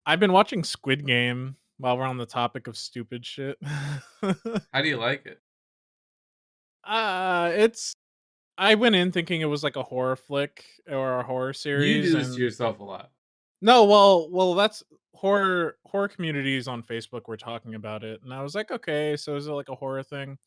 I've been watching Squid Game while we're on the topic of stupid shit. How do you like it? It's I went in thinking it was like a horror flick or a horror You series, do this to and yourself a lot. no, well, that's horror communities on Facebook were talking about it, and I was like, okay, so is it like a horror thing?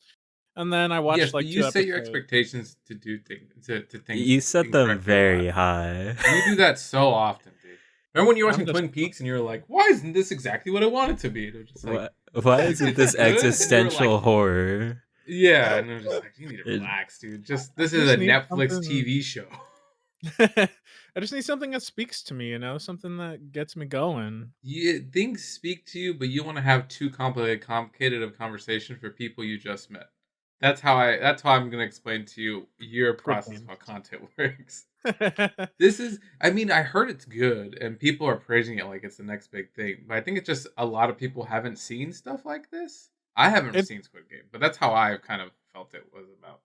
And then I Yes, watched but like you 2 set your episodes. expectations to do things to think You set them incorrectly a lot. very high. You do that so often, dude. Remember when you were I'm watching just Twin Peaks and you were like, "Why isn't this exactly what I want it to be?" And it was just like, Why isn't "Is this it good?" And you were like, existential horror? "Yeah," and it was just like, "You need to It, relax, dude. Just I this is just a need Netflix something. TV show." I just need something that speaks to me, something that gets me going. Things speak to you, but you want to have too complicated of conversation for people you just met. That's how I'm gonna explain to you your Squid process of Game. how content works. I mean, I heard it's good and people are praising it like it's the next big thing, but I think it's just a lot of people haven't seen stuff like this. I haven't It seen Squid Game, but that's how I kind of felt it was about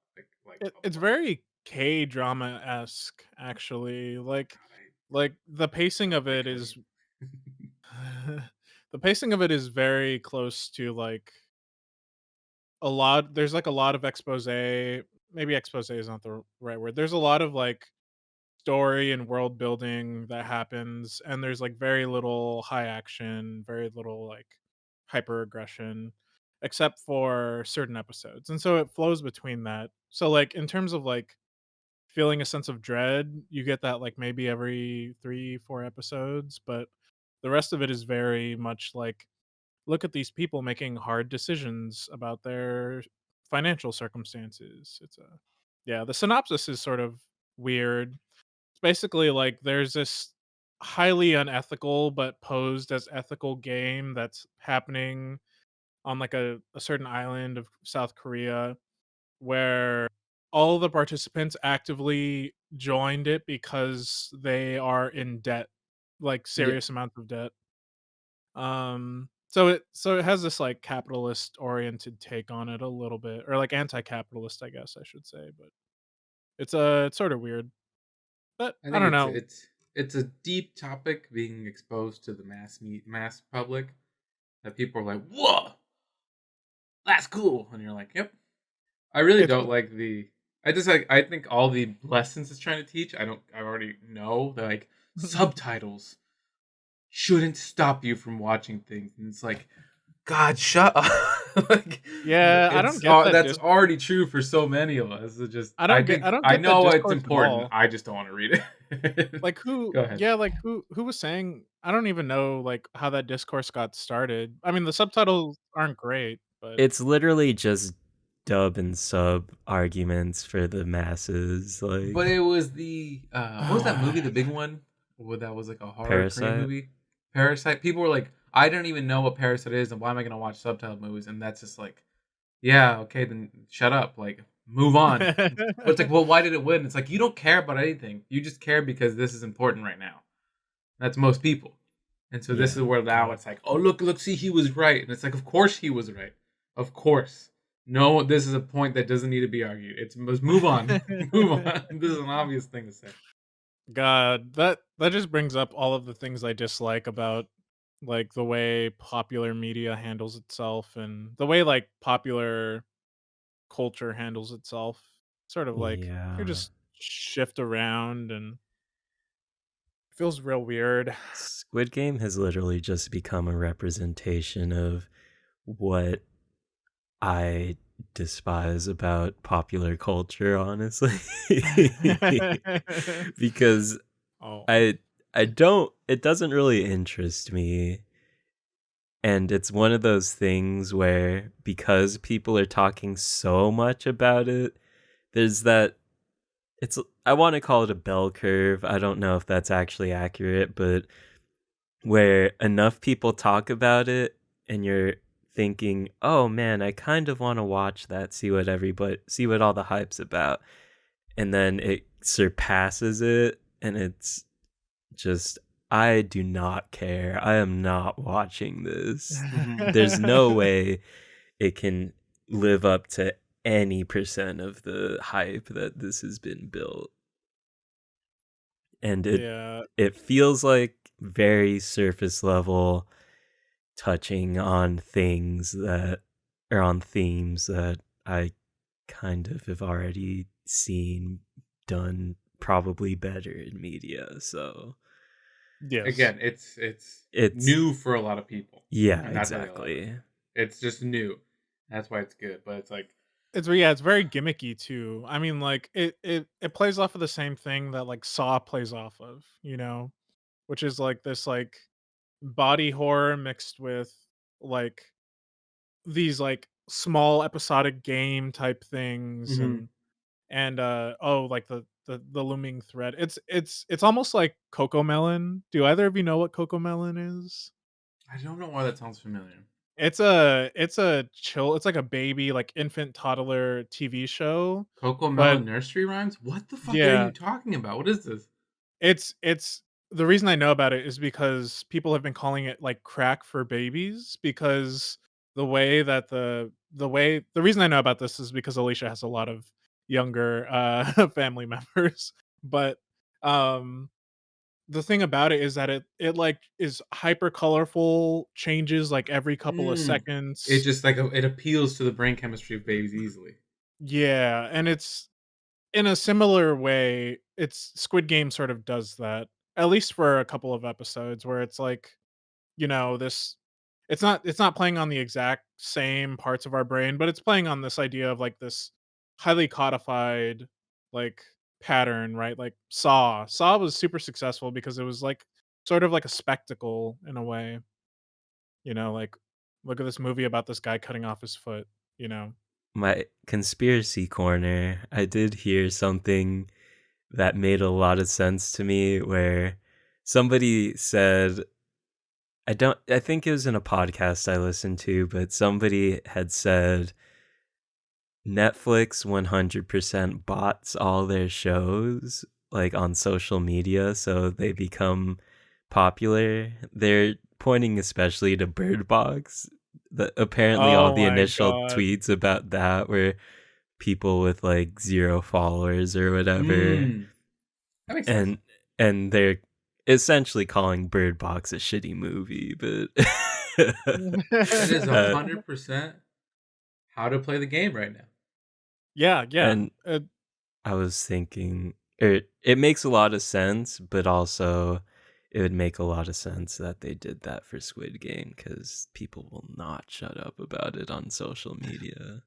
like a it's lot. very K-drama-esque, actually, God, like, the pacing of I it is couldn't. the pacing of it is very close to, like, there's, like, a lot of exposé. Maybe exposé is not the right word. There's a lot of, like, story and world building that happens, and there's, like, very little high action, very little, like, hyper aggression, except for certain episodes, and so it flows between that. So, like, in terms of, like, feeling a sense of dread, you get that, like, maybe every 3, 4 episodes, but the rest of it is very much like, look at these people making hard decisions about their financial circumstances. Yeah, the synopsis is sort of weird. It's basically like there's this highly unethical but posed as ethical game that's happening on like a certain island of South Korea where all the participants actively joined it because they are in debt, like Yeah, serious amounts of debt. So it has this like capitalist oriented take on it a little bit, or like anti-capitalist, I guess I should say, but it's sort of weird. But I I think don't know. it's a deep topic being exposed to the mass public that people are like, "Whoa, that's cool," and you're like, "Yep." I really It's don't like the. I just like. I think all the lessons it's trying to teach. I don't. I already know. They're like subtitles shouldn't stop you from watching things, and it's like, God, shut up. Like, yeah, I don't it's get that that's already true for so many of us. It just. I I think don't I get that know it's discourse at important. all. I just don't want to read it. Like who Go ahead. yeah, like who was saying I don't even know like how that discourse got started. I mean, the subtitles aren't great, but it's literally just dub and sub arguments for the masses, But like it was the what was that movie? The big one, where that was like a horror Korean Parasite. movie, Parasite. People were like, I don't even know what Parasite is, and why am I gonna watch subtitled movies? And that's just like, yeah, okay, then shut up, like move on. But it's like, well, why did it win? It's like you don't care about anything. You just care because this is important right now. That's most people. And so this Yeah. is where now it's like, oh look, see, he was right, and it's like, of course he was right, of course. No, this is a point that doesn't need to be argued. Let's move on, move on. This is an obvious thing to say. God, that just brings up all of the things I dislike about like the way popular media handles itself and the way like popular culture handles itself. Sort of like you Yeah. just shift around and it feels real weird. Squid Game has literally just become a representation of what I despise about popular culture, honestly. Because Oh. I I don't it doesn't really interest me. And it's one of those things where because people are talking so much about it, there's that it's I want to call it a bell curve. I don't know if that's actually accurate, but where enough people talk about it and you're thinking, "Oh man, I kind of want to watch that, see what all the hype's about." And then it surpasses it and it's just I do not care. I am not watching this. There's no way it can live up to any percent of the hype that this has been built. and Yeah. it feels like very surface level, touching on things that are on themes that I kind of have already seen done probably better in media. So Yes. Again, it's it's new for a lot of people, yeah, and that's why they love it. exactly. It's just new. That's why it's good. But it's like, It's very gimmicky too. I mean, like it plays off of the same thing that like Saw plays off of, which is like this like body horror mixed with like these like small episodic game type things mhm. and like the looming thread. It's almost like Coco Melon. Do either of you know what Coco Melon is? I don't know why that sounds familiar. It's like a baby, like infant toddler TV show, Coco but Melon nursery rhymes? What the fuck are yeah, you talking about? What is this? it's the reason I know about it is because people have been calling it like crack for babies because the reason I know about this is because Alicia has a lot of younger family members, but um the thing about it is that it like is hyper colorful, changes like every couple of Mm. It seconds. just like it appeals to the brain chemistry of babies easily. Yeah, and it's in a similar way, it's Squid Game sort of does that, at least for a couple of episodes where it's like, this it's not playing on the exact same parts of our brain, but it's playing on this idea of like this highly codified like pattern, right? Like Saw. Saw was super successful because it was like sort of like a spectacle in a way, like look at this movie about this guy cutting off his foot, you know. My conspiracy corner, I did hear something that made a lot of sense to me where somebody said, I think it was in a podcast I listened to, but somebody had said Netflix 100% bots all their shows like on social media so they become popular. They're pointing especially to Bird Box. Apparently all Oh the my initial god. tweets about that were people with like 0 followers or whatever, Mm. That makes sense. and they're essentially calling Bird Box a shitty movie, but That is uh, 100% how to play the game right now. Yeah, yeah. and I was thinking it makes a lot of sense, but also it would make a lot of sense that they did that for Squid Game because people will not shut up about it on social media.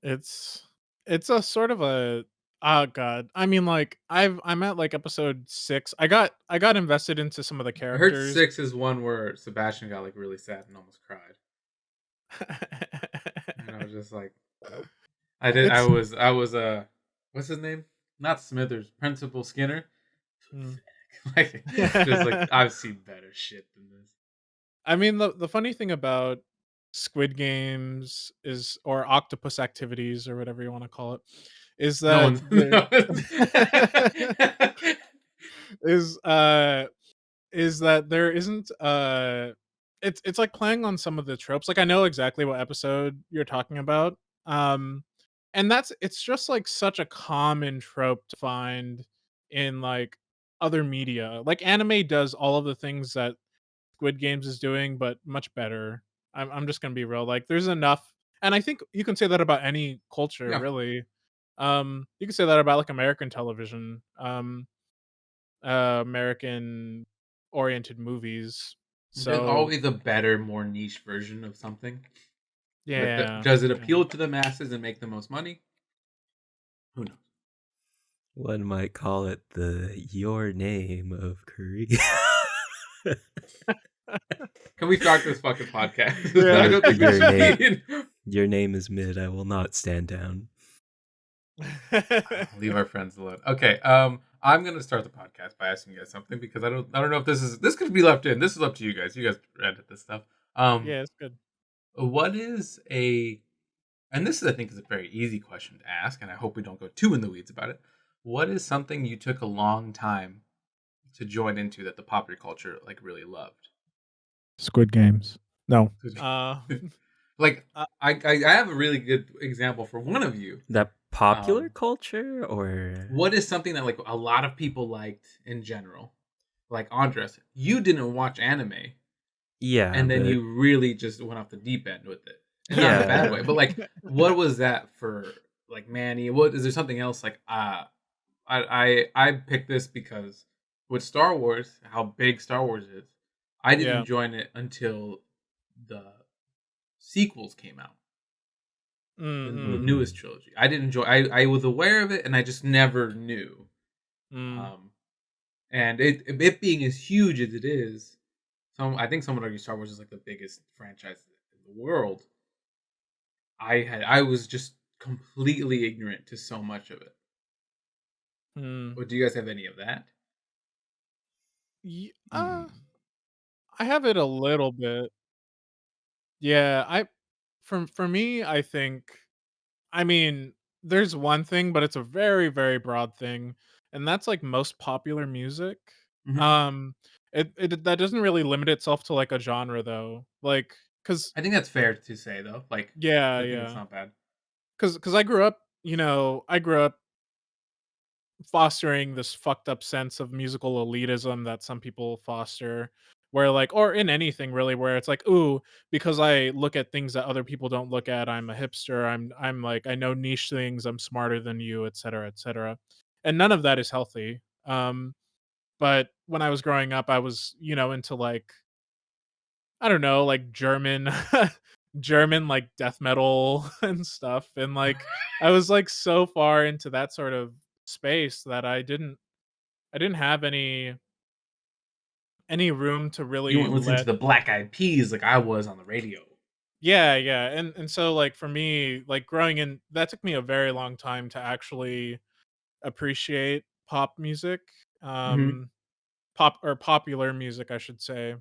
It's it's a sort of a oh god. I mean, like, I'm at, like, episode 6. I got invested into some of the I heard characters. 6 is one where Sebastian got like really sad and almost cried. And I was just like, I did. It's I was what's his name? Not Smithers, Principal Skinner. mm. Like, just like I've seen better shit than this. I mean, the funny thing about Squid Games is or octopus activities or whatever you wanna call it, is No that one, there no. is, is that there isn't it's like playing on some of the tropes. Like I know exactly what episode you're talking about. Um and it's just like such a common trope to find in like other media. Like anime does all of the things that Squid Games is doing, but much better. I'm just gonna be real. Like there's enough and I think you can say that about any culture, Yeah, really. You can say that about like American television. American oriented movies. there's So always a better, more niche version of something. But yeah, does it yeah. appeal to the masses and make the most money? Who knows? One might call it the Your Name of Korea. Can we start this fucking podcast? I Yeah. don't think we Your should name, be in. your name is mid. I will not stand down. Leave our friends alone. Okay, I'm gonna start the podcast by asking you guys something because I don't know if this could be left in. This is up to you guys. You guys edit this stuff. Um, Yeah, it's good. what is a and this is I think is a very easy question to ask, and I hope we don't go too in the weeds about it. What is something you took a long time to join into that the popular culture like really loved? Squid Games. No. Like Uh, I have a really good example for one of you. That popular Um, culture or what is something that like a lot of people liked in general? Like Andres, you didn't watch anime, yeah, and then but you really just went off the deep end with it, and not in a bad yeah. way. But like, what was that for? Like Manny, what is there something else like? I picked this because with Star Wars, how big Star Wars is, I didn't Yeah. join it until the sequels came out, the Mm-hmm. newest Mhm. trilogy. I didn't enjoy. I was aware of it, and I just never knew. Mm. Um, and it being as huge as it is, I think some would argue Star Wars is like the biggest franchise in the world. I was just completely ignorant to so much of it. Mm. Or do you guys have any of that? Ye Mm. I have it a little bit. Yeah, for me, I think I mean, there's one thing, but it's a very, very broad thing, and that's, like, most popular music. Hmm. Um, it that doesn't really limit itself to, like, a genre, though. Like, cause I think that's fair to say, though. Like, yeah, I think that's yeah. not bad. Cause I grew up, I grew up fostering this fucked up sense of musical elitism that some people foster, where, like or in anything really, where it's like, "Ooh, because I look at things that other people don't look at, I'm a hipster, I'm like, I know niche things, I'm smarter than you, etcetera, etcetera." And none of that is healthy. But when I was growing up, I was, into, like, I don't know, like, German, like, death metal and stuff, and, like, I was, like, so far into that sort of space that I didn't have any room to You really weren't listening to let the Black Eyed Peas like I was on the radio. yeah, yeah, and so, like, for me, like, growing in that took me a very long time to actually appreciate pop music, Hmm. popular music, I should say,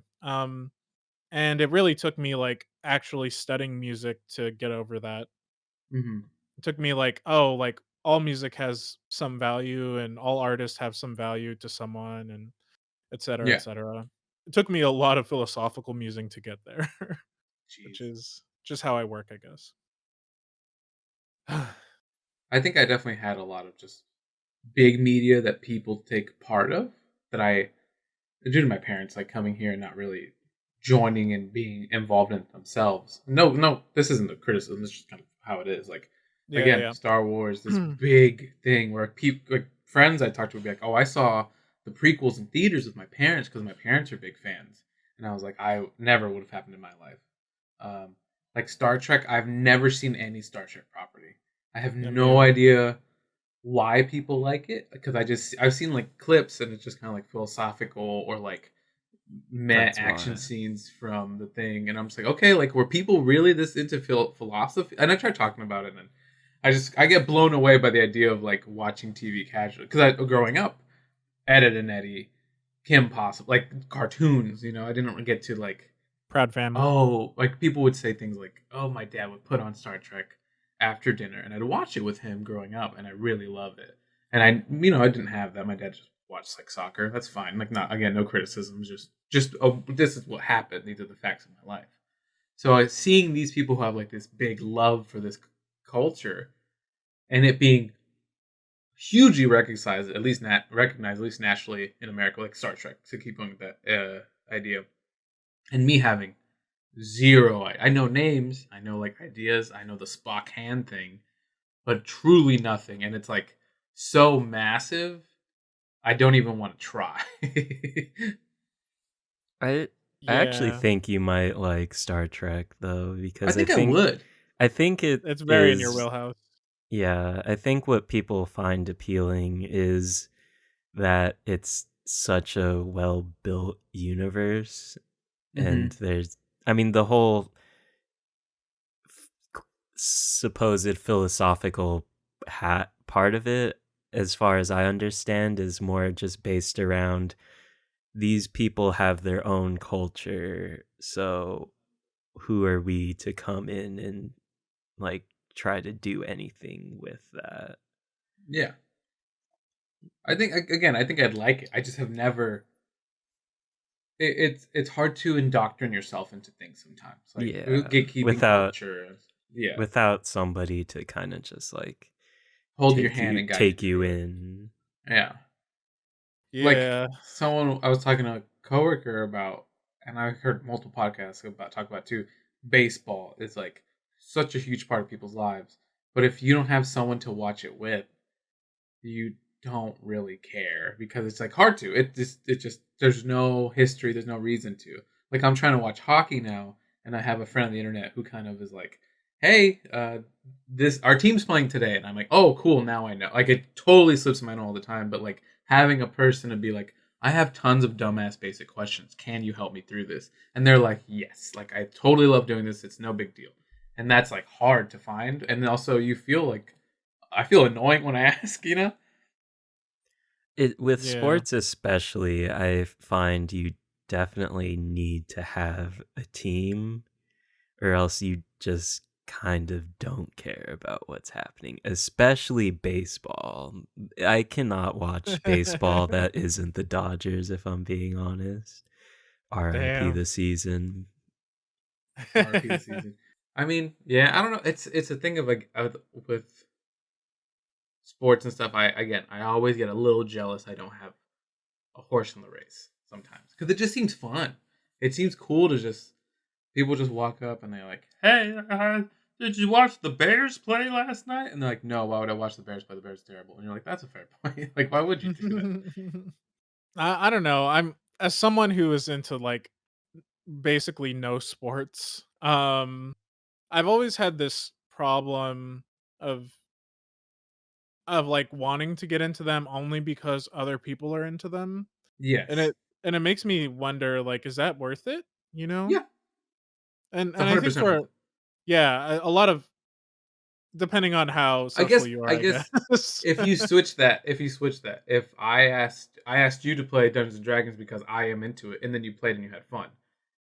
and it really took me, like, actually studying music to get over that. Hmm. It took me, like, oh, like, all music has some value and all artists have some value to someone and etcetera, Yeah. etcetera. It took me a lot of philosophical musing to get there, which Jeez. is just how I work, I guess. I think I definitely had a lot of just big media that people take part of that I due to my parents like coming here and not really joining and being involved in it themselves. No, no, this isn't a criticism. This is just kind of how it is. Like again, Yeah, Star Wars, this yeah. big thing where people like friends I talked to would be like, "Oh, I saw the prequels in theaters with my parents because my parents are big fans," and I was like, "I never would have happened in my life." Um, like Star Trek, I've never seen any Star Trek property. I have Yeah, me no either. idea why people like it because I've seen like clips and it's just kind of like philosophical or like meh That's action why. scenes from the thing, and I'm just like, okay, like were people really this into philosophy? And I tried talking about it, and I get blown away by the idea of like watching TV casually because I growing up, Ed, Edd and Eddie, Kim Possible, like cartoons. I didn't get to like Proud family. oh, like people would say things like, "Oh, my dad would put on Star Trek after dinner, and I'd watch it with him growing up, and I really love it." And I didn't have that. My dad just watched like soccer. That's fine. Like, not again, no criticisms. Just oh, this is what happened. These are the facts of my life. So seeing these people who have like this big love for this culture, and it being hugely recognized, recognized at least nationally in America, like Star Trek. To keep going with that idea, and me having zero. I know names. I know like ideas. I know the Spock hand thing, but truly nothing. And it's like so massive. I don't even want to try. I I actually Yeah. think you might like Star Trek though I because I think I think would. I think it It's very in your is wheelhouse. yeah, I think what people find appealing is that it's such a well-built universe and Hmm. there's I mean the whole supposed philosophical part of it as far as I understand is more just based around these people have their own culture, so who are we to come in and like try to do anything with that? Yeah, I think again. I think I'd like it. I just have never. It's hard to indoctrinate yourself into things sometimes, like Yeah, gatekeeping without culture. Yeah, without somebody to kind of just like hold your hand and guide you take you through it. in. Yeah. Like Yeah. someone I was talking to a coworker about, and I heard multiple podcasts about talk about too. Baseball is like such a huge part of people's lives, but if you don't have someone to watch it with, you don't really care because it's like hard to. It just there's no history, there's no reason to. Like I'm trying to watch hockey now, and I have a friend on the internet who kind of is like, "Hey, this our team's playing today," and I'm like, "Oh, cool, now I know." Like it totally slips my mind all the time, but like having a person to be like, "I have tons of dumbass basic questions. Can you help me through this?" And they're like, "Yes." Like I totally love doing this. It's no big deal, and that's like hard to find. And then also you feel like I feel annoying when I ask, you know. With Yeah. sports especially, I find you definitely need to have a team, or else you just kind of don't care about what's happening, especially baseball. I cannot watch baseball that isn't the Dodgers, if I'm being honest. RIP Damn. the season. RP the season. I mean, yeah, I don't know. It's a thing of like with sports and stuff. I always get a little jealous. I don't have a horse in the race sometimes because it just seems fun. It seems cool to just people just walk up and they're like, "Hey, did you watch the Bears play last night?" And they're like, "No, why would I watch the Bears play? The Bears are terrible." And you're like, "That's a fair point. Like, why would you do that?" I don't know. I'm as someone who is into like basically no sports. I've always had this problem of like wanting to get into them only because other people are into them. And Yes. it makes me wonder like is that worth it? You know? Yeah. It's And I think 100% worth for it. yeah, a lot of depending on how I social guess you are, I I guess guess. if I asked you to play Dungeons and Dragons because I am into it, and then you played and you had fun,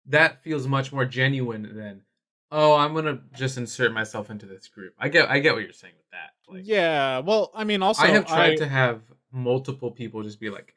that feels much more genuine than, oh, I'm gonna just insert myself into this group. I get what you're saying with that. Like Yeah, well, I mean I also have tried to have multiple people just be like,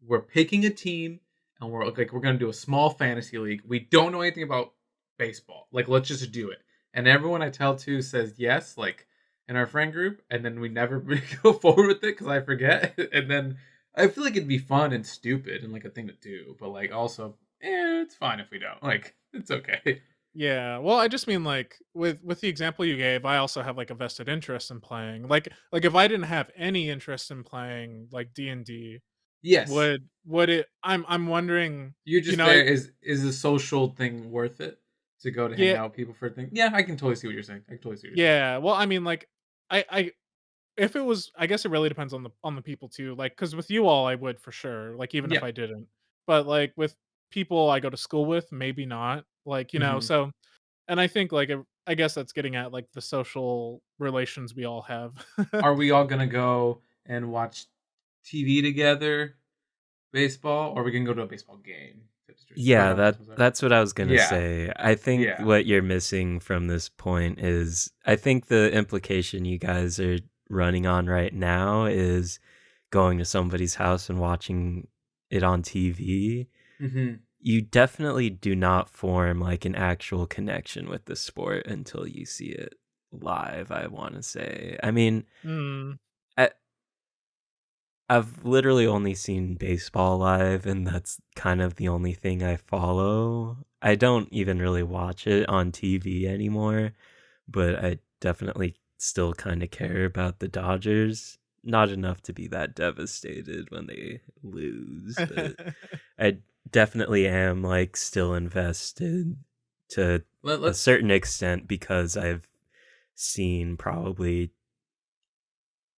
we're picking a team and we're gonna do a small fantasy league. We don't know anything about baseball. Like let's just do it. And everyone I tell to says yes, like in our friend group, and then we never really go forward with it because I forget. And then I feel like it'd be fun and stupid and like a thing to do, but like also, it's fine if we don't. Like it's okay. yeah, well, I just mean like with the example you gave, I also have like a vested interest in playing. Like if I didn't have any interest in playing like D&D, Yes, would it I'm wondering, you're you just know, there. Is the social thing worth it to go to hang yeah, out with people for a thing? Yeah, I can totally see what you're saying. I can totally see what you're saying. yeah, well, I mean like I if it was I guess it really depends on the people too. Like cuz with you all I would for sure, like even if Yeah. I didn't. But like with people I go to school with, maybe not. Like, Hmm. so and I think like I guess that's getting at like the social relations we all have. Are we all gonna go and watch TV together, baseball, or are we gonna go to a baseball game? Or Yeah, no baseball, sorry. that's what I was gonna Yeah, say. I think yeah. what you're missing from this point is I think the implication you guys are running on right now is going to somebody's house and watching it on TV. Hmm. You definitely do not form like an actual connection with the sport until you see it live, I want to say. I mean, Mm. I, I've literally only seen baseball live, and that's kind of the only thing I follow. I don't even really watch it on TV anymore, but I definitely still kind of care about the Dodgers. Not enough to be that devastated when they lose, but I definitely am like still invested to a Let's. certain extent because I've seen probably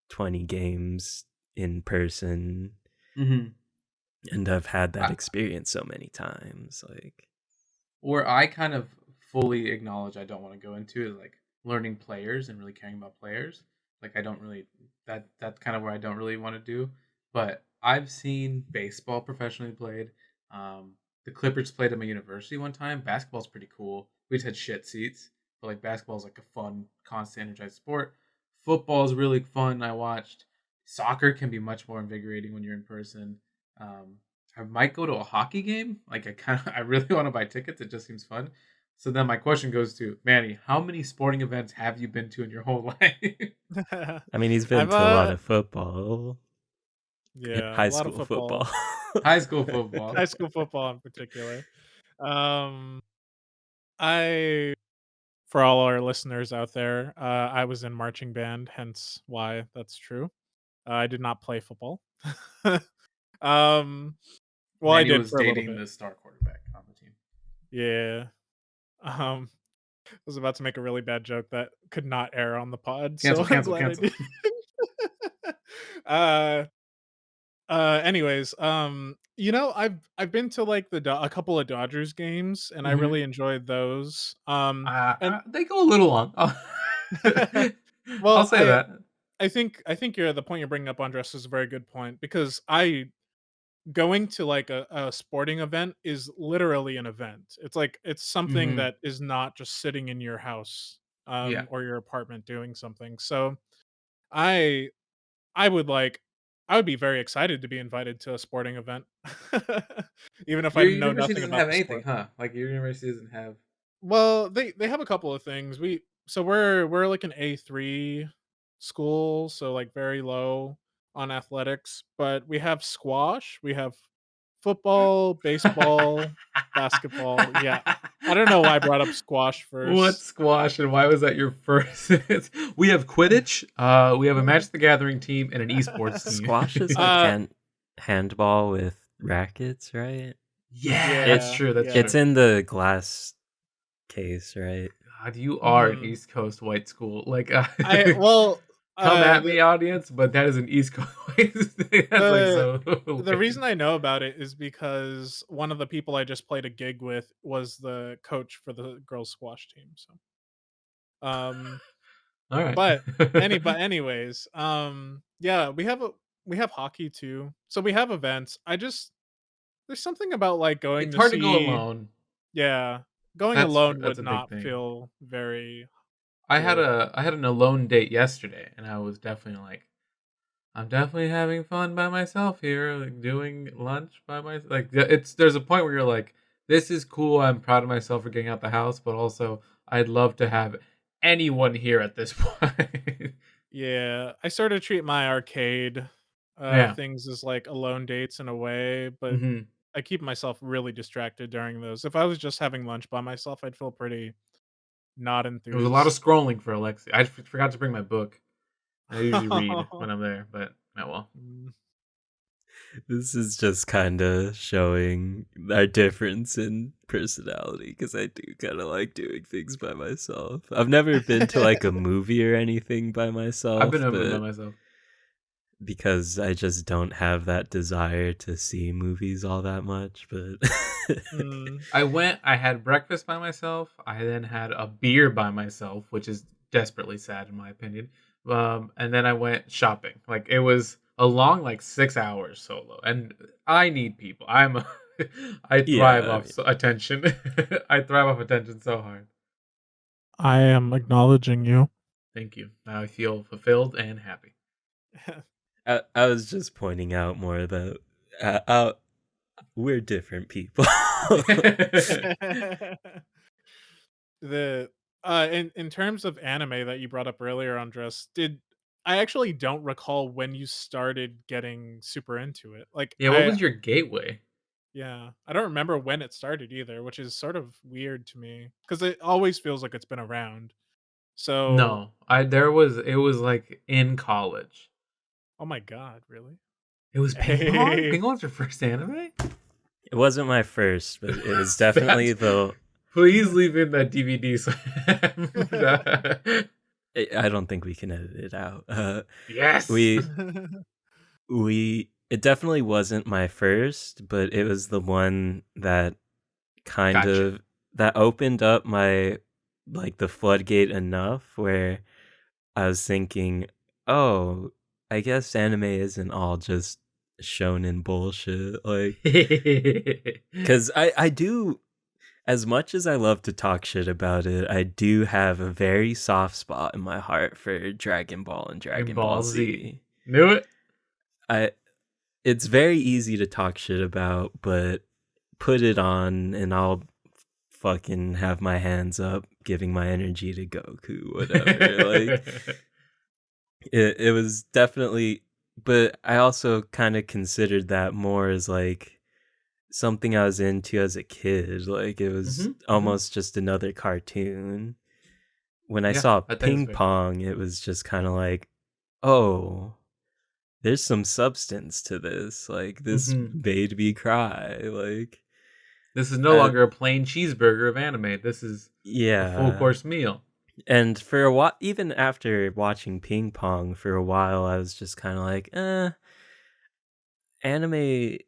20 games in person, Hmm. and I've had that experience so many times. Like, Where I kind of fully acknowledge I don't want to go into is like learning players and really caring about players. Like I don't really that's kind of where I don't really want to do. But I've seen baseball professionally played. The Clippers played at my university one time. Basketball's pretty cool. We just had shit seats, but like basketball's like a fun, constant, energized sport. Football is really fun. I watched. Soccer can be much more invigorating when you're in person. Um, I might go to a hockey game. Like I really want to buy tickets. It just seems fun. So then my question goes to Manny, how many sporting events have you been to in your whole life? I mean, he's been I've to a lot of football, yeah, a high lot of school football. football, High school football. high school football in particular. Um, I For all our listeners out there, I was in marching band, hence why that's true. I did not play football. um, well, I Manny did was for a little dating bit. the star quarterback on the team. Yeah. I was about to make a really bad joke that could not air on the pod, so Cancel, I'm cancel, glad I cancel. did. uh Anyways, I've been to like a couple of Dodgers games and I Hmm. really enjoyed those. And They go a little long. I'll well, say that. I think the point you're bringing up, Andres, is a very good point because I going to like a sporting event is literally an event. It's something Hmm. that is not just sitting in your house Yeah. or your apartment doing something. So I I would like I would be very excited to be invited to a sporting event. Even if I Your know university nothing doesn't about have the anything, sport. huh? Like your university doesn't have. Well, they have a couple of things. We're like an A3 school, so like very low on athletics, but we have squash, we have football, baseball, basketball. Yeah. I don't know why I brought up squash What first. squash and why was that your first? We have Quidditch. We have a Magic the Gathering team and an esports team. Squash is like uh handball with rackets, right? Yeah, that's yeah, true. That's yeah. It's true. in the glass case, right? God, you are an Mhm. East Coast white school. Like, I well come at the me, audience, but that is an East Coast white thing. That's like the so The weird. reason I know about it is because one of the people I just played a gig with was the coach for the girls squash team. So, um, All right. but anyways, yeah, we have hockey too. So we have events. There's something about like going It's to hard to go see, alone. yeah, going alone That's would a big not thing. feel very I had cool. an alone date yesterday, and I was definitely like, I'm definitely having fun by myself here, like doing lunch by myself. Like it's there's a point where you're like, this is cool. I'm proud of myself for getting out the house, but also I'd love to have anyone here at this point. Yeah, I sort of treat my arcade Yeah. things as like alone dates in a way, but Hmm. I keep myself really distracted during those. If I was just having lunch by myself, I'd feel pretty not It was a lot of enthused. scrolling for Alexi. Forgot to bring my book. I usually read when I'm there, but oh well. Mm. This is just kind of showing our difference in personality because I do kind of like doing things by myself. I've never been to like a movie or anything by I've been myself, moving by but myself. because I just don't have that desire to see movies all that much. But Mm. I had breakfast by myself. I then had a beer by myself, which is desperately sad in my opinion. And then I went shopping. Like it was a long, like 6 hours solo. And I need people. I thrive yeah, I off mean, attention. I thrive off attention so hard. I am acknowledging you. Thank you. Now I feel fulfilled and happy. I was just pointing out more that we're different people. The in terms of anime that you brought up earlier, Andres, did I actually don't recall when you started getting super into it. Like Yeah, what was your gateway? yeah, I don't remember when it started either, which is sort of weird to me because it always feels like it's been around. So, No, I there was it was like in college. oh my god, really? It was Ping Pong? Hey, Ping Pong's your first anime? It wasn't my first, but it was definitely That's the. please leave in that DVD so I don't think we can edit it out. Yes. We it definitely wasn't my first, but it was the one that kind Gotcha. of that opened up my like the floodgate enough where I was thinking, oh, I guess anime isn't all just shonen bullshit. Like, because I do, as much as I love to talk shit about it, I do have a very soft spot in my heart for Dragon Ball and And Dragon Ball Ball Z. Z. Knew it. I It's very easy to talk shit about, but put it on and I'll fucking have my hands up giving my energy to Goku, whatever. Like it was definitely, but I also kind of considered that more as like something I was into as a kid. Like it was Hmm. almost just another cartoon. When I Yeah, saw I think it's ping fair. pong, it was just kind of like, oh, there's some substance to this. Like this Hmm. made me cry. Like, This is no uh, longer a plain cheeseburger of anime. This is a full yeah. course meal. And for a while, even after watching ping pong for a while, I was just kind of like, anime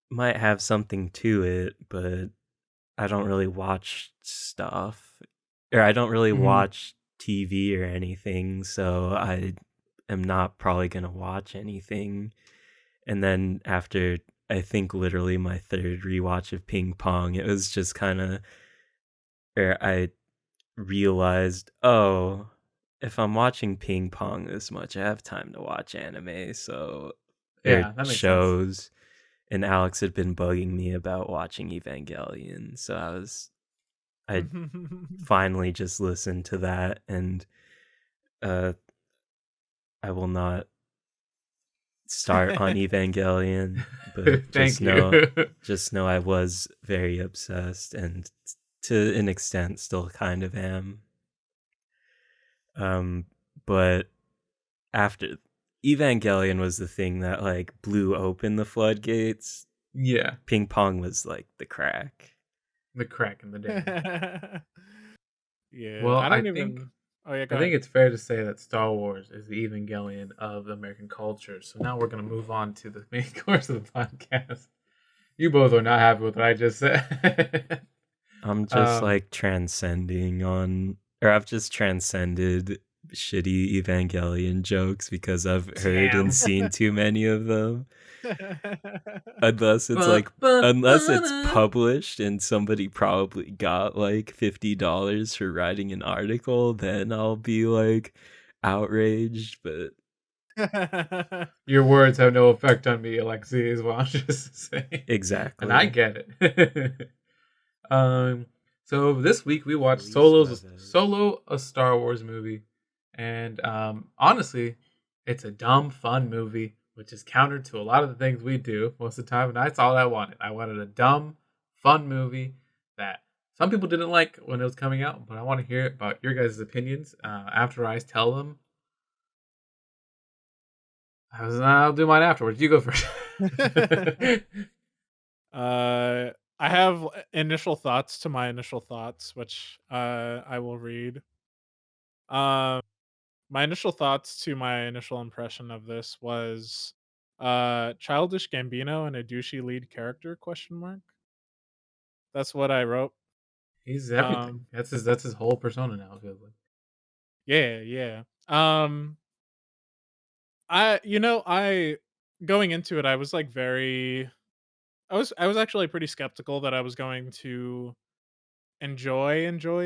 might have something to it, but I don't really watch stuff, or I don't really Hmm. watch TV or anything, so I am not probably gonna watch anything. And then after, I think literally my third rewatch of ping pong, it was just kind of where I realized, oh, if I'm watching ping pong this much, I have time to watch anime, so or Yeah, that makes sense. shows. And Alex had been bugging me about watching Evangelion, so I finally just listened to that, and uh I will not start on Evangelion, but Thank you. just know I was very obsessed, and to an extent still kind of am. Um but after Evangelion was the thing that like blew open the floodgates, Yeah, ping pong was like the crack. the crack in the dam. Yeah, Well, I I don't think even. Oh yeah, I go think ahead. it's fair to say that Star Wars is the Evangelion of American culture. So now we're going to move on to the main course of the podcast. You both are not happy with what I just said. I'm just um, like transcending on, or I've just transcended shitty Evangelion jokes because I've heard and damn. seen too many of them. Unless it's Ba, like, ba, unless ba, it's da. published and somebody probably got like $50 for writing an article, then I'll be like outraged. But Your words have no effect on me, Alexi, is what I'm just saying. And I exactly. get it. um, so this week we watched Feliz Jueves. Solo, a Star Wars movie, and honestly, it's a dumb fun movie, which is counter to a lot of the things we do most of the time. And that's all I wanted. I wanted a dumb, fun movie that some people didn't like when it was coming out, but I want to hear about your guys' opinions after I tell them. I'll do mine afterwards. You go first. I have initial thoughts to my initial thoughts, which I will read. Um, my initial thoughts to my initial impression of this was childish Gambino and a douchey lead character question mark. That's what I wrote. He's everything. Um, That's his whole persona now. It feels like. yeah, yeah. I going into it, I was like very I was actually pretty skeptical that I was going to enjoy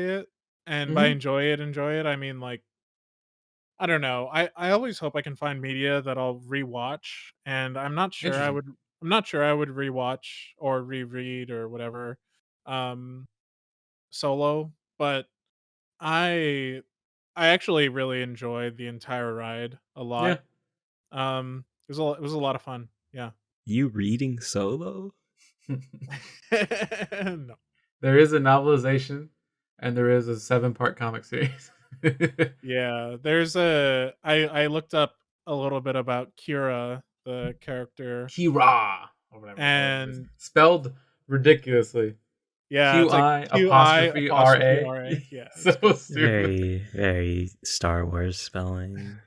it, and by Mm-hmm. enjoy it, I mean, like, I don't know, I always hope I can find media that I'll rewatch, and Interesting. I'm not sure I would rewatch or reread or whatever, um, Solo, but I I actually really enjoyed the entire ride a Yeah. lot. It was a lot of fun, yeah. You reading Solo? No. There is a novelization, and there is a 7-part comic series. Yeah, I looked up a little bit about Kira, the character, Kira or whatever it is, and spelled ridiculously. yeah, Q it's like I QI apostrophe R apostrophe A. RA. Yeah, it's So crazy. stupid. Very Star Wars spelling.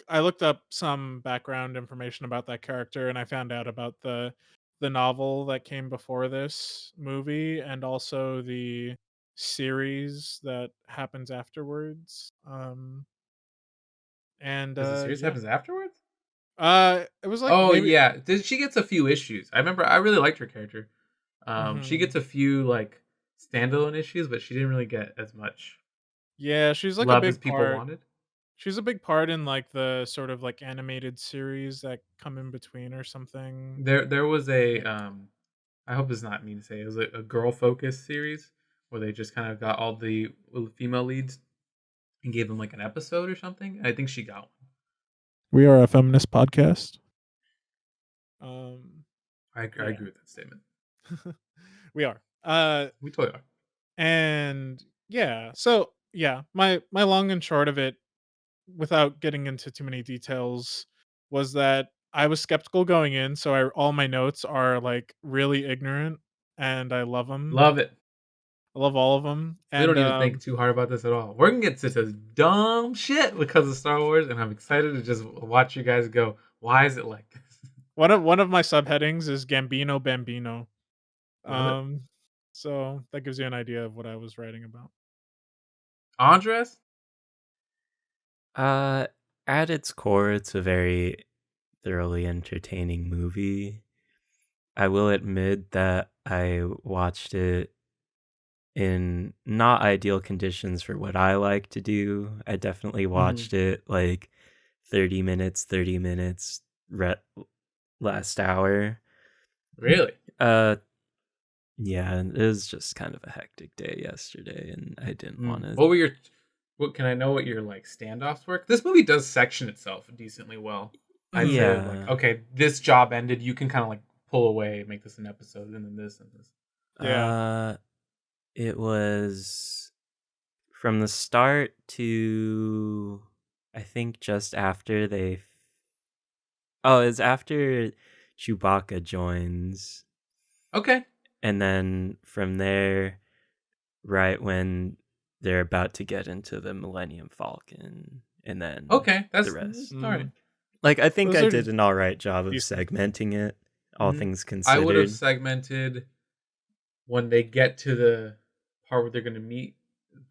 I looked up some background information about that character, and I found out about the novel that came before this movie, and also the series that happens afterwards. And Because the series yeah, happens afterwards. it was like Oh maybe. yeah, she gets a few issues. I remember I really liked her character. She Mhm. gets a few like standalone issues, but she didn't really get as much Yeah, she's like a love as big people part. wanted. She's a big part in like the sort of like animated series that come in between or something. There was a Like, I hope it's not mean to say it was a girl focused series where they just kind of got all the female leads. and gave them like an episode or something. I think she got one. We are a feminist podcast. I agree with that statement. We are. We totally are. And yeah, so yeah, my long and short of it, without getting into too many details, was that I was skeptical going in, so all my notes are like really ignorant, and I love them. Love it. I love all of them, We and don't need to think too hard about this at all. We're gonna get to this dumb shit because of Star Wars, and I'm excited to just watch you guys go. Why is it like this? one of my subheadings is Gambino Bambino. Love it. So that gives you an idea of what I was writing about. Andres? At its core, it's a very thoroughly entertaining movie. I will admit that I watched it in not ideal conditions for what I like to do. I definitely watched it like 30 minutes, last hour. Really? Yeah, it was just kind of a hectic day yesterday, and I didn't want to. What can I know? What your like standoffs were? This movie does section itself decently well. I'd say like, okay, this job ended. You can kind of like pull away, make this an episode, and then this and this. Yeah. It was from the start to I think just after it's after Chewbacca joins. Okay. And then from there, right when they're about to get into the Millennium Falcon, and then that's the rest. All right. Like, I think I did an all right job of segmenting it, all things considered. I would have segmented when they get to the part where they're going to meet,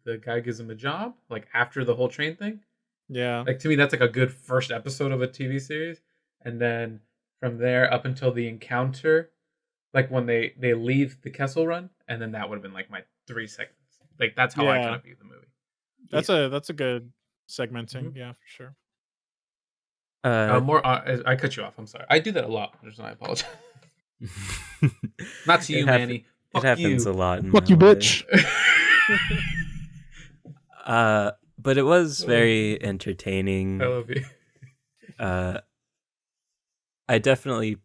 the guy gives them a job, like after the whole train thing. Yeah. Like, to me, that's like a good first episode of a TV series. And then from there up until the encounter, like when they leave the Kessel Run, and then that would have been like my 3 seconds. Like, that's how I kind of view the movie. That's a good segmenting. Yeah, for sure. I cut you off. I'm sorry. I do that a lot. I apologize. Not to you, Manny. It happens a lot. Fuck you, bitch. But it was very entertaining. I love you. I definitely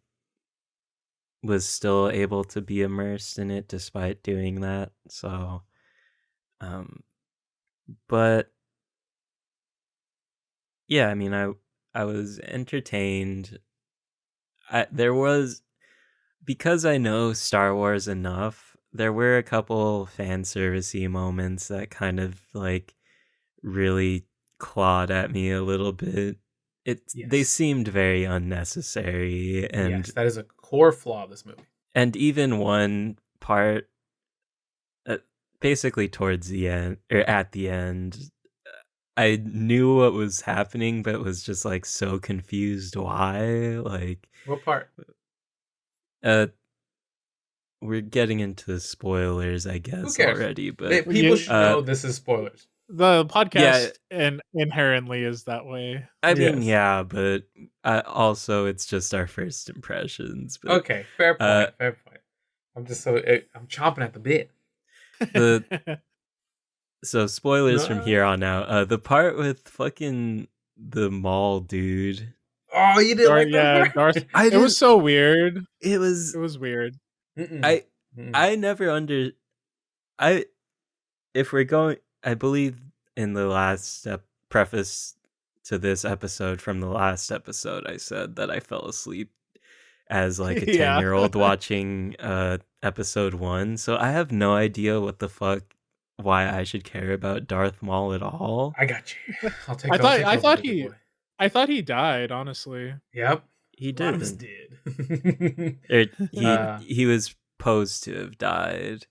was still able to be immersed in it despite doing that. So, but yeah, I mean, I was entertained. Because I know Star Wars enough, there were a couple fan servicey moments that kind of like really clawed at me a little bit. They seemed very unnecessary, and yes, that is a core flaw of this movie. And even one part, basically towards the end or at the end, I knew what was happening, but was just like so confused why. Like, what part? We're getting into the spoilers, I guess, already. But people should know this is spoilers. The podcast inherently is that way. I mean, yeah, but also it's just our first impressions. But, okay, fair point. Fair point. I'm just I'm chomping at the bit. So spoilers from here on out. The part with fucking the Maul dude. Oh, you didn't like that? Darth. It was so weird. It was weird. I never if we're going, I believe in the last preface to this episode from the last episode, I said that I fell asleep as like a 10-year-old watching episode 1. So I have no idea why I should care about Darth Maul at all. I got you. I thought he died, honestly. Yep. He did. A lot of us did. He was posed to have died.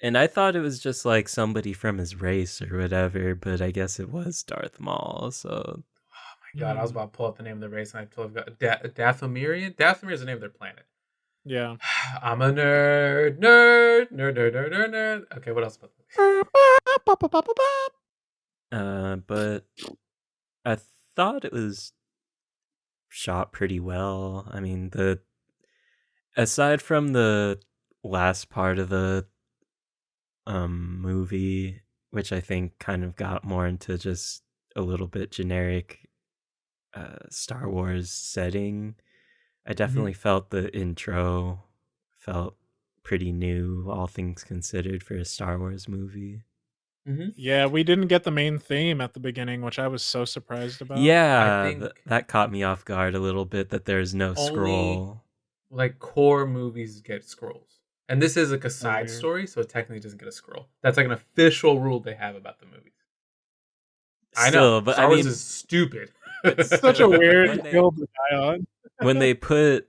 And I thought it was just like somebody from his race or whatever, but I guess it was Darth Maul, so... Oh my god, I was about to pull up the name of the race and I totally forgot. Dathomirian? Dathomir is the name of their planet. Yeah. I'm a nerd. Okay, what else about this? But I thought it was shot pretty well. I mean, aside from the last part of the movie, which I think kind of got more into just a little bit generic Star Wars setting. I Mhm. definitely felt the intro felt pretty new, all things considered, for a Star Wars movie. Mhm. Yeah, we didn't get the main theme at the beginning, which I was so surprised about. I Yeah, think that caught me off guard a little bit that there's no only scroll. like core movies get scrolls. And this is like a So side weird. story, so it technically doesn't get a scroll. That's like an official rule they have about the movies. I know. Still, but I Star Wars mean, is stupid. but Such a still, weird hill to die on. when they put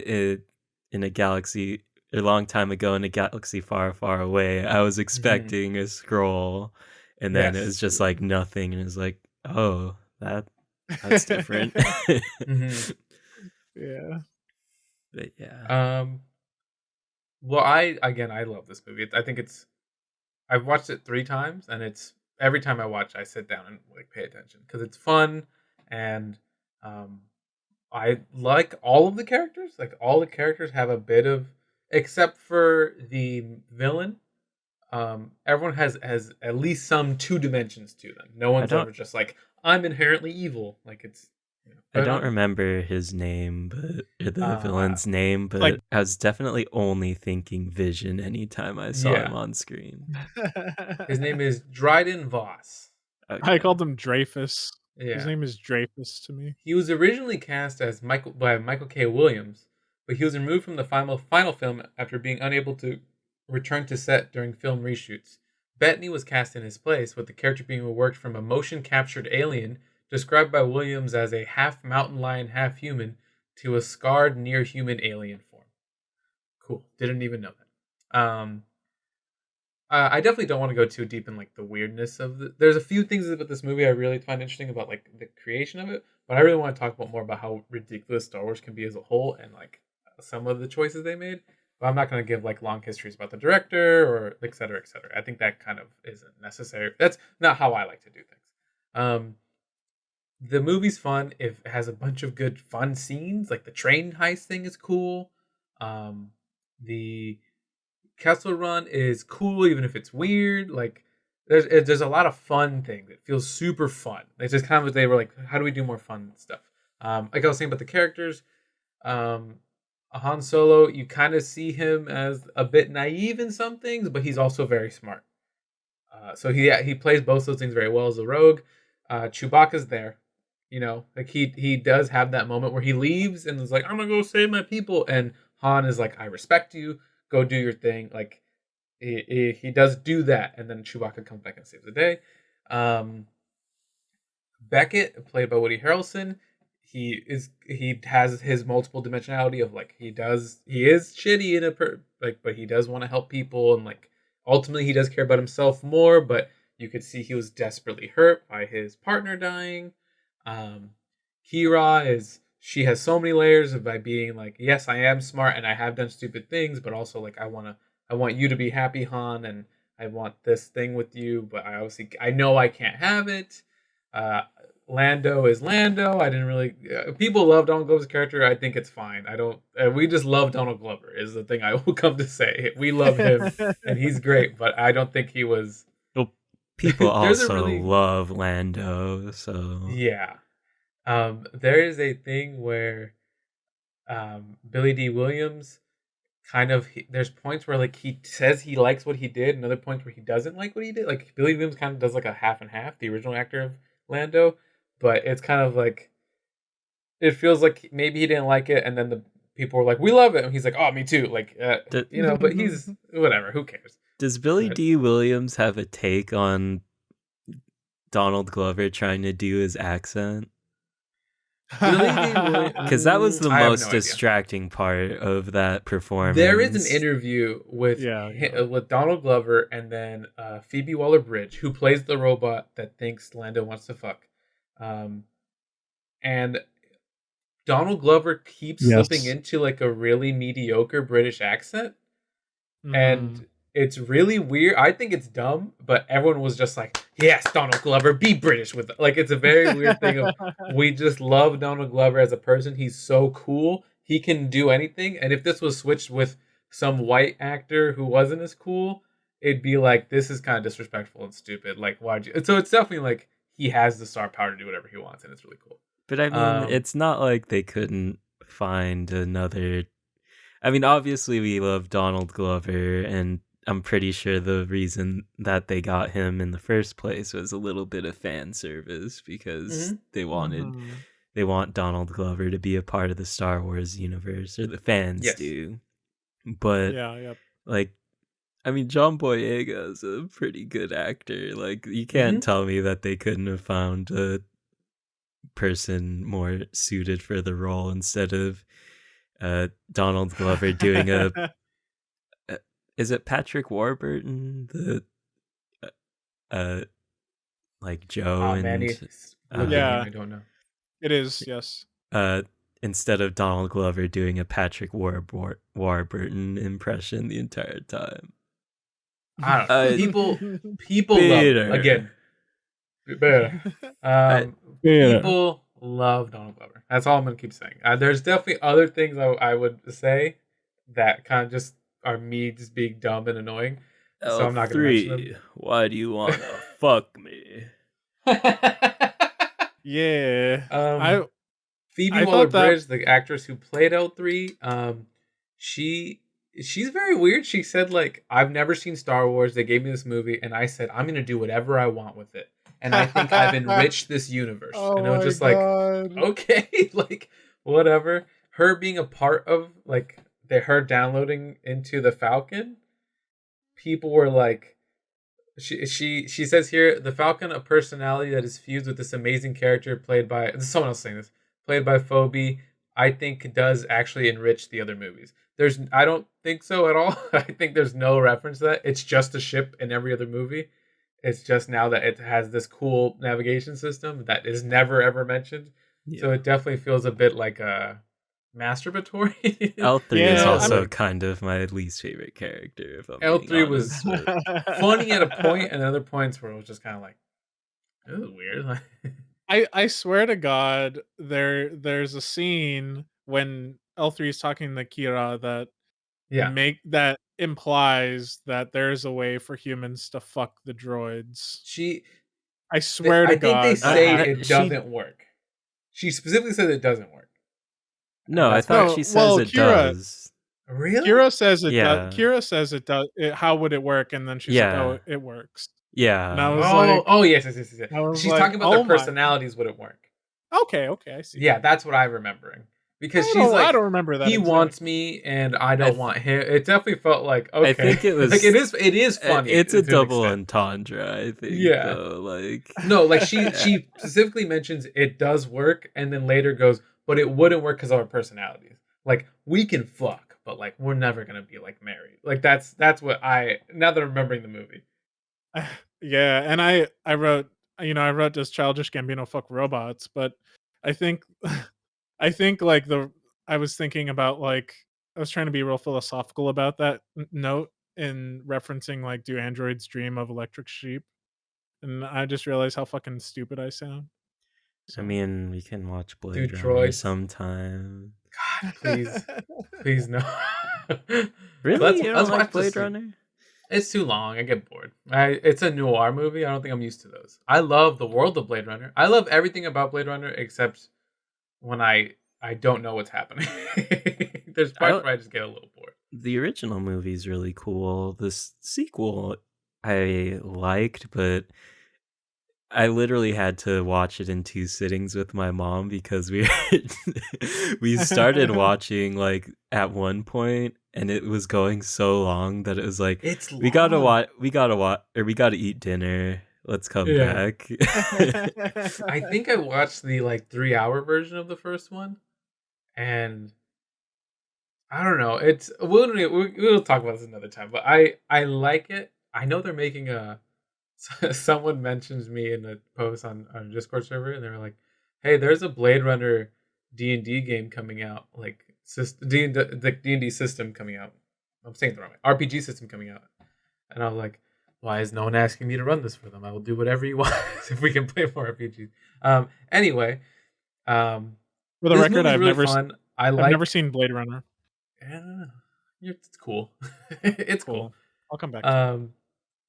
it in a galaxy a long time ago in a galaxy far, far away, I was Mhm. expecting a scroll, and then it Yes. was just like nothing, and it was like, oh, that's different. Mhm. Yeah. But yeah, Um well, I love this movie. I think it's I've watched it 3 times, and it's every time I watch, I sit down and, like, pay attention because it's fun, and, um, I like all of the characters. Like, all the characters have a bit of except for the villain, everyone has at least some 2 dimensions to them. No I one's don't ever just like, "I'm inherently evil." Like, it's I but, don't remember his name, but or the uh, villain's name, Like but I was definitely only thinking Vision anytime I saw him yeah. on screen. His name is Dryden Voss. I Okay. called him Dreyfus. His Yeah. name is Dreyfus to me. He was originally cast as Michael K. Williams, but he was removed from the final film after being unable to return to set during film reshoots. Bettany was cast in his place, with the character being reworked from a motion captured alien described by Williams as a half mountain lion, half human, to a scarred near human alien form. Cool. Didn't even know that. I definitely don't want to go too deep in like the weirdness of the. There's a few things about this movie I really find interesting about like the creation of it, but I really want to talk about more about how ridiculous Star Wars can be as a whole and like some of the choices they made. But I'm not going to give like long histories about the director or et cetera, et cetera. I think that kind of isn't necessary. That's not how I like to do things. Um, the movie's fun. It has a bunch of good fun scenes. Like the train heist thing is cool. The Kessel Run is cool, even if it's weird. Like there's a lot of fun things. It feels super fun. It's just kind of they were like, how do we do more fun stuff? Like I was saying about the characters, um, Han Solo, you kind of see him as a bit naive in some things, but he's also very smart. So he plays both those things very well as a rogue. Chewbacca's there, like he does have that moment where he leaves and is like, I'm gonna go save my people, and Han is like, I respect you, go do your thing. Like he does do that, and then Chewbacca comes back and saves the day. Um, Beckett, played by Woody Harrelson, he has his multiple dimensionality of like he is shitty in but he does want to help people, and like ultimately he does care about himself more, but you could see he was desperately hurt by his partner dying. Um, Kira is she has so many layers of by being like, yes, I am smart and I have done stupid things, but also like I want you to be happy, Han, and I want this thing with you, but I know I can't have it. Uh, Lando is Lando. I didn't really. People love Donald Glover's character. I think it's fine. I don't. We just love Donald Glover. Is the thing I will come to say. We love him, and he's great. But I don't think he was. Well, people There's a also really love Lando, so yeah. There is a thing where Billy D. Williams there's points where like he says he likes what he did, and other points where he doesn't like what he did. Like Billy Williams kind of does like a half and half, the original actor of Lando, but it's kind of like it feels like maybe he didn't like it, and then the people were like, "We love it," and he's like, "Oh, me too." Like, D- but he's whatever. Who cares? does Billy But D. Williams have a take on Donald Glover trying to do his accent? Billy D. Because that was Williams, the I have most no idea. distracting part of that There is an performance. interview with Yeah, yeah. with Donald Glover and then Phoebe Waller-Bridge, who plays the robot that thinks Lando wants to fuck, um, and Donald Glover keeps slipping Yes. into like a really mediocre British accent, Mhm. and it's really weird. I think it's dumb, but everyone was just like, "Yes, Donald Glover, be British with it." Like it's a very weird thing of we just love Donald Glover as a person. He's so cool. He can do anything. And if this was switched with some white actor who wasn't as cool, it'd be like, this is kind of disrespectful and stupid. Like, why'd you? So it's definitely like he has the star power to do whatever he wants, and it's really cool. But I mean, it's not like they couldn't find another. I mean, obviously, we love Donald Glover, and I'm pretty sure the reason that they got him in the first place was a little bit of fan service because they want Donald Glover to be a part of the Star Wars universe, or the fans do. But like, I mean, John Boyega is a pretty good actor. Like, you can't tell me that they couldn't have found a person more suited for the role instead of Donald Glover doing a is it Patrick Warburton, the like Joe and Manny, I don't know. It is, yes. Instead of Donald Glover doing a Patrick Warburton impression the entire time. I don't know. People love again. People love Donald Glover. That's all I'm gonna keep saying. There's definitely other things I would say that kind of just are me just being dumb and annoying. So I'm not gonna mention them. Why do you want to fuck me? Yeah. Phoebe Waller-Bridge, the actress who played L3, she's very weird. She said, like, I've never seen Star Wars. They gave me this movie, and I said, I'm gonna do whatever I want with it. And I think I've enriched this universe. And I was just like, okay, like, whatever. Her being a part of, like, her downloading into the Falcon, people were like, she says here, the Falcon, a personality that is fused with this amazing character played by, someone else saying this, played by Phoebe, I think does actually enrich the other movies. I don't think so at all. I think there's no reference to that. It's just a ship in every other movie. It's just now that it has this cool navigation system that is never ever mentioned. Yeah. So it definitely feels a bit like a masturbatory. L3 is also kind of my least favorite character. If I'm L3 was funny at a point, and other points where it was just kind of like, it was weird. I swear to God, there's a scene when L3 is talking to Kira that implies that there's a way for humans to fuck the droids. I swear to God. I think they say it doesn't work. She specifically said it doesn't work. No, I thought she says it does. Really? Kira says it does. Kira says it does. How would it work? And then she's like, oh, it works. Yeah. And I was yes. She's talking about their personalities would it work. Okay, I see. Yeah, that's what I'm remembering. Because I don't remember that. He wants me and I don't want him. It definitely felt like, okay. I think it was like it is funny. It's a double entendre, I think. Yeah. Though, like no, like she specifically mentions it does work and then later goes, but it wouldn't work because of our personalities. Like, we can fuck, but like we're never gonna be like married. Like that's what now that I'm remembering the movie. Yeah, and I wrote does Childish Gambino fuck robots, but I think like I was thinking about, like, I was trying to be real philosophical about that note in referencing, like, do androids dream of electric sheep? And I just realized how fucking stupid I sound. So. I mean, we can watch Blade Runner sometime. God, please no. Really? You don't like Blade Runner? It's too long. I get bored. It's a noir movie. I don't think I'm used to those. I love the world of Blade Runner. I love everything about Blade Runner except when I don't know what's happening. There's parts where I just get a little bored. The original movie is really cool. This sequel I liked, but I literally had to watch it in 2 sittings with my mom because we started watching like at one point and it was going so long that it was like we gotta eat dinner. Let's come back. I think I watched the like 3-hour version of the first one, and I don't know. We'll talk about this another time. But I like it. I know they're making a. Someone mentions me in a post on a Discord server, and they're like, "Hey, there's a Blade Runner D&D game coming out, like the D&D system coming out. I'm saying it the wrong way. RPG system coming out." And I was like, "Why is no one asking me to run this for them? I will do whatever you want if we can play more RPGs." Anyway, for the record, I've never seen Blade Runner. It's cool. It's cool. I'll come back.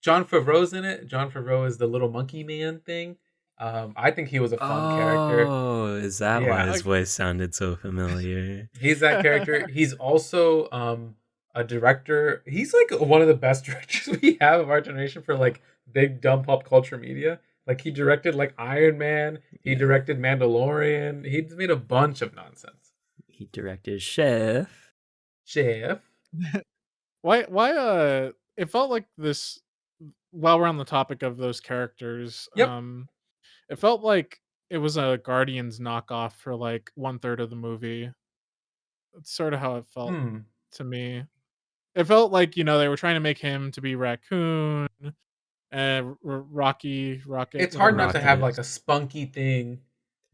John Favreau's in it. John Favreau is the little monkey man thing. I think he was a fun character. Oh, is that why Yeah, his voice sounded so familiar? he's that character. He's also a director. He's like one of the best directors we have of our generation for like big dumb pop culture media. Like he directed like Iron Man. He Yeah. directed Mandalorian. He's made a bunch of nonsense. He directed Chef. Chef. Why it felt like this while we're on the topic of those characters, Yep. it felt like it was a Guardians knockoff for like one third of the movie. That's sort of how it felt Hmm. to me. It felt like, they were trying to make him to be Raccoon and Rocket, It's hard whatever not his to name have Rocket. like is. a spunky thing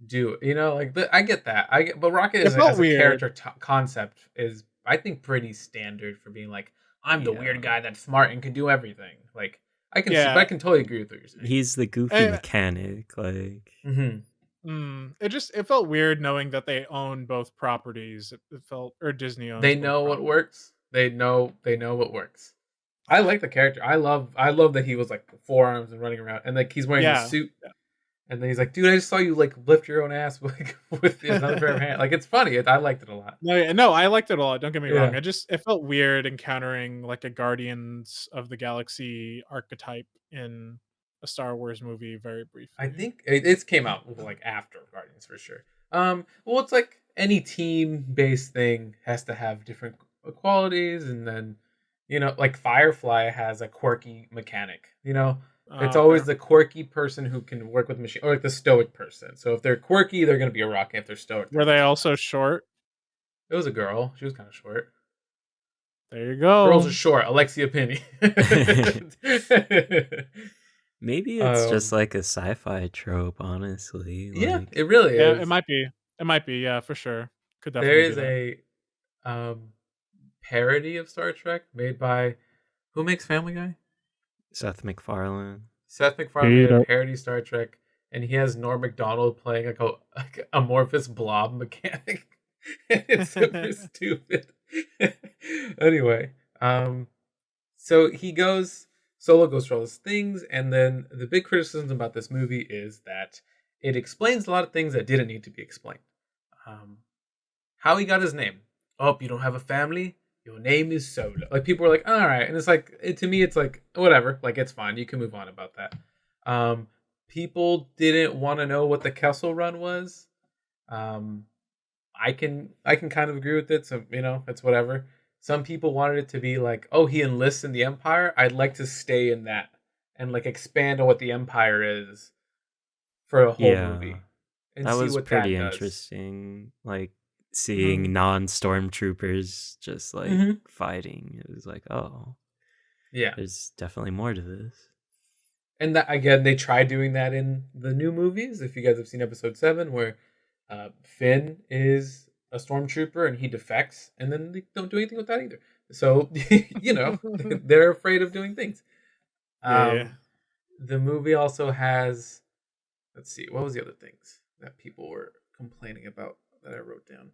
do it. Like I get that. But Rocket It is felt as a weird. character concept is I think pretty standard for being like I'm the weird Yeah. guy that's smart and can do everything. Like I can see, but I Yeah. can totally agree with what you're saying. He's the goofy And, mechanic. Like, it felt weird knowing that they own both properties. It felt, or Disney They owns both know what properties. works. They know what works. I like the character. I love that he was like forearms and running around and like he's wearing the Yeah. suit. And then he's like, dude, I just saw you like lift your own ass with another pair of hands. Like it's funny. I liked it a lot. No, I liked it a lot. Don't get me wrong. Yeah. It felt weird encountering like a Guardians of the Galaxy archetype in a Star Wars movie very briefly. I think it came out like after Guardians for sure. Well, it's like any team-based thing has to have different qualities, and then like Firefly has a quirky mechanic. It's always the quirky person who can work with machine, or like the stoic person. So if they're quirky, they're gonna be a rocket. If they're stoic, Were they also short? it was a girl. She was kind of short. There you go. Girls are short. Alexi opinion. maybe it's just like a sci-fi trope, honestly. Yeah, Like, it really Yeah, is. it might be. It might be. Yeah, for sure. Could There definitely is be that. a parody of Star Trek made by who makes Family Guy? Seth MacFarlane. Seth MacFarlane made a parody Star Trek, and he has Norm Macdonald playing like a amorphous blob mechanic. It's super stupid. Anyway, so Solo goes for all those things, and then the big criticism about this movie is that it explains a lot of things that didn't need to be explained. How he got his name. Oh, you don't have a family? Your name is Solo. Like people were like, all right, and it's like to me, it's like whatever. Like it's fine. You can move on about that. People didn't want to know what the Kessel Run was. I can kind of agree with it. So it's whatever. Some people wanted it to be like, oh, he enlists in the Empire. I'd like to stay in that and like expand on what the Empire is for a whole movie and that see was what pretty that does. interesting. Like seeing non-stormtroopers just like fighting. It was like, oh, yeah, there's definitely more to this. And that again, they tried doing that in the new movies. If you guys have seen Episode 7, where Finn is a stormtrooper and he defects, and then they don't do anything with that either. So they're afraid of doing things. Yeah. The movie also has, let's see, what was the other things that people were complaining about that I wrote down?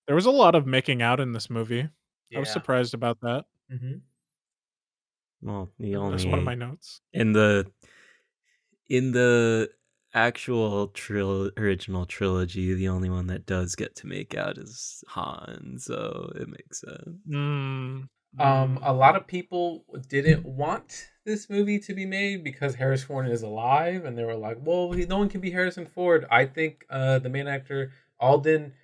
There was a lot of making out in this movie. Yeah. I was surprised about that. Mm-hmm. Well, That's one of my notes. In the actual original trilogy, the only one that does get to make out is Han, so it makes sense. A lot of people didn't want this movie to be made because Harrison Ford is alive, and they were like, well, no one can be Harrison Ford. I think the main actor, Alden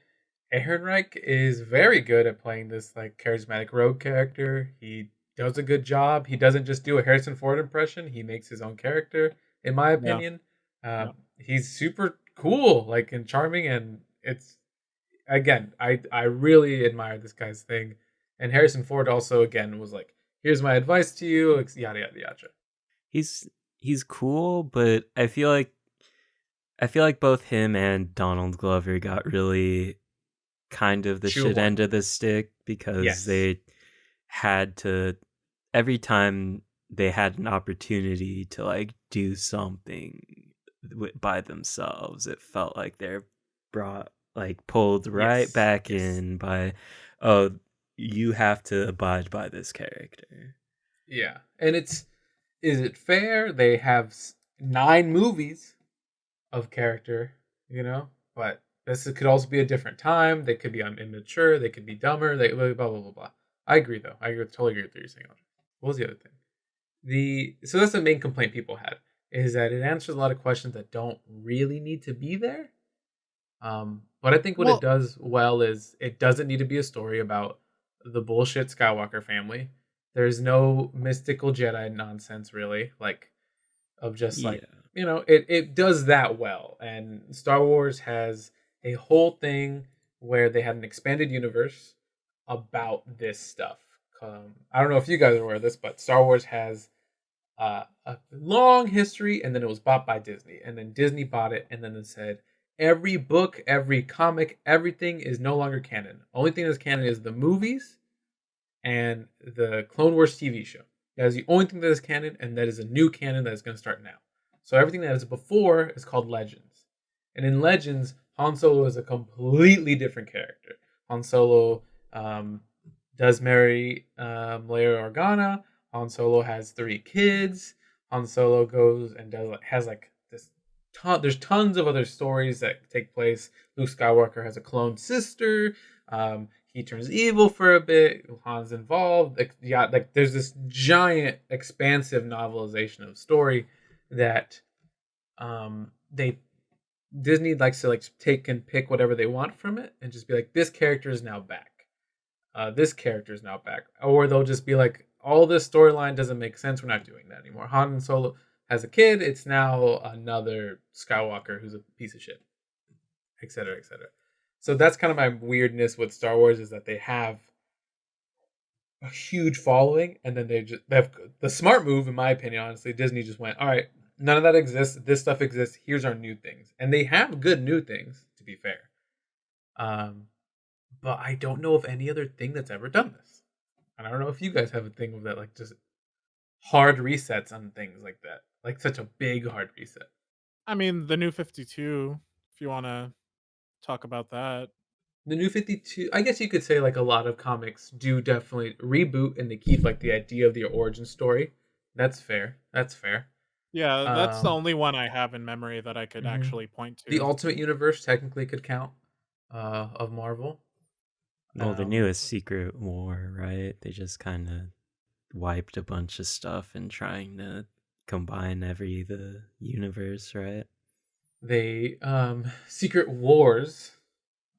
Ehrenreich, is very good at playing this like charismatic rogue character. He does a good job. He doesn't just do a Harrison Ford impression. He makes his own character, in my opinion. He's super cool, like, and charming, and it's, again, I really admire this guy's thing. And Harrison Ford also, again, was like, here's my advice to you, yada yada yada. He's cool, but I feel like both him and Donald Glover got really kind of the shit end of the stick because they had to, every time they had an opportunity to like do something by themselves, it felt like they're pulled right back in by, oh, you have to abide by this character. Yeah, and is it fair? They have 9 movies of character, you know, but this could also be a different time. They could be immature. They could be dumber. They blah blah blah blah. Blah. I agree though. Totally agree with what you're saying. What was the other thing? So that's the main complaint people had, is that it answers a lot of questions that don't really need to be there. But I think what it Well, does well is it doesn't need to be a story about the bullshit Skywalker family. There's no mystical Jedi nonsense really, like of just like, Yeah. it does that well. And Star Wars has a whole thing where they had an expanded universe about this stuff. I don't know if you guys are aware of this, but Star Wars has a long history, and then it was bought by Disney, and then Disney bought it, and then it said every book, every comic, everything is no longer canon. Only thing that's canon is the movies and the Clone Wars TV show. That is the only thing that is canon, and that is a new canon that is going to start now. So everything that is before is called Legends. And in Legends, Han Solo is a completely different character. Han Solo does marry Leia Organa. Han Solo has 3 kids. Han Solo goes and has like this there's tons of other stories that take place. Luke Skywalker has a clone sister. He turns evil for a bit. Han's involved. Like there's this giant, expansive novelization of story that they Disney likes to like take and pick whatever they want from it and just be like, this character is now back. This character is now back. Or they'll just be like, all this storyline doesn't make sense. We're not doing that anymore. Han Solo has a kid. It's now another Skywalker who's a piece of shit, etc., etc. So that's kind of my weirdness with Star Wars, is that they have a huge following, and then they have the smart move, in my opinion. Honestly, Disney just went, all right, none of that exists. This stuff exists. Here's our new things, and they have good new things, to be fair. But I don't know of any other thing that's ever done this. And I don't know if you guys have a thing with that, like just hard resets on things like that, like such a big hard reset. I mean, the New 52, if you want to talk about that. The New 52, I guess you could say like a lot of comics do definitely reboot, and they keep like the idea of the origin story. That's fair. That's fair. Yeah, that's the Um, only one I have in memory that I could mhm. actually point The to. Ultimate Universe technically could count of Marvel. Well, the Um, newest Secret War, right? They just kind of wiped a bunch of stuff and trying to combine the universe, right? they Secret Wars,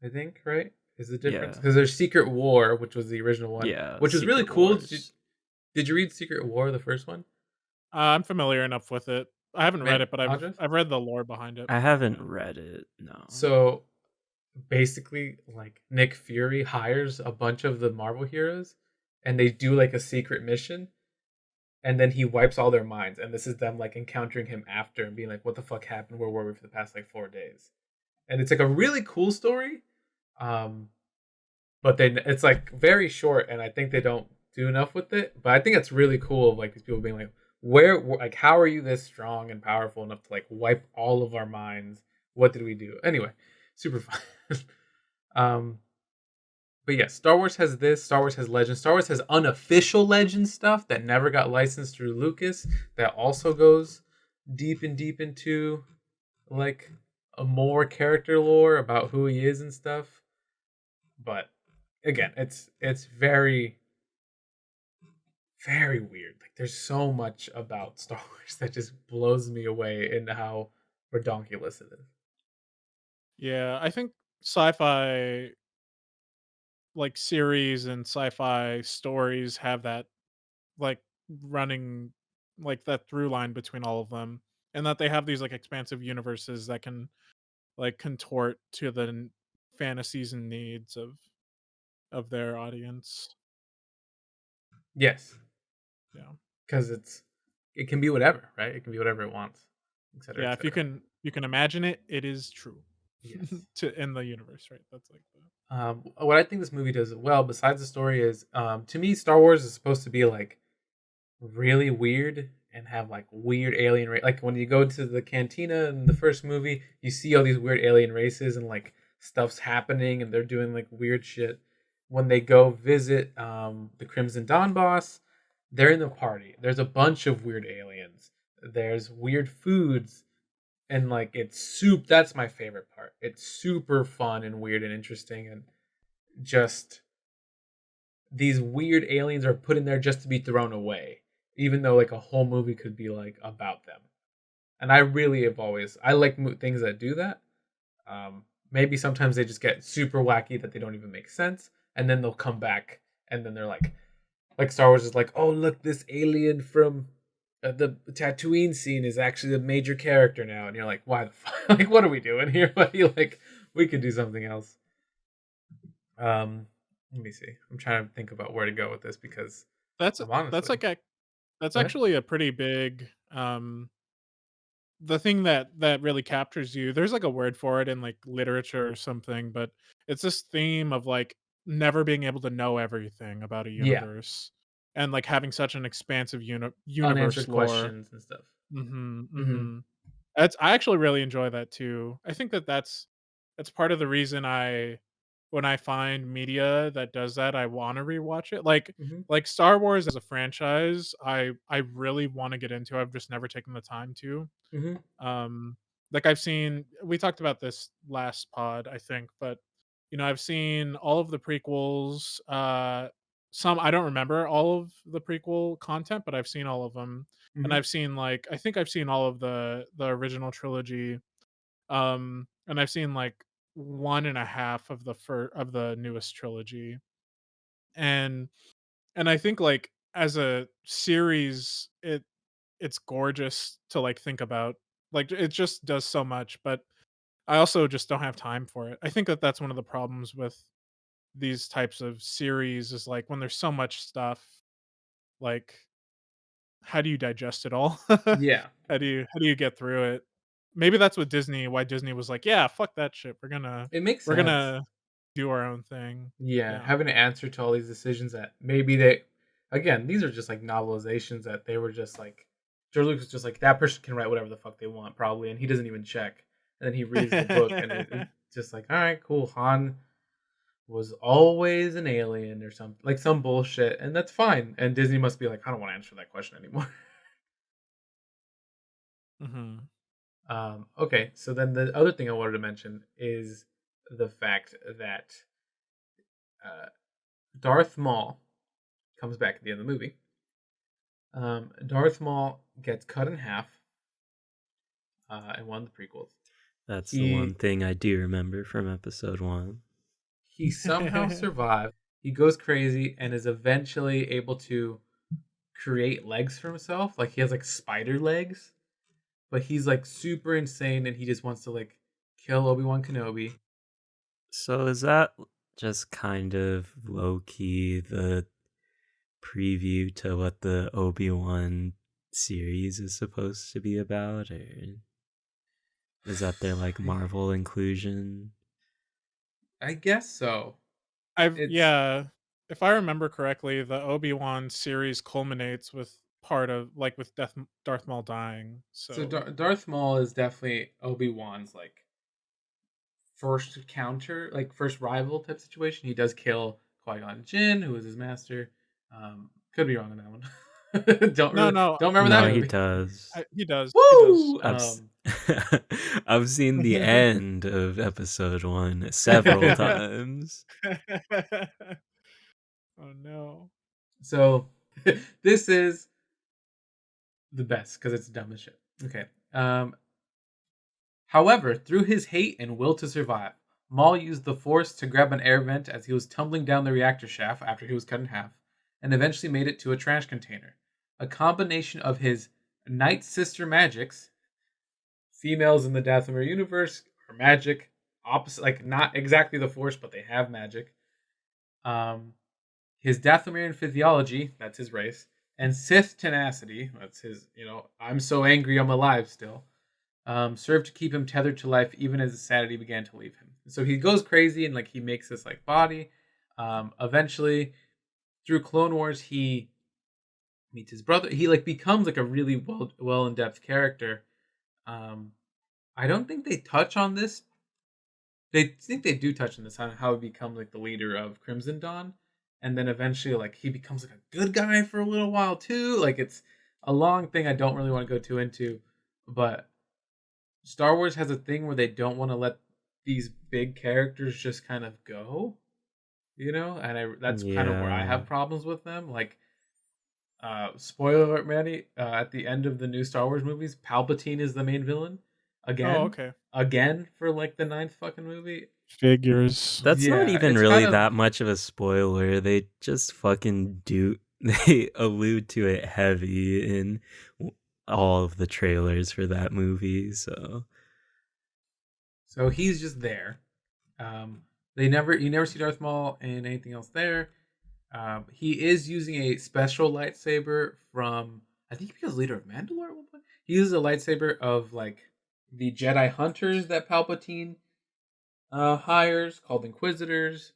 I think, right? Is the difference, Yeah. because there's Secret War, which was the original one, Yeah, which was really Secret cool. Wars. Did you read Secret War, the first one? I'm familiar enough with it. I haven't read Man, it, but I've Andres? I've read the lore behind it. I haven't Yeah. read it, no. So basically, like Nick Fury hires a bunch of the Marvel heroes, and they do like a secret mission, and then he wipes all their minds. And this is them like encountering him after and being like, "What the fuck happened? Where were we for the past like 4 days?" And it's like a really cool story. Um, but it's like very short, and I think they don't do enough with it. But I think it's really cool of like these people being like, like how are you this strong and powerful enough to like wipe all of our minds? What did we do? Anyway, super fun. um but yeah, Star Wars has this. Star Wars has Legends. Star Wars has unofficial Legends stuff that never got licensed through Lucas, that also goes deep and deep into like a more character lore about who he is and stuff. But again, it's very, very weird. Like there's so much about Star Wars that just blows me away into how redonkulous it is. Yeah, I think sci-fi like series and sci-fi stories have that like running like that through line between all of them, and that they have these like expansive universes that can like contort to the fantasies and needs of their audience. Yes, Yeah. because it can be whatever, right? It can be whatever it wants, etc., Yeah, if etc. you can imagine it, it is true. Yes. To in the universe, right? That's like the What I think this movie does well, besides the story, is to me, Star Wars is supposed to be like really weird and have like weird alien like when you go to the cantina in the first movie, you see all these weird alien races and like stuff's happening and they're doing like weird shit. When they go visit the Crimson Dawn boss, they're in the party. There's a bunch of weird aliens. There's weird foods, and like it's soup. That's my favorite part. It's super fun and weird and interesting, and just these weird aliens are put in there just to be thrown away, even though like a whole movie could be like about them. And I really have always I like things that do that. Maybe sometimes they just get super wacky that they don't even make sense, and then they'll come back, and then they're like Star Wars is like, oh look, this alien from the Tatooine scene is actually a major character now, and you're like, why the fuck? Like, what are we doing here? Buddy? Like, we could do something else. Let me see. I'm trying to think about where to go with this because That's I'm that's honestly. like a that's Go ahead. actually a pretty big the thing that really captures you. There's like a word for it in like literature or something, but it's this theme of like never being able to know everything about a Yeah, universe and like having such an expansive universe unanswered lore. questions and stuff. Mhm. Hmm. Mhm. That's I actually really enjoy that too. I think that's part of the reason I when I find media that does that, I wanna rewatch it. Hmm. Like Star Wars as a franchise, I really wanna get into. I've just never taken the time to. Hmm. Um, like I've seen we talked about this last pod, I think, but I've seen all of the prequels. Some I don't remember all of the prequel content, but I've seen all of them, and Hmm. I've seen like I think I've seen all of the original trilogy. And I've seen like one and a half of of the newest trilogy, and I think like as a series, it's gorgeous to like think about. Like it just does so much, but I also just don't have time for it. I think that that's one of the problems with these types of series is like when there's so much stuff, like how do you digest it all? Yeah, How do you get through it? Maybe that's what Disney why Disney was like, "Yeah, fuck that shit. it makes We're sense. gonna do our own thing." Yeah, Yeah. having to answer to all these decisions that maybe they, again, these are just like novelizations that they were just like, George Lucas was just like that person can write whatever the fuck they want probably, and he doesn't even check, and then he reads the book and it's just like, all right, cool, Han was always an alien or something like some bullshit, and that's fine. And Disney must be like, I don't want to answer that question anymore. Mhm. Okay, so then the other thing I wanted to mention is the fact that uh, Darth Maul comes back at the end of the movie. Darth Maul gets cut in half in one of the prequels. That's the one He thing I do remember from episode 1. he somehow survives. He goes crazy and is eventually able to create legs for himself. Like he has like spider legs, but he's like super insane and he just wants to like kill Obi-Wan Kenobi. So is that just kind of low key the preview to what the Obi-Wan series is supposed to be about, or is that their like Marvel inclusion? I guess so. I've It's yeah, if I remember correctly, the Obi-Wan series culminates with part of like with Darth Maul dying. so So Darth Maul is definitely Obi-Wan's like first counter, like first rival type situation. He does kill Qui-Gon Jinn, who was his master. Could be wrong on that one. no, no, Don't remember No, that he movie. does. he does. He does. Woo! I've seen the end of episode 1 several times. Oh no. So this is the best because it's dumb as shit. Okay. However, through his hate and will to survive, Maul used the Force to grab an air vent as he was tumbling down the reactor shaft after he was cut in half, and eventually made it to a trash container. A combination of his Night Sister magics, females in the Dathomir universe are magic, opposite, like not exactly the Force, but they have magic. Um, his Dathomirian physiology, that's his race, and Sith tenacity, that's his, I'm so angry I'm alive still, served to keep him tethered to life even as his sanity began to leave him. So he goes crazy and like he makes this like body. Eventually, through Clone Wars, he meets his brother. He like becomes like a really well in depth character. Um, I don't think they touch on this. They think they do touch on this on how he becomes like the leader of Crimson Dawn. and then eventually like he becomes like a good guy for a little while too. Like it's a long thing I don't really want to go too into, but Star Wars has a thing where they don't want to let these big characters just kind of go, you know, and that's kind of where I Yeah. have problems with them. Like, spoiler alert, Manny, at the end of the new Star Wars movies, Palpatine is the main villain Oh, again, okay. again for like the ninth fucking movie. Figures. That's not Yeah, even it's really kind of that much of a spoiler. They just fucking do. They allude to it heavy in all of the trailers for that movie. So so he's just there. They never you never see Darth Maul and anything else there. He is using a special lightsaber from I think he becomes leader of Mandalore at one point. He uses a lightsaber of like the Jedi hunters that Palpatine hires called Inquisitors.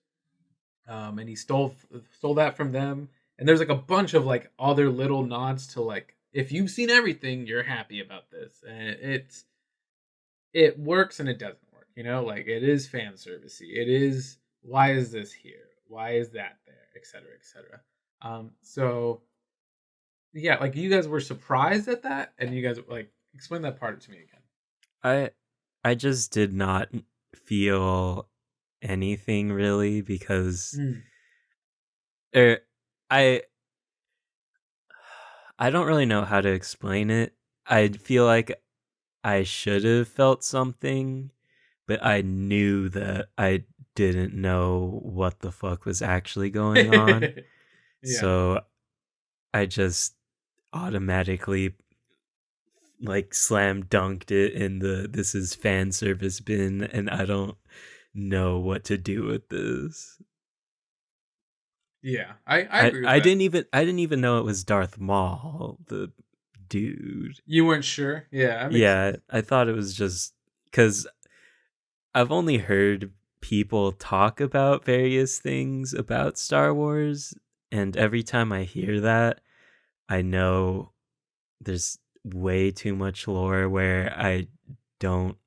And he stole that from them. And there's like a bunch of like other little nods to like if you've seen everything, you're happy about this, and it works and it doesn't work. You know, like it is fan servicey. It is why is this here? Why is that there? Etc. Etc. So yeah, like you guys were surprised at that, and you guys like explain that part to me again. I I just did not feel anything really because Mm. er, I I don't really know how to explain it. I feel like I should have felt something, but I knew that I didn't know what the fuck was actually going on. Yeah, So I just automatically like slam dunked it in the this is fan service bin, and I don't know what to do with this. yeah, I agree with I that. didn't even know it was Darth Maul, the dude. You weren't sure, yeah, that makes Yeah, sense. I thought it was just because I've only heard people talk about various things about Star Wars, and every time I hear that, I know there's way too much lore where don't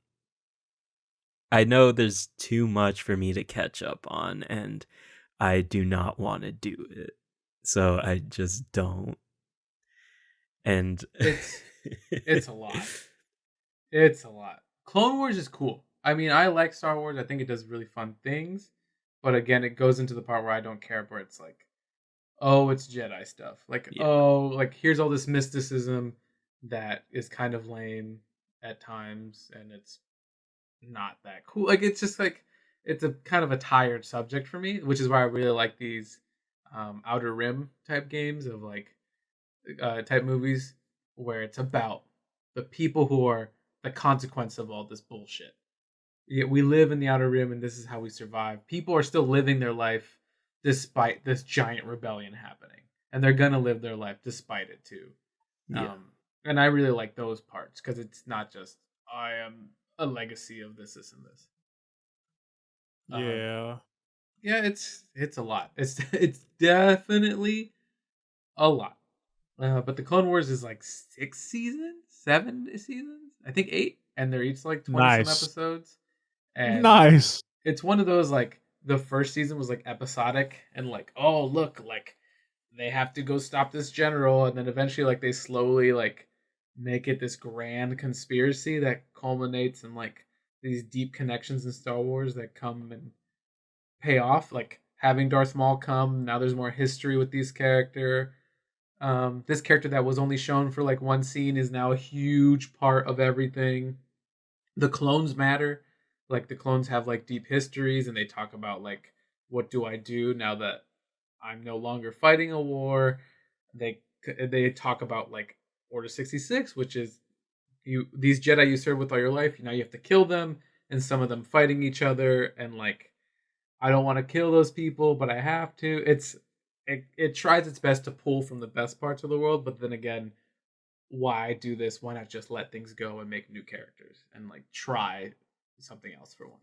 I know there's too much for me to catch up on, and I do not want to do it. So I just don't. And It's it's a lot. It's a lot. Clone Wars is cool. I mean, I like Star Wars. I think it does really fun things, but again, it goes into the part where I don't care. Where it's like, oh, it's Jedi stuff. Like, yeah, oh, like here's all this mysticism that is kind of lame at times, and it's not that cool. Like, it's just like it's a kind of a tired subject for me, which is why I really like these Outer Rim type games of like type movies where it's about the people who are the consequence of all this bullshit. Yeah, we live in the outer rim, and this is how we survive. People are still living their life despite this giant rebellion happening, and they're gonna live their life despite it too. yeah. Um, and I really like those parts because it's not just I am a legacy of this, and this. Um, Yeah. yeah, it's a lot. It's it's definitely a lot. But the Clone Wars is like 6 seasons, 7 seasons, I think 8, and they're each like 20 some Nice. episodes. And Nice. it's one of those like the first season was like episodic and like, oh look, like they have to go stop this general, and then eventually like they slowly like make it this grand conspiracy that culminates in like these deep connections in Star Wars that come and pay off. Like having Darth Maul come, now there's more history with these character. This character that was only shown for like one scene is now a huge part of everything. The clones matter. Like the clones have like deep histories, and they talk about like what do I do now that I'm no longer fighting a war. They talk about like Order 66, which is you these Jedi you serve with all your life. Now you have to kill them, and some of them fighting each other, and like I don't want to kill those people, but I have to. It tries its best to pull from the best parts of the world, but then again, why do this? Why not just let things go and make new characters and like try something else for once?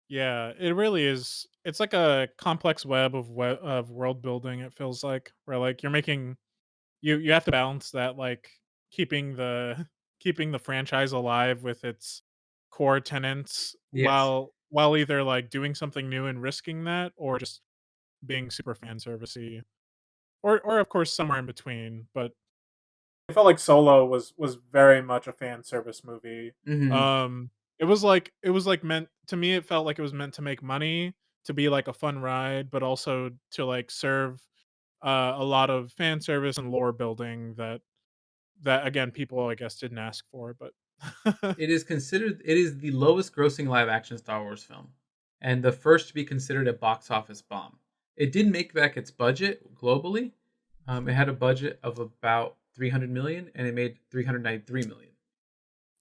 Yeah, it really is. It's like a complex web of world building. It feels like where like you're making you have to balance that like keeping the keeping the franchise alive with its core tenants Yes. while either like doing something new and risking that, or just being super fan servicey, or of course somewhere in between. But I felt like Solo was very much a fan service movie. Hmm. Um, it was like meant to me. It felt like it was meant to make money, to be like a fun ride, but also to like serve a lot of fan service and lore building that again people I guess didn't ask for. But It is the lowest grossing live action Star Wars film, and the first to be considered a box office bomb. It did make back its budget globally. It had a budget of about 300 million, and it made 393 million.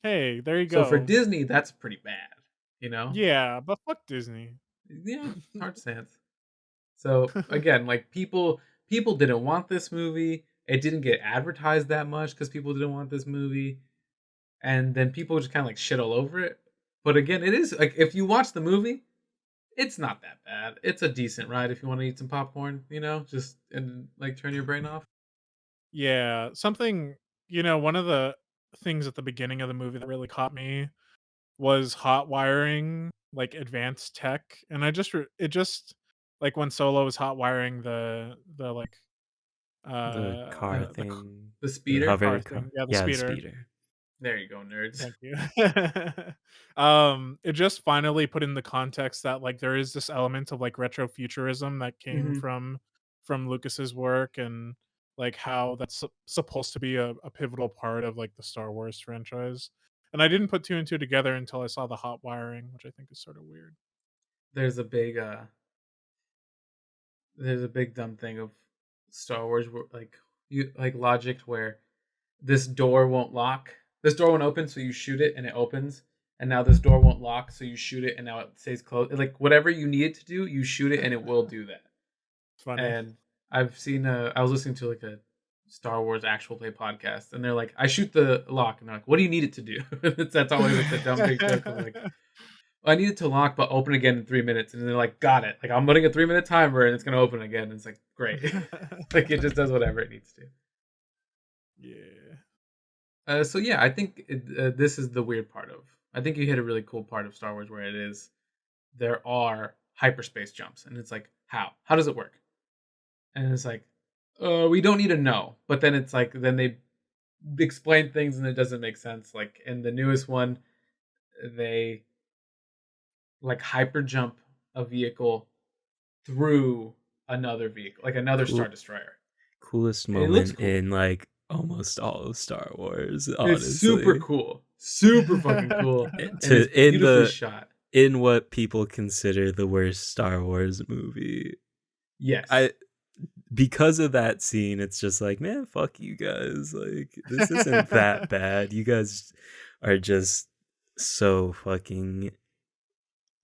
hey, there you So for go. Disney, that's pretty bad, you know? Yeah, but fuck Disney. Yeah, hard stance. So again, like people didn't want this movie. It didn't get advertised that much because people didn't want this movie, and then people just kind of like shit all over it. But again, it is like if you watch the movie, it's not that bad. It's a decent ride if you want to eat some popcorn, just and like turn your brain off. Yeah, something one of the things at the beginning of the movie that really caught me was hot wiring, like, advanced tech, and it just like, when Solo was hot wiring like, The car the thing, The the speeder. hover car car. thing, yeah, the Yeah, the speeder. speeder. There you go, nerds. Thank you. It just finally put in the context that, like, there is this element of, like, retrofuturism that came Hmm. from Lucas's work, and, like, how that's supposed to be a pivotal part of, like, the Star Wars franchise, and I didn't put 2 and 2 together until I saw the hot wiring, which I think is sort of weird. There's a big there's a big dumb thing of Star Wars where like you like logic where this door won't lock. This door won't open, so you shoot it and it opens. And now this door won't lock, so you shoot it and now it stays closed. Like whatever you need it to do, you shoot it and it will do that. It's funny. And I've seen I was listening to like a Star Wars actual play podcast, and they're like, I shoot the lock, and they're like, what do you need it to do? That's always like the dumb big joke of like, I need it to lock but open again in 3 minutes, and they're like, got it. Like I'm putting a 3 minute timer and it's gonna open again. And it's like great, like it just does whatever it needs to. Yeah. So yeah, I think this is the weird part of. I think you hit a really cool part of Star Wars where it is there are hyperspace jumps, and it's like how? How does it work? And it's like, we don't need to know. But then it's like then they explain things and it doesn't make sense. Like in the newest one, they like hyper jump a vehicle through another vehicle, like another Cool, Star Destroyer. coolest It looks moment cool. in like almost all of Star Wars, It's super honestly. cool. Super fucking cool. And it's To beautifully shot. in what people consider the worst Star Wars movie. Yes. I Because of that scene, it's just like, man, fuck you guys. Like, this isn't that bad. You guys are just so fucking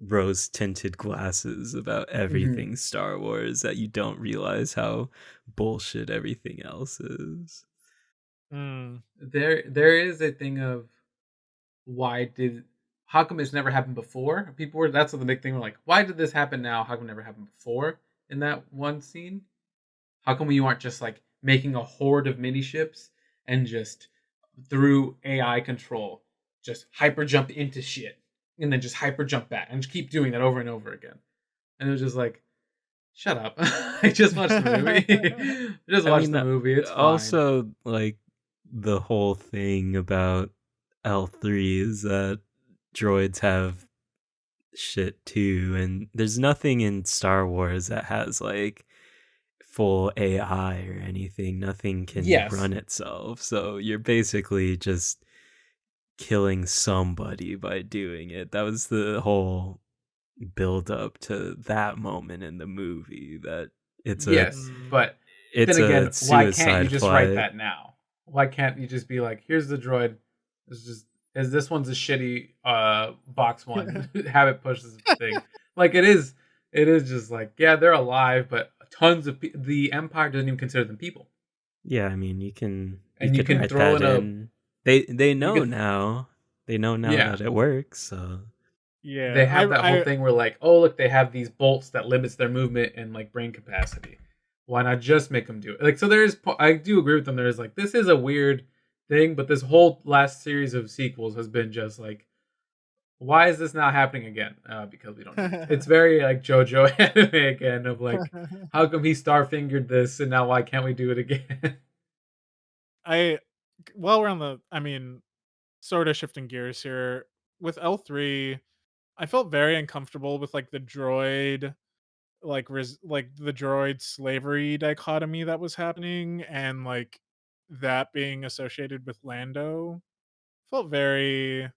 rose tinted glasses about Mhm. everything Star Wars that you don't realize how bullshit everything else is. Mm. There is a thing of why did how come it's never happened before? People were that's the big thing. We're like, why did this happen now? How come it never happened before in that one scene? How come you aren't just like making a horde of mini ships and just through AI control just hyper jump into shit and then just hyper jump back and just keep doing that over and over again? And it was just like, shut up! I just watched the movie. Just I watch mean, the movie. It's fine. also, like, the whole thing about L3 is that droids have shit too, and there's nothing in Star Wars that has, like, full AI or anything. Nothing can Yes, run itself, so you're basically just killing somebody by doing it. That was the whole build up to that moment in the movie, that it's a yes, Mm. but then it's a again, why can't you suicide just write flight. that now? Why can't you just be like, here's the droid. It's just as this one's a shitty box one. Have it push this thing. Like it is just like, yeah, they're alive, but tons of the Empire doesn't even consider them people. Yeah, I mean, you And you could can write throw that in a in. They you know could now. They know now yeah. that it works. So They Yeah, have that whole thing where like, oh look, they have these bolts that limits their movement and like brain capacity. Why not just make them do it? Like, so there's, I do agree with them. There's like, this is a weird thing, but this whole last series of sequels has been just like, why is this not happening again? Because we don't need to. It's very like JoJo anime again of like, how come he star fingered this and now why can't we do it again? I while we're on sort of shifting gears here with L3, I felt very uncomfortable with like the droid like the droid slavery dichotomy that was happening and like that being associated with Lando. Felt very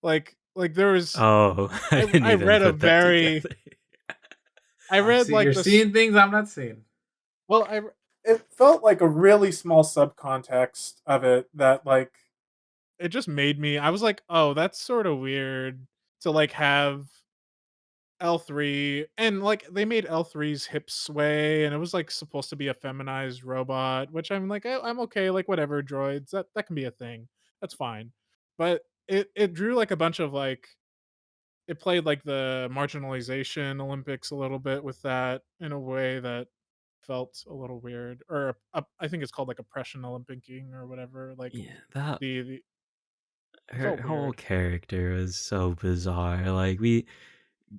like there was Oh, I didn't I even read a put that very together. I read You're like this seeing things I'm not seeing. well I it felt like a really small subcontext of it that like it just made me I was like, "Oh, that's sort of weird to like have L3 and like they made L3's hips sway and it was like supposed to be a feminized robot, which I'm like, I'm okay, like whatever droids, that can be a thing. That's fine." But it drew like a bunch of like it played like the marginalization Olympics a little bit with that in a way that felt a little weird or I think it's called like oppression Olympicing or whatever like Yeah, that the it her felt whole weird. character was so bizarre. Like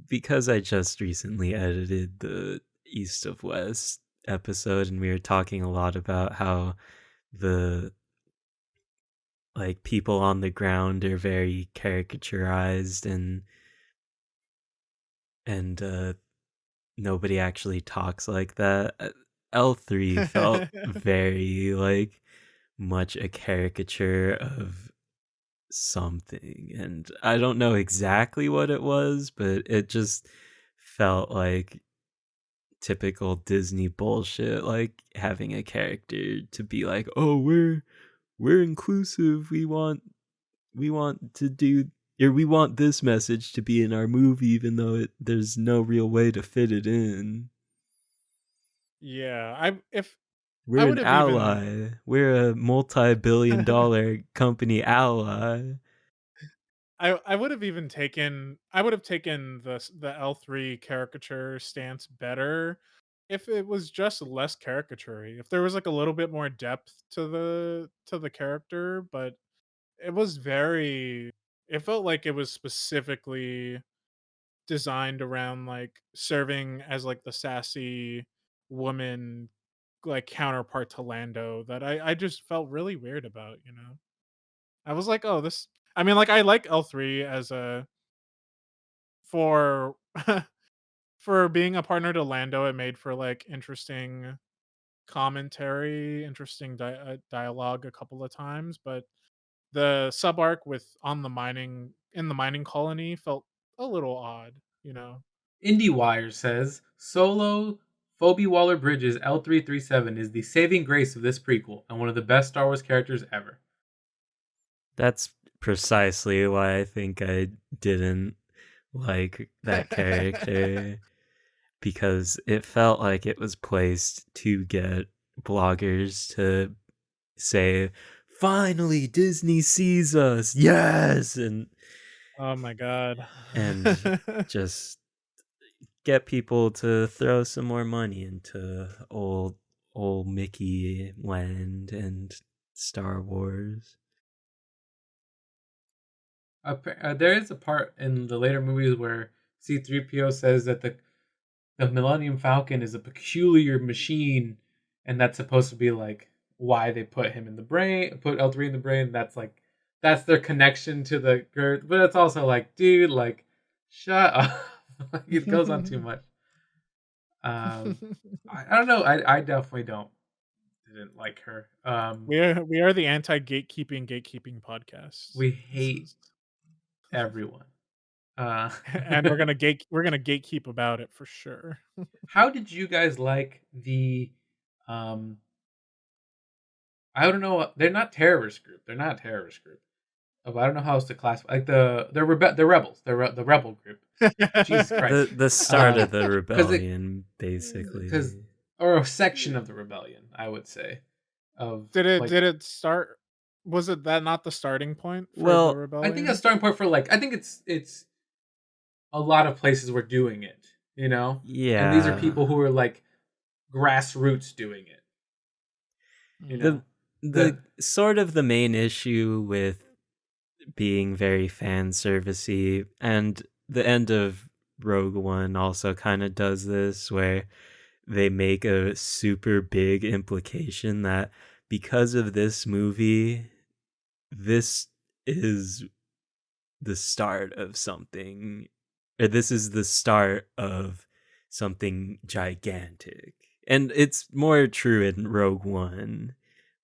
because I just recently edited the East of West episode and we were talking a lot about how the like people on the ground are very caricaturized and nobody actually talks like that. L3 felt very like much a caricature of something, and I don't know exactly what it was, but it just felt like typical Disney bullshit, like having a character to be like, "Oh, we're inclusive. We want to do or we want this message to be in our movie even though there's no real way to fit it in. Yeah, I if I We're would an have even ally. We're a multi-billion-dollar company ally." I would have even taken I would have taken the L3 caricature stance better if it was just less caricature if there was like a little bit more depth to the character, but it was very it felt like it was specifically designed around like serving as like the sassy woman like counterpart to Lando that I just felt really weird about, you know. I was like, "Oh, this." Like I like L3 as a for for being a partner to Lando. It made for like interesting commentary, interesting dialogue a couple of times, but the sub arc with on the mining in the mining colony felt a little odd, you know. IndieWire says Solo Phoebe Waller Bridges L337 is the saving grace of this prequel and one of the best Star Wars characters ever. That's precisely why I think I didn't like that character, because it felt like it was placed to get bloggers to say, "Finally, Disney sees us, yes!" Oh my god. and just get people to throw some more money into old Mickey Land and Star Wars. There is a part in the later movies where C-3PO says that the Millennium Falcon is a peculiar machine, and that's supposed to be like why they put him in the brain, put L3 in the brain. That's like that's their connection to the girth, but it's also like, dude, like shut up. Like, it goes on too much. I don't know. I definitely didn't like her. We are the anti gatekeeping podcast. We This hate is everyone. Uh, and we're gonna gatekeep about it for sure. how did you guys like the um I don't know. They're not terrorist group. They're not a terrorist group. Oh, I don't know how else to classify. Like they're rebels. The rebel group. Jesus Christ. The start of the Because rebellion, because basically. or a section of the rebellion, I would say, of like Did it start was it that not the starting point for the Well, I think a rebellion? starting point for like I think it's a lot of places were doing it, and these are yeah. people who are like grassroots doing it, Mm. The the the sort of the main issue with being very fan servicey, and the end of Rogue One also kind of does this, where they make a super big implication that because of this movie, this is the start of something, or this is the start of something gigantic. And it's more true in Rogue One,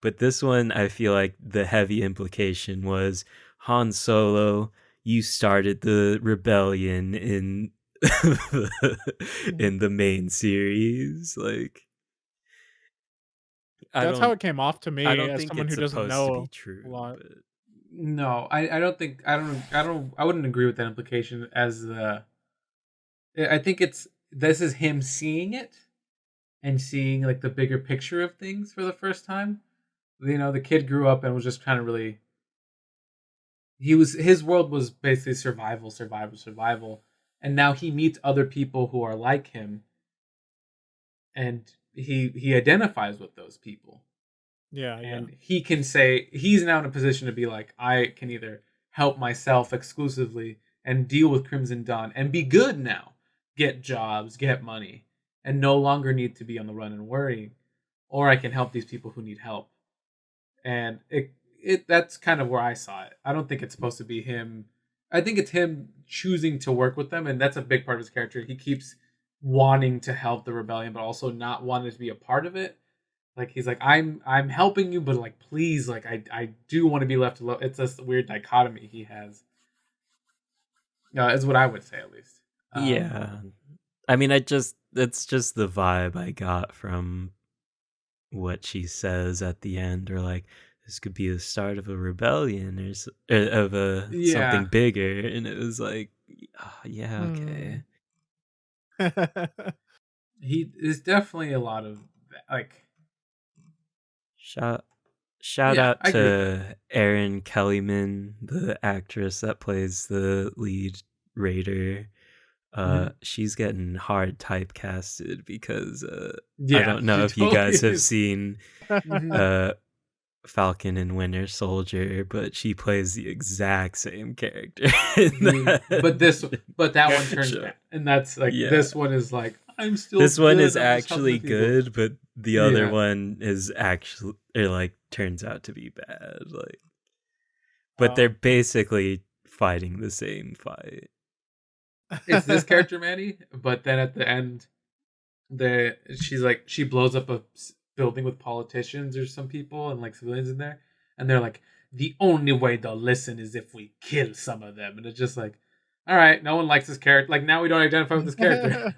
but this one, I feel like the heavy implication was Han Solo, you started the rebellion in in the main series. Like, I That's how don't it came off to I me don't as think someone it's who doesn't supposed to be know a true, lot. but No, I don't think I wouldn't agree with that implication as the. I think it's this is him seeing it and seeing like the bigger picture of things for the first time. You know, the kid grew up and was just kind of really. His world was basically survival, survival, survival, and now he meets other people who are like him, and he identifies with those people. Yeah, yeah. And he can say he's now in a position to be like, I can either help myself exclusively and deal with Crimson Dawn and be good now, get jobs, get money, and no longer need to be on the run and worrying, or I can help these people who need help. And it that's kind of where I saw it. I don't think it's supposed to be him. I think it's him choosing to work with them, and that's a big part of his character. He keeps wanting to help the rebellion, but also not wanting to be a part of it. Like he's like, I'm helping you, but like please, like I do want to be left alone. It's this weird dichotomy he has. Is what I would say at least. yeah. I mean, it's just the vibe I got from what she says at the end, or like this could be the start of a rebellion, or of a Yeah, something bigger, and it was like, oh, yeah, okay. Hmm. he is definitely a lot of like. Shout shout Yeah, out I agree with that. to Erin Kellyman, the actress that plays the lead raider. Hmm. She's getting hard typecasted because I Yeah, don't know she if you totally guys have is. seen Hmm. uh Falcon and Winter Soldier, but she plays the exact same character in But that this, but that one turns show. bad, and that's like Yeah. this one is like I'm still This one is good. I'm just helping the actually people. good, but the other Yeah. one is actually, or like, turns out to be bad. Like, but they're Oh. basically fighting the same fight. It's this character Manny, but then at the end, she's like she blows up a building with politicians or some people and like civilians in there, and they're like, the only way they'll listen is if we kill some of them, and it's just like, all right, no one likes this character. Like now we don't identify with this character.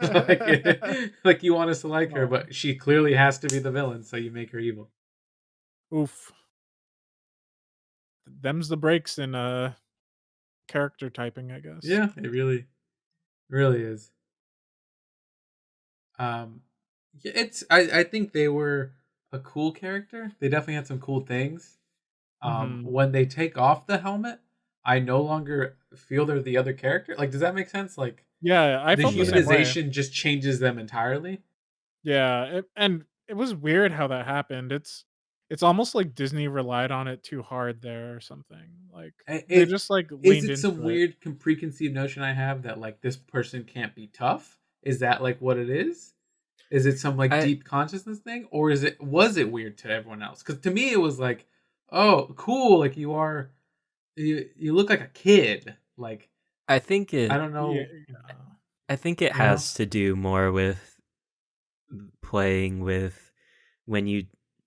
Like you want us to like her, Oh. but she clearly has to be the villain, so you make her evil. Oof. Them's the breaks in character typing, I guess. Yeah, it really is. Um, yeah, I think they were a cool character. They definitely had some cool things. Hmm. When they take off the helmet, I no longer feel they're the other character. Like, does that make sense? Like, Yeah, I the felt the same Yeah. way. humanization just changes them entirely. Yeah, and it was weird how that happened. It's almost like Disney relied on it too hard there or something. Like they It just like is leaned it some into it. weird preconceived notion I have that like this person can't be tough? Is that like what it is? Is it some like I deep consciousness thing, or was it weird to everyone else? Because to me, it was like, oh, cool, like you look like a kid. Like I think I it don't Yeah. know, I think it you know. has to do more with playing with when you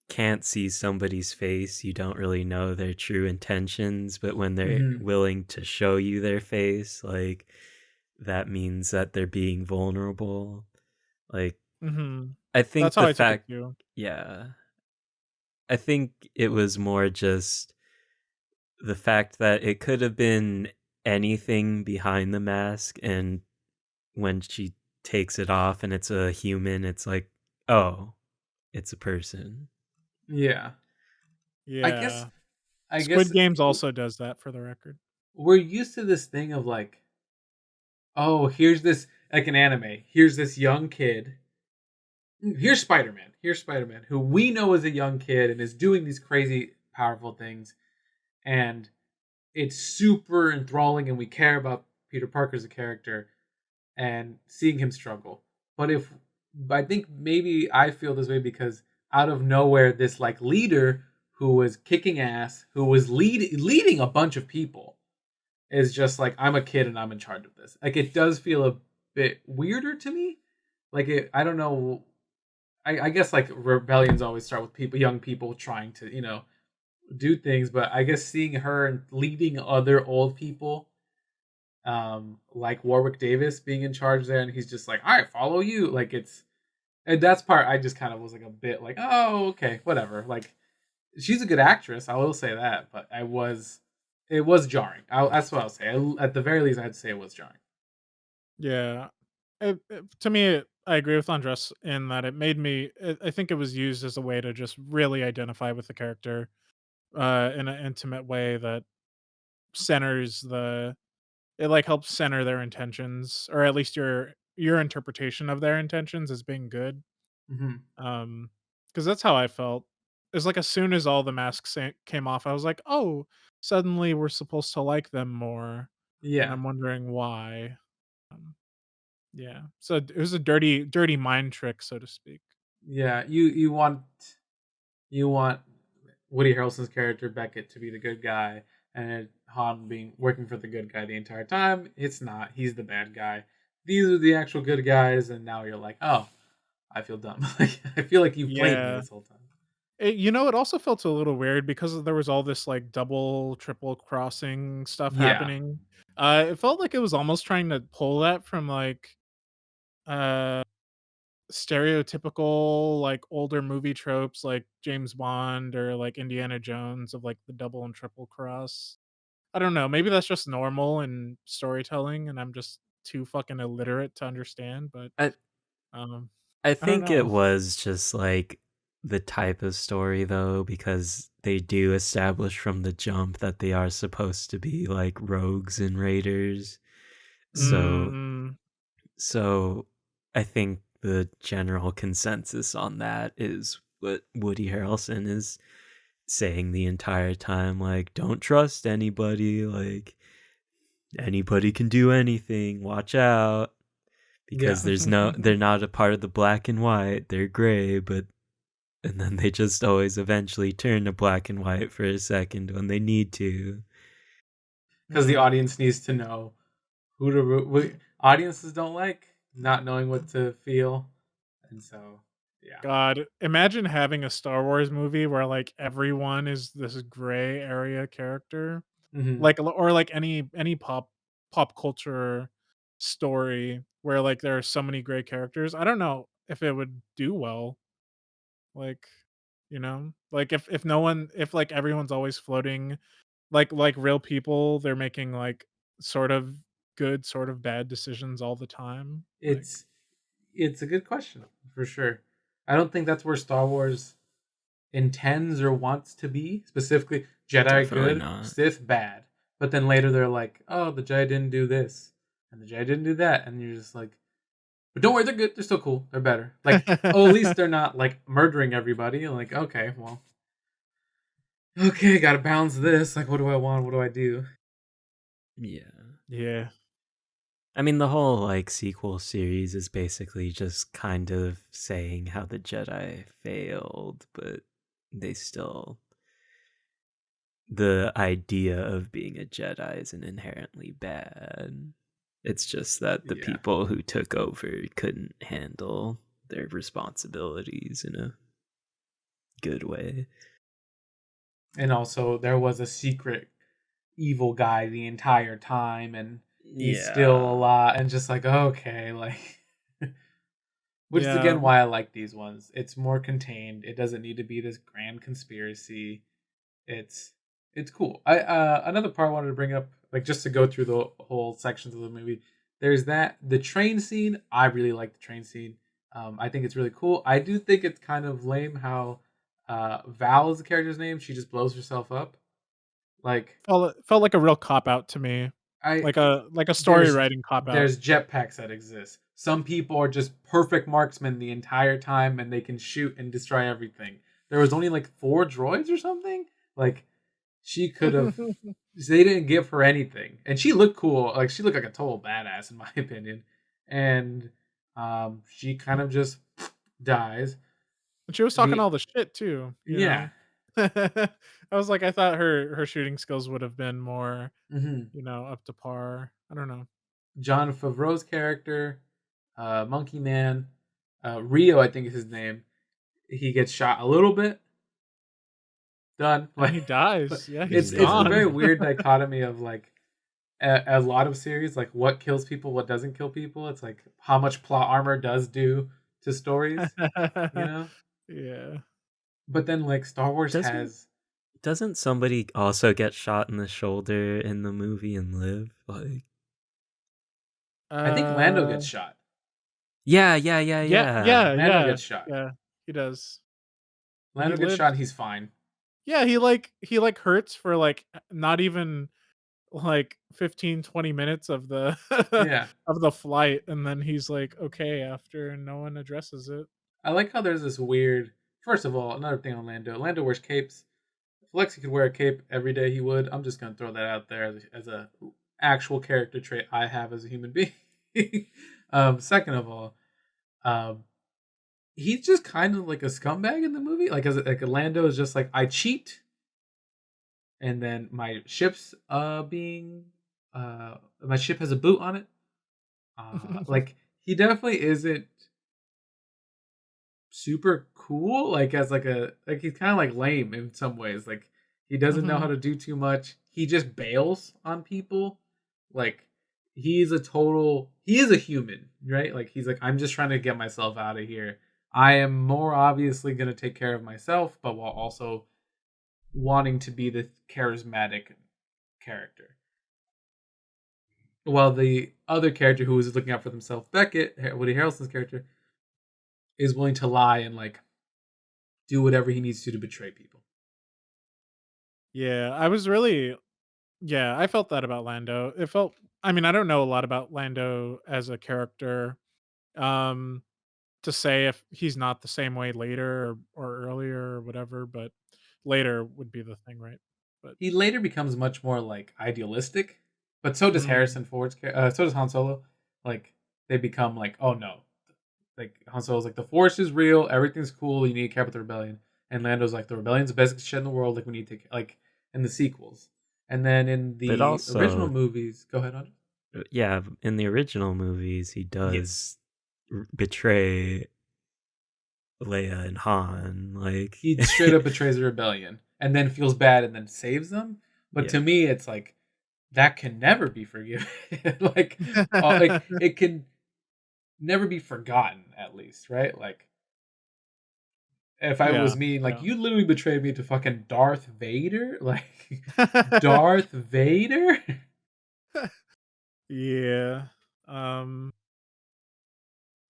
can't see somebody's face, you don't really know their true intentions, but when they're Hmm. willing to show you their face, like that means that they're being vulnerable. Like, Mhm. I think That's how the I took it fact, too. yeah, I think it was more just the fact that it could have been anything behind the mask, and when she takes it off and it's a human, it's like, oh, it's a person. Yeah, I guess Yeah. I guess Squid Games also does that for the record. we're used to this thing of like, oh, here's this like an anime. Here's this young kid. Here's Spider Man. Here's Spider Man, who we know is a young kid and is doing these crazy, powerful things. And it's super enthralling and we care about Peter Parker as a character and seeing him struggle. But if I think maybe I feel this way because out of nowhere, this like leader who was kicking ass, who was leading a bunch of people, is just like, I'm a kid and I'm in charge of this. Like it does feel a bit weirder to me. Like I don't know. I guess like rebellions always start with people, young people trying to do things, but I guess seeing her leading other old people, like Warwick Davis being in charge there, and he's just like, all right, follow you. Like and that's part I just kind of was like a bit like, oh, okay, whatever. Like she's a good actress, I will say that, but it was jarring. That's what I'll say. At the very least, I'd say it was jarring. Yeah. To me, I agree with Andres in that it made me. I think it was used as a way to just really identify with the character in an intimate way that centers the. It like helps center their intentions, or at least your interpretation of their intentions as being good. Hmm. Because that's how I felt. It's like as soon as all the masks came off, I was like, oh, suddenly we're supposed to like them more, and Yeah, I'm wondering why. Um, Yeah. So it was a dirty mind trick, so to speak. yeah. You want Woody Harrelson's character Beckett to be the good guy, and Han being working for the good guy the entire time. It's not. He's the bad guy. These are the actual good guys, and now you're like, oh, I feel dumb. Like I feel like you've played me Yeah. this whole time. It also felt a little weird because there was all this like double, triple crossing stuff Yeah. happening. It felt like it was almost trying to pull that from like uh stereotypical like older movie tropes like James Bond or like Indiana Jones of like the double and triple cross. I don't know. Maybe that's just normal in storytelling and I'm just too fucking illiterate to understand, but I um I I don't think it know. was just like the type of story though, because they do establish from the jump that they are supposed to be like rogues and raiders. So Mm, so I think the general consensus on that is what Woody Harrelson is saying the entire time, like, don't trust anybody, like anybody can do anything, watch out. Because Yeah. they're not a part of the black and white, they're gray, but and then they just always eventually turn to black and white for a second when they need to. Because the mm. audience needs to know who to root. Audiences don't like not knowing what to feel, and so yeah. God, imagine having a Star Wars movie where like everyone is this gray area character, Hmm. like or like any pop culture story where like there are so many gray characters. I don't know if it would do well. Like, like if no one, if like everyone's always floating, like real people, they're making like sort of good, sort of bad decisions all the time. Like, It's it's a good question for sure. I don't think that's where Star Wars intends or wants to be. Specifically, Jedi Definitely good, not. Sith bad. But then later they're like, oh, the Jedi didn't do this, and the Jedi didn't do that, and you're just like, but don't worry, they're good. They're still cool. They're better. Like, oh, at least they're not like murdering everybody. And like, okay, well, okay, gotta balance this. Like, what do I want? What do I do? Yeah. yeah. I mean, the whole like sequel series is basically just kind of saying how the Jedi failed, but they still the idea of being a Jedi isn't inherently bad. It's just that the Yeah. people who took over couldn't handle their responsibilities in a good way. And also, there was a secret evil guy the entire time, and he's still Yeah. alive. And just like, okay, like, which is Yeah. again why I like these ones. It's more contained. It doesn't need to be this grand conspiracy. It's it's cool. I another part I wanted to bring up, like just to go through the whole sections of the movie. There's that the train scene. I really like the train scene. I think it's really cool. I do think it's kind of lame how Val is the character's name. She just blows herself up. Like Felt like a real cop out to me. I Like a story there's writing cop out. there's jetpacks that exist. Some people are just perfect marksmen the entire time, and they can shoot and destroy everything. There was only like 4 droids or something. Like She could have. They didn't give her anything, and she looked cool. Like she looked like a total badass, in my opinion. And she kind of just dies. And she was talking The all the shit too, you Yeah. know? I was like, I thought her shooting skills would have been more, hmm up to par. I don't know. John Favreau's character, Monkey Man, Rio, I think is his name. He gets shot a little bit. Done. And he Like, but dies. Yeah, he's He's it's a very gone. done. weird dichotomy of like a lot of series, like what kills people, what doesn't kill people. It's like how much plot armor does do to stories, you know. Yeah. But then like Star Wars Doesn't has, doesn't somebody also get shot in the shoulder in the movie and live? Like, I think Lando Uh, gets shot. yeah, yeah, yeah, yeah, yeah. yeah, Lando yeah, gets shot. yeah, he does. He Lando gets shot. lives. And he's fine. Yeah, he, hurts for, not even, 15, 20 minutes of the Yeah, of the flight, and then he's, okay after, and no one addresses it. I like how there's this weird. First of all, another thing on Lando. Lando wears capes. If Alexi could wear a cape every day, he would. I'm just gonna throw that out there as a actual character trait I have as a human being. Second of all, um, he's just kind of like a scumbag in the movie. Like as like Lando is just like I cheat, and then my ship has a boot on it. Like he definitely isn't super cool. Like as like he's kind of like lame in some ways. Like he doesn't know how Mhm. to do too much. He just bails on people. Like he is a human, right? Like he's like I'm just trying to get myself out of here. I am more obviously going to take care of myself, but while also wanting to be the charismatic character. While the other character who is looking out for themselves, Beckett, Woody Harrelson's character, is willing to lie and like do whatever he needs to betray people. Yeah, yeah, I felt that about Lando. I mean, I don't know a lot about Lando as a character, um, to say if he's not the same way later or earlier or whatever, but later would be the thing, right? But He later becomes much more like idealistic, but so does mm, So does Han Solo. Like they become like, oh no, like Han Solo's like the Force is real, everything's cool. You need to care about the rebellion, and Lando's like the rebellion's the best shit in the world. Like we need to like in the sequels, and then in But the original also, movies, go ahead on. yeah, in the original movies, he Yes, does betray Leia and Han. Like, he straight up betrays the rebellion, and then feels bad, and then saves them. But yeah, to me, it's like that can never be forgiven. Like it can never be forgotten, at least, right? Like if I yeah, was me, like yeah. you literally betrayed me to fucking Darth Vader, like Darth Vader. Yeah. Um,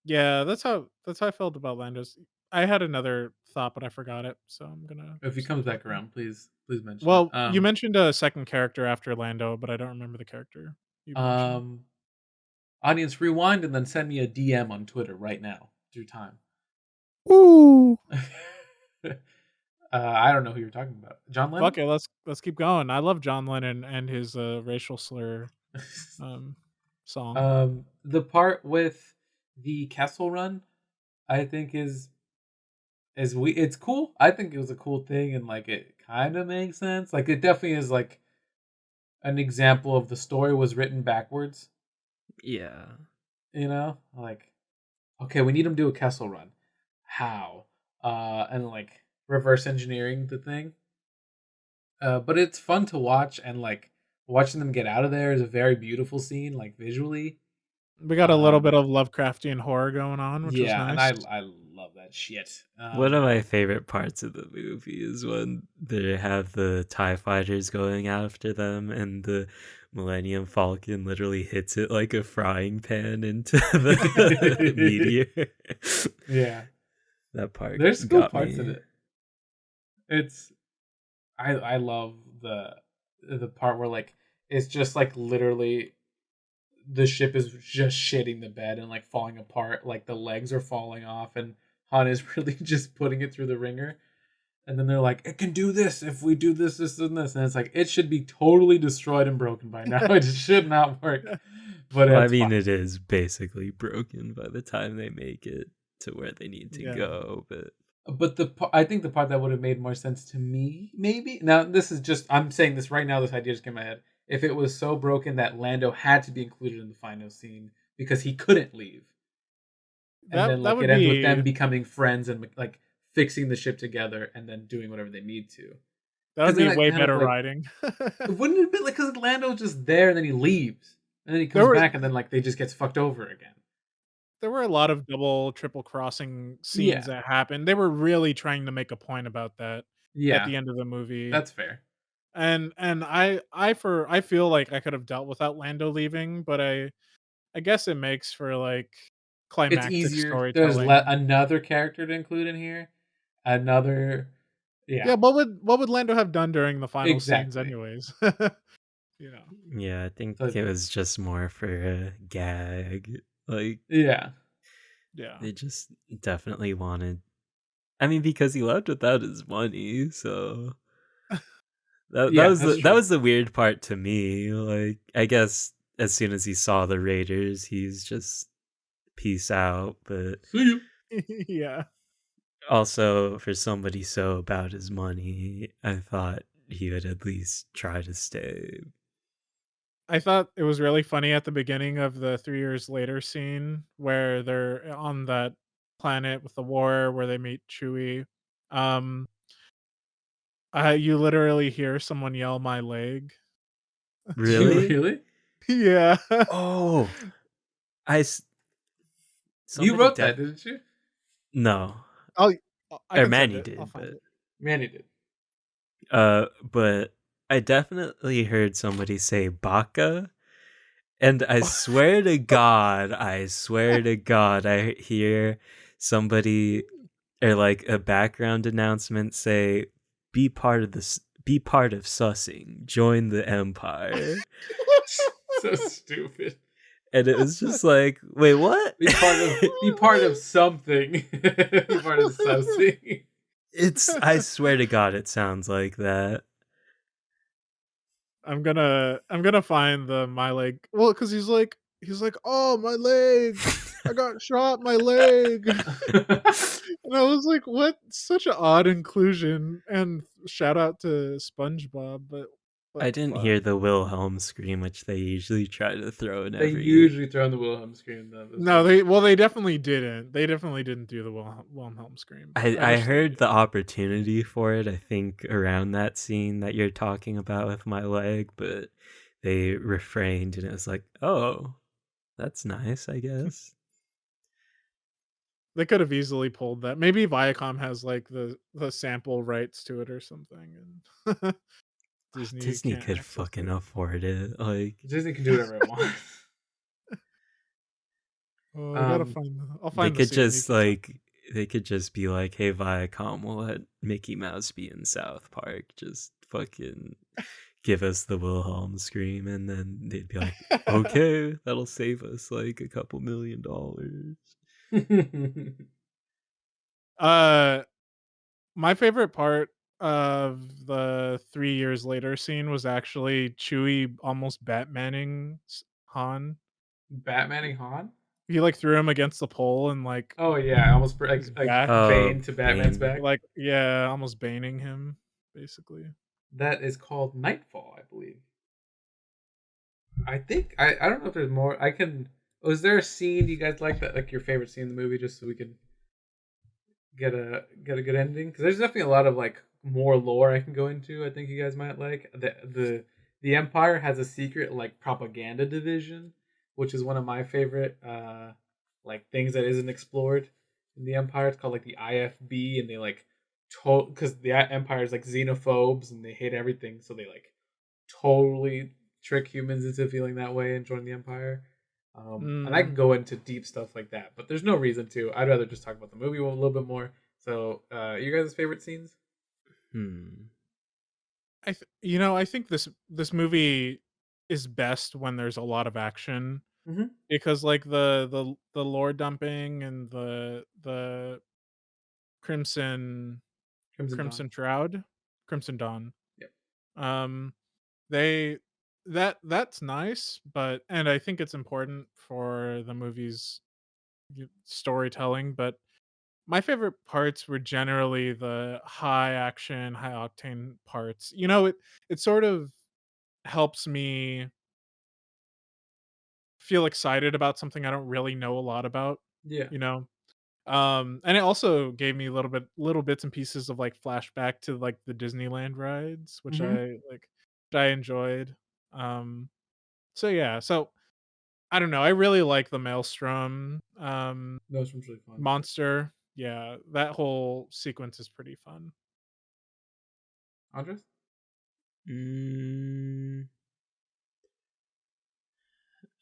yeah, that's how I felt about Lando's. I had another thought, but I forgot it, so I'm gonna If he comes stop back talking. around, please mention it. Well, you mentioned a second character after Lando, but I don't remember the character you mentioned. Um, Audience, rewind and then send me a DM on Twitter right now. It's your time. Ooh. I don't know who you're talking about. John Fuck Lennon. it, let's keep going. I love John Lennon and his racial slur um song. The part with the Kessel Run, I think it's cool. I think it was a cool thing, and like it kind of makes sense. Like it definitely is like an example of the story was written backwards. yeah. You know, like okay, we need him to do a Kessel Run. How? And like reverse engineering the thing. But it's fun to watch, and like watching them get out of there is a very beautiful scene, like visually. We got a little Um, bit of Lovecraftian horror going on, which was yeah, and nice. I love that shit. One of my favorite parts of the movie is when they have the TIE fighters going after them and the Millennium Falcon literally hits it like a frying pan into the meteor. Yeah, That part there's cool got parts in me. it. It's I love the part where like it's just like literally the ship is just shitting the bed and like falling apart, like the legs are falling off, and Han is really just putting it through the ringer. And then they're like, it can do this if we do this, this, and this. And it's like, it should be totally destroyed and broken by now. It should not work. But Well, I it's mean, fine. it is basically broken by the time they make it to where they need to Yeah. go. But But I think the part that would have made more sense to me, maybe. Now, this is just, I'm saying this right now, this idea just came in my head. If it was so broken that Lando had to be included in the final scene because he couldn't leave. And then, that like, would it ends with be them becoming friends and, like, fixing the ship together and then doing whatever they need to. that Because would then be that way kind of, better like, writing. wouldn't it be like, because Lando's just there and then he leaves. And then he There comes were back and then, like, they just gets fucked over again. there were a lot of double, triple crossing scenes Yeah. that happened. They were really trying to make a point about that at Yeah. the end of the movie. That's fair. And I feel like I could have dealt without Lando leaving, but I guess it makes for like It's climactic easier. There's storytelling. another character to include in here. Another, yeah, Yeah, what would Lando have done during the final scenes exactly. anyways? You know. yeah, I think So it was just more for a gag. Like, yeah, Yeah. they just definitely wanted. I mean, because he left without his money, so that yeah, was that's that true. was the weird part to me. Like, I guess as soon as he saw the Raiders, he's just peace out. But See you. Yeah. also, for somebody so about his money, I thought he would at least try to stay. I thought it was really funny at the beginning of the 3 years later scene where they're on that planet with the war where they meet Chewie. Um, you literally hear someone yell, "My leg." Do you Really? really? Yeah. Oh, I s- You somebody wrote that, def didn't you? no, I'll I or can send Manny it. I'll did, find but it. Manny did. but I definitely heard somebody say "baka," and I swear to God, I hear somebody or like a background announcement say, be part of sussing, join the empire." So stupid. And it was just like, wait, what? Be part of something. Be part of something. I swear to God, it sounds like that. I'm gonna find the my leg. Well, because he's like, "Oh, my leg! I got shot, my leg!" And I was like, "What?" Such an odd inclusion. And shout out to SpongeBob, but I didn't fuck. hear the Wilhelm scream, which they usually try to throw in They every. usually throw in the Wilhelm scream though. Those No, things. they definitely didn't. They definitely didn't do the Wilhelm scream. I I wish they heard did. the opportunity for it, I think, around that scene that you're talking about with my leg, but they refrained, and it was like, oh, that's nice, I guess. They could have easily pulled that. Maybe Viacom has like the sample rights to it or something, and Disney Disney can't could access fucking it. afford it. Like, Disney can do whatever it wants. Oh, I gotta Um, find. I'll they find the could scene. You just can tell. like they could just be like, "Hey, Viacom, we'll let Mickey Mouse be in South Park. Just fucking give us the Wilhelm scream," and then they'd be like, "Okay, that'll save us like a couple $1 million." uh, my favorite part of the 3 years later scene was actually Chewie almost Batmaning Han. Batmaning Han? He like threw him against the pole and like Oh yeah, I almost his like back, Oh, Bane to Batman's Bane. back. like yeah, almost baning him basically. That is called Nightfall, I believe. I think I don't know if there's more. I can. Was there a scene you guys like that, like your favorite scene in the movie, just so we could get a good ending? Because there's definitely a lot of like more lore I can go into. I think you guys might like the Empire has a secret like propaganda division, which is one of my favorite like things that isn't explored in the Empire. It's called like the IFB, and they like because the Empire is like xenophobes and they hate everything, so they like totally trick humans into feeling that way and join the Empire. And I can Mm. go into deep stuff like that, but there's no reason to. I'd rather just talk about the movie a little bit more. So, you guys' favorite scenes? Hmm. I think this movie is best when there's a lot of action Mm-hmm. because like the lore dumping and the crimson Crimson Dawn. Crimson Shroud, Crimson Dawn. Yep. Um, they that's nice, but and I think it's important for the movie's storytelling, but my favorite parts were generally the high action, high octane parts. It sort of helps me feel excited about something I don't really know a lot about, Yeah. you know? And it also gave me little bits and pieces of, like, flashback to, like, the Disneyland rides, Mm-hmm. which I enjoyed. Um, so yeah, so I don't know, I really like the Maelstrom, Those ones really fun. monster. Yeah, that whole sequence is pretty fun. Andres? Mm,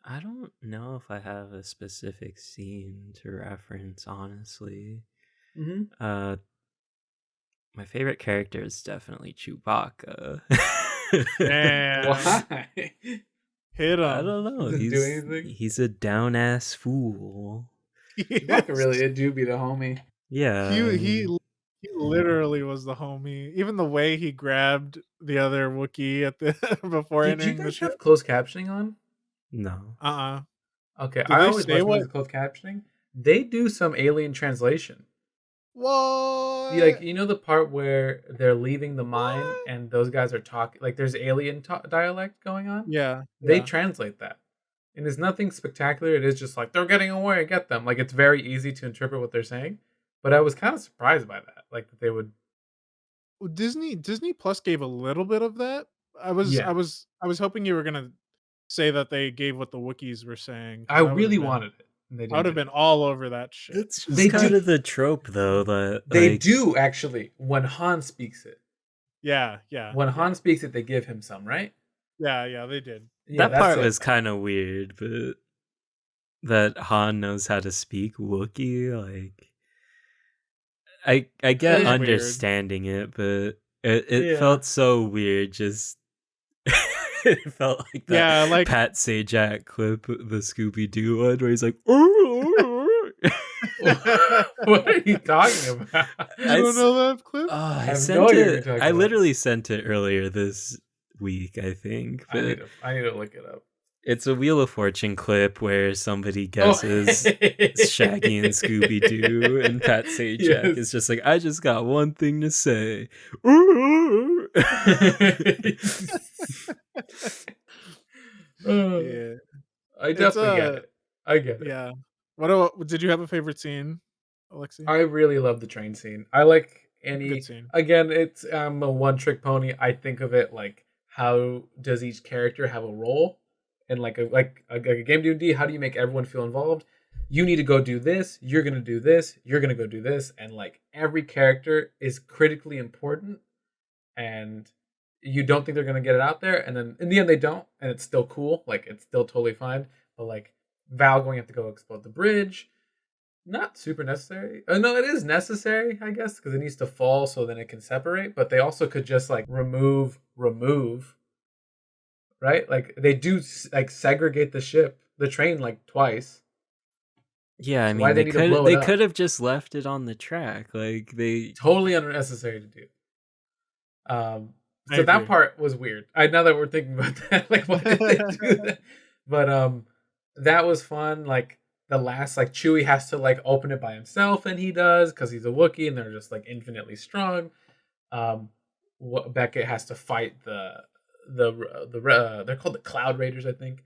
I don't know if I have a specific scene to reference, honestly. Mm-hmm. My favorite character is definitely Chewbacca. Damn, Why? hit I him. don't know. Doesn't do anything. He's a down ass fool. Chewbacca Yes. really do be the homie. Yeah, I He he mean, he literally was the homie. Even the way he grabbed the other Wookiee at the before Did you entering the guys ship. have closed captioning on? no. Uh-uh. Okay, Did I they always say watch movies what? with closed captioning. They do some alien translation. What? You know the part where they're leaving the mine What? and those guys are talking, like there's alien dialect going on. Yeah, They yeah. translate that, and there's nothing spectacular. It is just like they're getting away, get them. Like it's very easy to interpret what they're saying. But I was kind of surprised by that, like that they would. Well, Disney Plus gave a little bit of that. Yeah, I was hoping you were gonna say that they gave what the Wookiees were saying I because really wanted it, and they I would didn't have do been it. all over that shit. That's They just kind do. of the trope, though. That They like, do actually when Han speaks it. Yeah, yeah, When yeah, Han speaks it, they give him some, right? yeah, yeah. They did. Yeah, that that's part it. was kind of weird, but that Han knows how to speak Wookiee, like, I It get was Eh, weird. understanding it, but it yeah. felt so weird. Just it felt like that Yeah, like Pat Sajak clip, the Scooby Doo one, where he's like, What are you talking about? you don't know that clip? Oh, I I have no sent idea what you're it. talking I about. literally sent it earlier this week, I think. But I need to look it up. it's a Wheel of Fortune clip where somebody Oh, guesses Shaggy and Scooby Doo, and Pat Sajak is yes. just like, I just got one thing to say. Uh, Yeah. I It's definitely get it. I get it. yeah. Did you have a favorite scene, Alexi? I really love the train scene. I like Good any. scene. Again, it's I'm a one trick pony. I think of it like how does each character have a role, and like a game D&D. How do you make everyone feel involved? You need to go do this. You're gonna do this. You're gonna go do this, and like every character is critically important, and you don't think they're gonna get it out there, and then in the end they don't, and it's still cool. Like it's still totally fine. But like Val going to have to go explode the bridge, not super necessary. No, it is necessary, I guess, because it needs to fall so then it can separate. But they also could just like remove, right? Like they do like segregate the train like twice. Yeah, I So why mean they need to blow it they up? could have just left it on the track. Like they Totally unnecessary to do. Um, I so that agree. part was weird. I Now that we're thinking about that, like why did they do that? But that was fun. Like the last, like Chewie has to like open it by himself, and he does because he's a Wookiee, and they're just like infinitely strong. Um, Beckett has to fight they're called the Cloud Raiders, I think.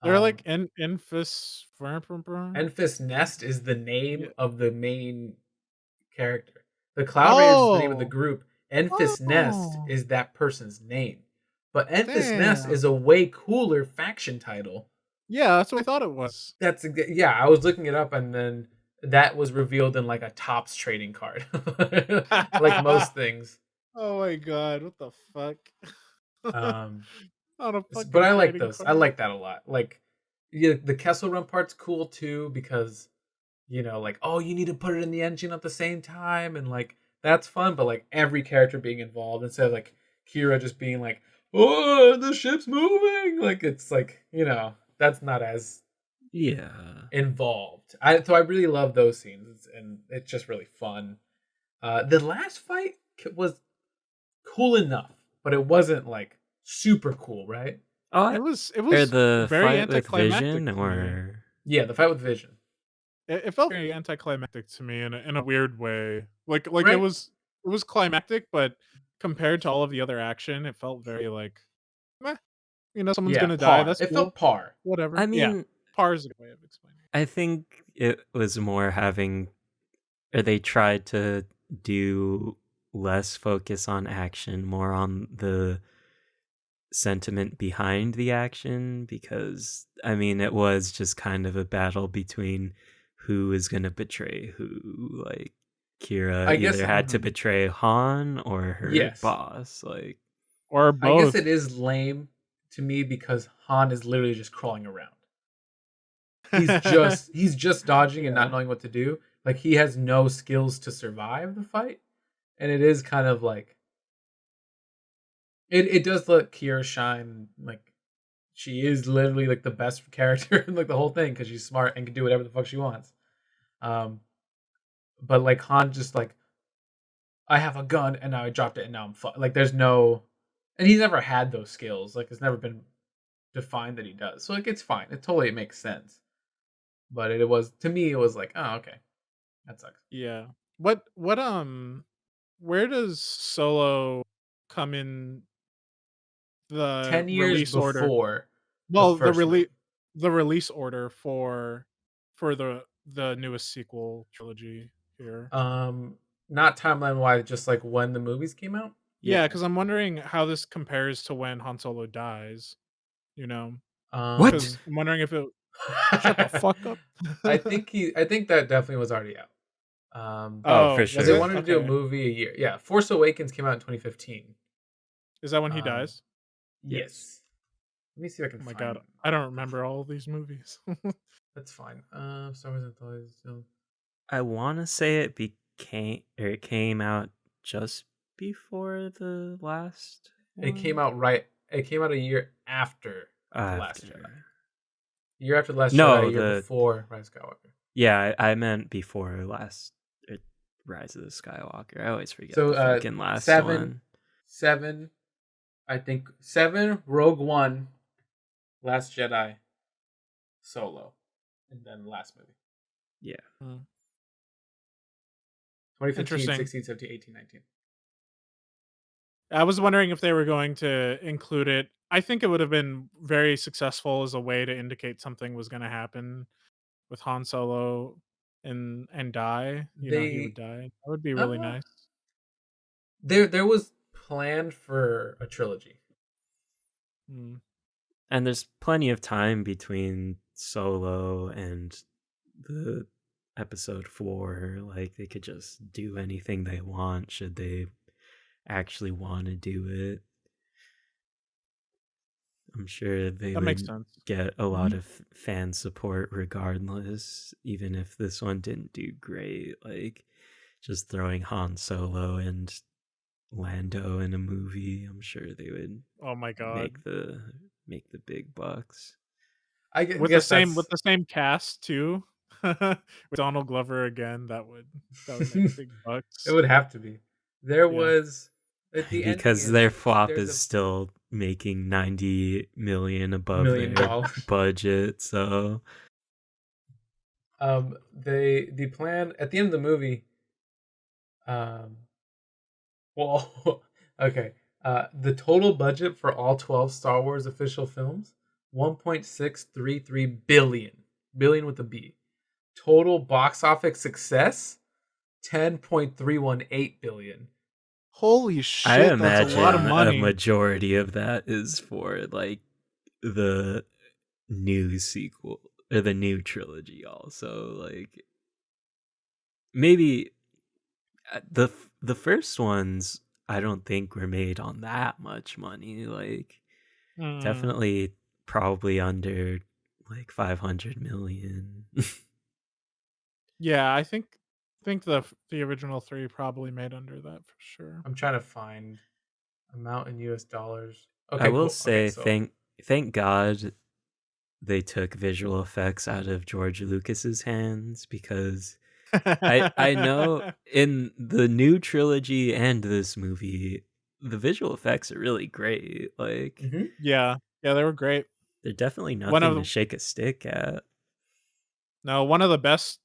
They're like Um, Enfys. Enfys Nest is the name Yeah. of the main character. The Cloud Raiders is the name of the Oh. group. Enfys Nest Oh. is that person's name. But Enfys Nest Damn. is a way cooler faction title. Yeah, that's what I thought it was. Yeah, I was looking it up and then that was revealed in like a Topps trading card. Like most things. Oh my god, what the fuck? Um On a but fucking I like trading those. I card. like that a lot. Like yeah, the Kessel Run part's cool too because like, oh, you need to put it in the engine at the same time, and like that's fun. But like every character being involved instead of like Kira just being like, oh, the ship's moving. Like it's like that's not as yeah. involved. So I really love those scenes, and it's just really fun. The last fight was cool enough, but it wasn't like super cool, right? Oh, It or was the very fight with anticlimactic Vision, to me. or Yeah, the fight with Vision, It felt very anticlimactic to me in a weird way. Like right? it was climactic, but compared to all of the other action, it felt very like, meh. You know, someone's Yeah, gonna die. par. That's It cool. felt par. Whatever. I Yeah, mean, par is a good way of explaining it. I think it was more having, or they tried to do less focus on action, more on the sentiment behind the action, because I mean it was just kind of a battle between who is going to betray who. Like Kira I guess. either had to betray Han or her Yes, boss. Like, Or I guess both. it is lame to me because Han is literally just crawling around. He's just dodging and not Yeah. knowing what to do. Like he has no skills to survive the fight, and it is kind of like it does let Kira shine. Like she is literally like the best character in like the whole thing because she's smart and can do whatever the fuck she wants. Um, but like Han just like I have a gun and now I dropped it and now like there's no, and he's never had those skills. Like it's never been defined that he does. So like it's fine. It makes sense. But it was to me it was like, oh okay, that sucks. Yeah. What where does Solo come in the 10 years release order? before the Well, first movie. the release order for the newest sequel trilogy here. Um, Not timeline wise, just like when the movies came out. Yeah, yeah. because I'm wondering how this compares to when Han Solo dies. You know, What? because I'm wondering if it. Shut the I fuck up. think that definitely was already out. Oh, for Oh, Because was they sure. it? wanted to do a Okay. movie a year. Yeah, Force Awakens came out in 2015. Is that when he Um, dies? Yes. yes. Let me see if I Oh can my find god, them. I don't remember all of these movies. That's fine. Star Wars Anthology. So I want to say it came out just before the last it came one. out right. It came out a year after the Last Jedi. After. A year after the Last Jedi. A No, year before Rise of Skywalker. yeah, I meant before Rise of the Skywalker. I always forget So the fucking last seven, one. 7. I think 7. Rogue One, Last Jedi, Solo, and then last movie. Yeah. Hmm. 2015, Interesting. 16, 17, 18, 19. I was wondering if they were going to include it. I think it would have been very successful as a way to indicate something was going to happen with Han Solo and die. You know, he would They die. That would be really uh nice. there was planned for a trilogy. Hmm. And there's plenty of time between Solo and the episode 4. Like, they could just do anything they want should they actually want to do it. I'm sure they That makes would sense. get a lot of fan support regardless, even if this one didn't do great. Like, just throwing Han Solo and Lando in a movie, I'm sure they would Oh my god. make the big bucks. I With guess that's the same cast too. With Donald Glover again, that would make big it bucks. would have to be. There Yeah. was the ending Because is their flop there's is a still making 90 million above $1 million. their budget, so The plan at the end of the movie, well, okay, the total budget for all 12 Star Wars official films, 1.633 billion with a B. Total box office success, 10.318 billion. Holy I shit, that's a lot of imagine a money. majority of that is for like the new sequel or the new trilogy also. Like, maybe the first ones I don't think were made on that much money. Like, Mm. definitely probably under like 500 million. Yeah, I think the original 3 probably made under that for sure. I'm trying to find amount in US dollars. I Okay, will cool. Okay, say so thank God they took visual effects out of George Lucas's hands, because I know in the new trilogy and this movie, the visual effects are really great. Like Mhm. Yeah. Yeah, they were great. they're definitely One of nothing to the shake a stick at. No, one of the best,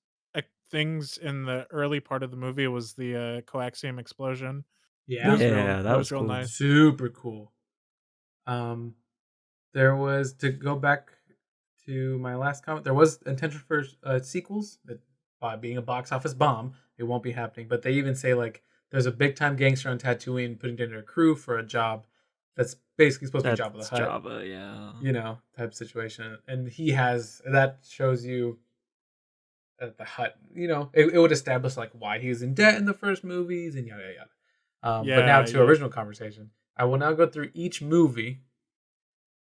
things in the early part of the movie was the, coaxium explosion. Yeah. Yeah, That that was was real cool. nice. Super cool. There was, to go back to my last comment, there was intention for sequels. That by being a box office bomb, it won't be happening. But they even say like there's a big time gangster on Tatooine putting together a crew for a job that's basically supposed to be Job of the That's Hutt, Java, yeah. type situation. And he has that shows you that the Hutt, it would establish like why he was in debt in the first movies and yada yada. But now Yeah, to yeah. original conversation, I will now go through each movie.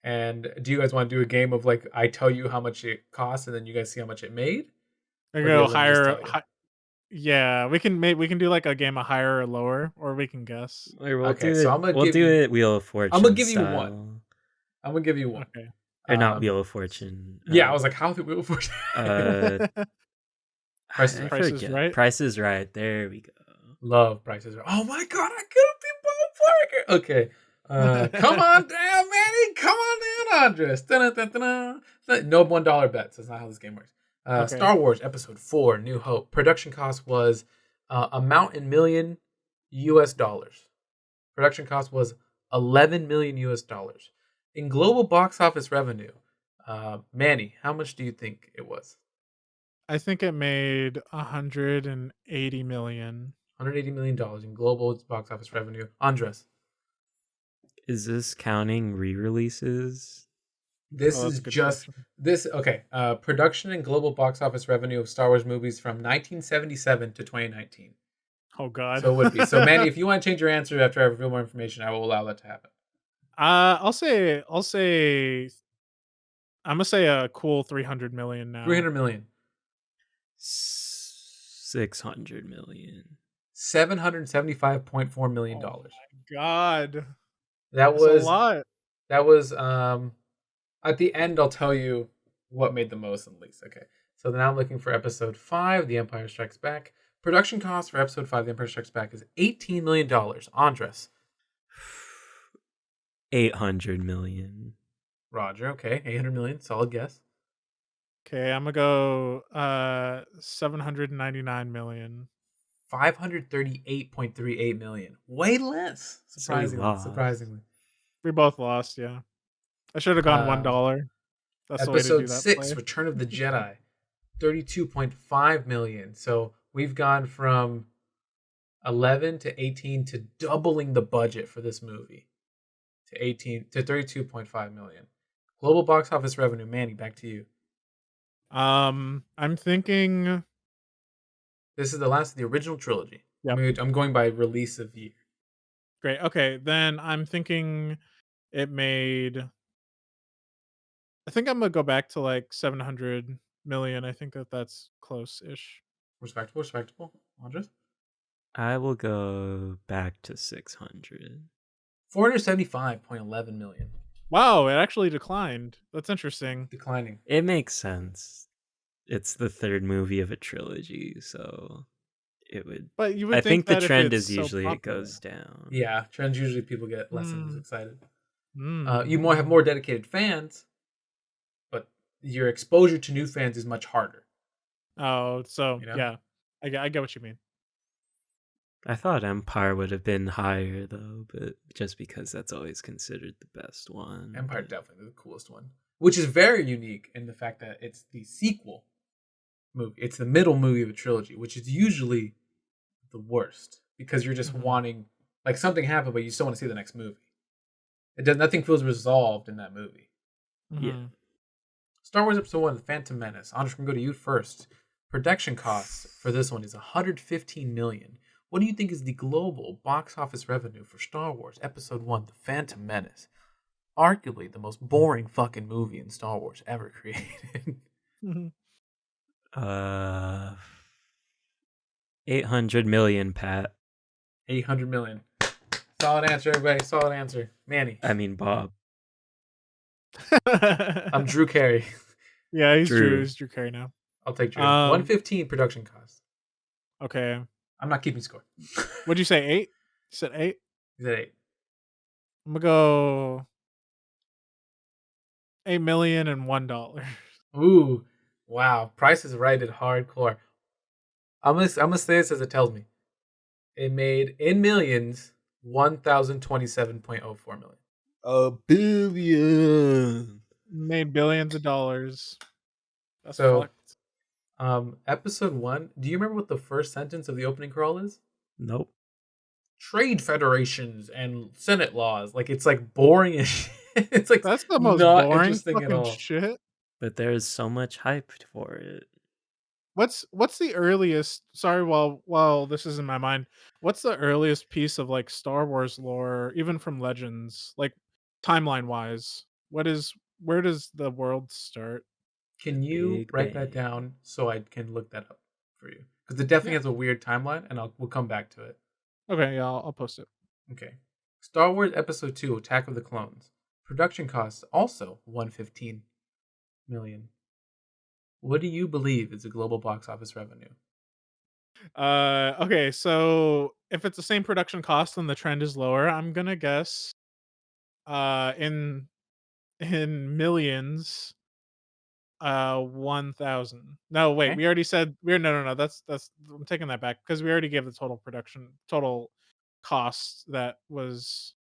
And do you guys want to do a game of like I tell you how much it costs and then you guys see how much it made, I or do you go guys let me just higher tell you? hi Yeah, we can do, like, a game of higher or lower, or we can guess. Or we'll Okay, do so it. We'll do it Wheel of I'm gonna Fortune give you one. style, I'm gonna give you one. Okay. or not Um, Wheel of Fortune. yeah, I was like, how did we afford? Uh, Price is I Right. Price is forget. Right? Price is Right. There we go. Love prices. Oh my god, I couldn't be ballparker. Okay, come on down, Manny. Come on down, Andres. Dun-dun-dun-dun. No $1 bets. That's not how this game works. Okay. Star Wars Episode 4: New Hope. Production cost was amount in million U.S. dollars. Production cost was 11 million U.S. dollars. In global box office revenue, Manny, how much do you think it was? I think it made 180 million. $180 million in global box office revenue. Andres, Is this counting re-releases? this Oh, that's is a good just question. this. Okay, production and global box office revenue of Star Wars movies from 1977 to 2019. Oh god. So it would be. So Manny, if you want to change your answer after I reveal more information, I will allow that to happen. I'm gonna say a cool 300 million now. 300 million. 600 million. $775.4 million Oh dollars. my god. That That's a was lot. that was at the end I'll tell you what made the most and least. Okay. So then I'm looking for episode 5, The Empire Strikes Back. Production cost for episode 5, The Empire Strikes Back is $18 million. Andres. 800 million. Roger, okay. 800 million, solid guess. Okay, I'm gonna go 799 million. 538.38 million. Way less. So we Surprisingly. lost. Surprisingly. We both lost, yeah. I should have gone Um, $1. That's the way to do Episode that 6, play. Return of the Jedi, 32.5 million. So we've gone from 11 to 18 to doubling the budget for this movie to 18 to 32.5 million. Global box office revenue, Manny, back to you. I'm thinking This is the last of the original trilogy. Yep. I'm going by release of year. Great. Okay, then I'm thinking it made I think I'm gonna go back to like 700 million. I think that's close-ish. Respectable, respectable. Andres? I will go back to 600. 475.11 million. Wow, it actually declined. That's interesting. Declining. It makes sense. It's the third movie of a trilogy, so it would. But you would I think the that if trend it's is so usually it popular. goes down. Yeah, trends usually people get less and less Mm. excited. Mm. You have more dedicated fans, but your exposure to new fans is much harder. Oh, so You know? yeah. I get what you mean. I thought Empire would have been higher though, but just because that's always considered the best one. Empire definitely the coolest one, which is very unique in the fact that it's the sequel movie. It's the middle movie of a trilogy, which is usually the worst because you're just wanting like something happened, but you still want to see the next movie. Nothing feels resolved in that movie. Yeah. Star Wars Episode 1: The Phantom Menace. Andres, I'm going to go to you first. Production costs for this one is $115 million. What do you think is the global box office revenue for Star Wars Episode 1: The Phantom Menace? Arguably the most boring fucking movie in Star Wars ever created. 800 million, Pat. 800 million. Solid answer, everybody. Solid answer. Manny. I mean, Bob. I'm Drew Carey. Yeah, he's Drew. Drew. He's Drew Carey now. I'll take Drew. 115 production costs. Okay. I'm not keeping score. What'd you say? 8? You said 8? Is that 8? I'm gonna go $8,001,000. Ooh, wow. Price is Right at hardcore. I'm gonna say this as it tells me. It made in millions 1,027.04 million. A billion. Made billions of dollars. That's So, fucked. episode 1. Do you remember what the first sentence of the opening crawl is? Nope. Trade federations and Senate laws. Like it's like boring as shit. It's like That's the most not boring interesting at fucking all. shit. But there's so much hype for it. What's the earliest, sorry, while this is in my mind, what's the earliest piece of like Star Wars lore, even from Legends, like timeline wise? Where does the world start? Can you Big write that Bang. down so I can look that up for you? Because it definitely Yeah. has a weird timeline, and we'll come back to it. Okay, yeah, I'll post it. Okay. Star Wars Episode 2: Attack of the Clones. Production costs also 115 million. What do you believe is the global box office revenue? Okay, so if it's the same production cost and the trend is lower, I'm gonna guess in millions 1,000. No, wait, Okay. we already said we're no, that's I'm taking that back because we already gave the total cost that was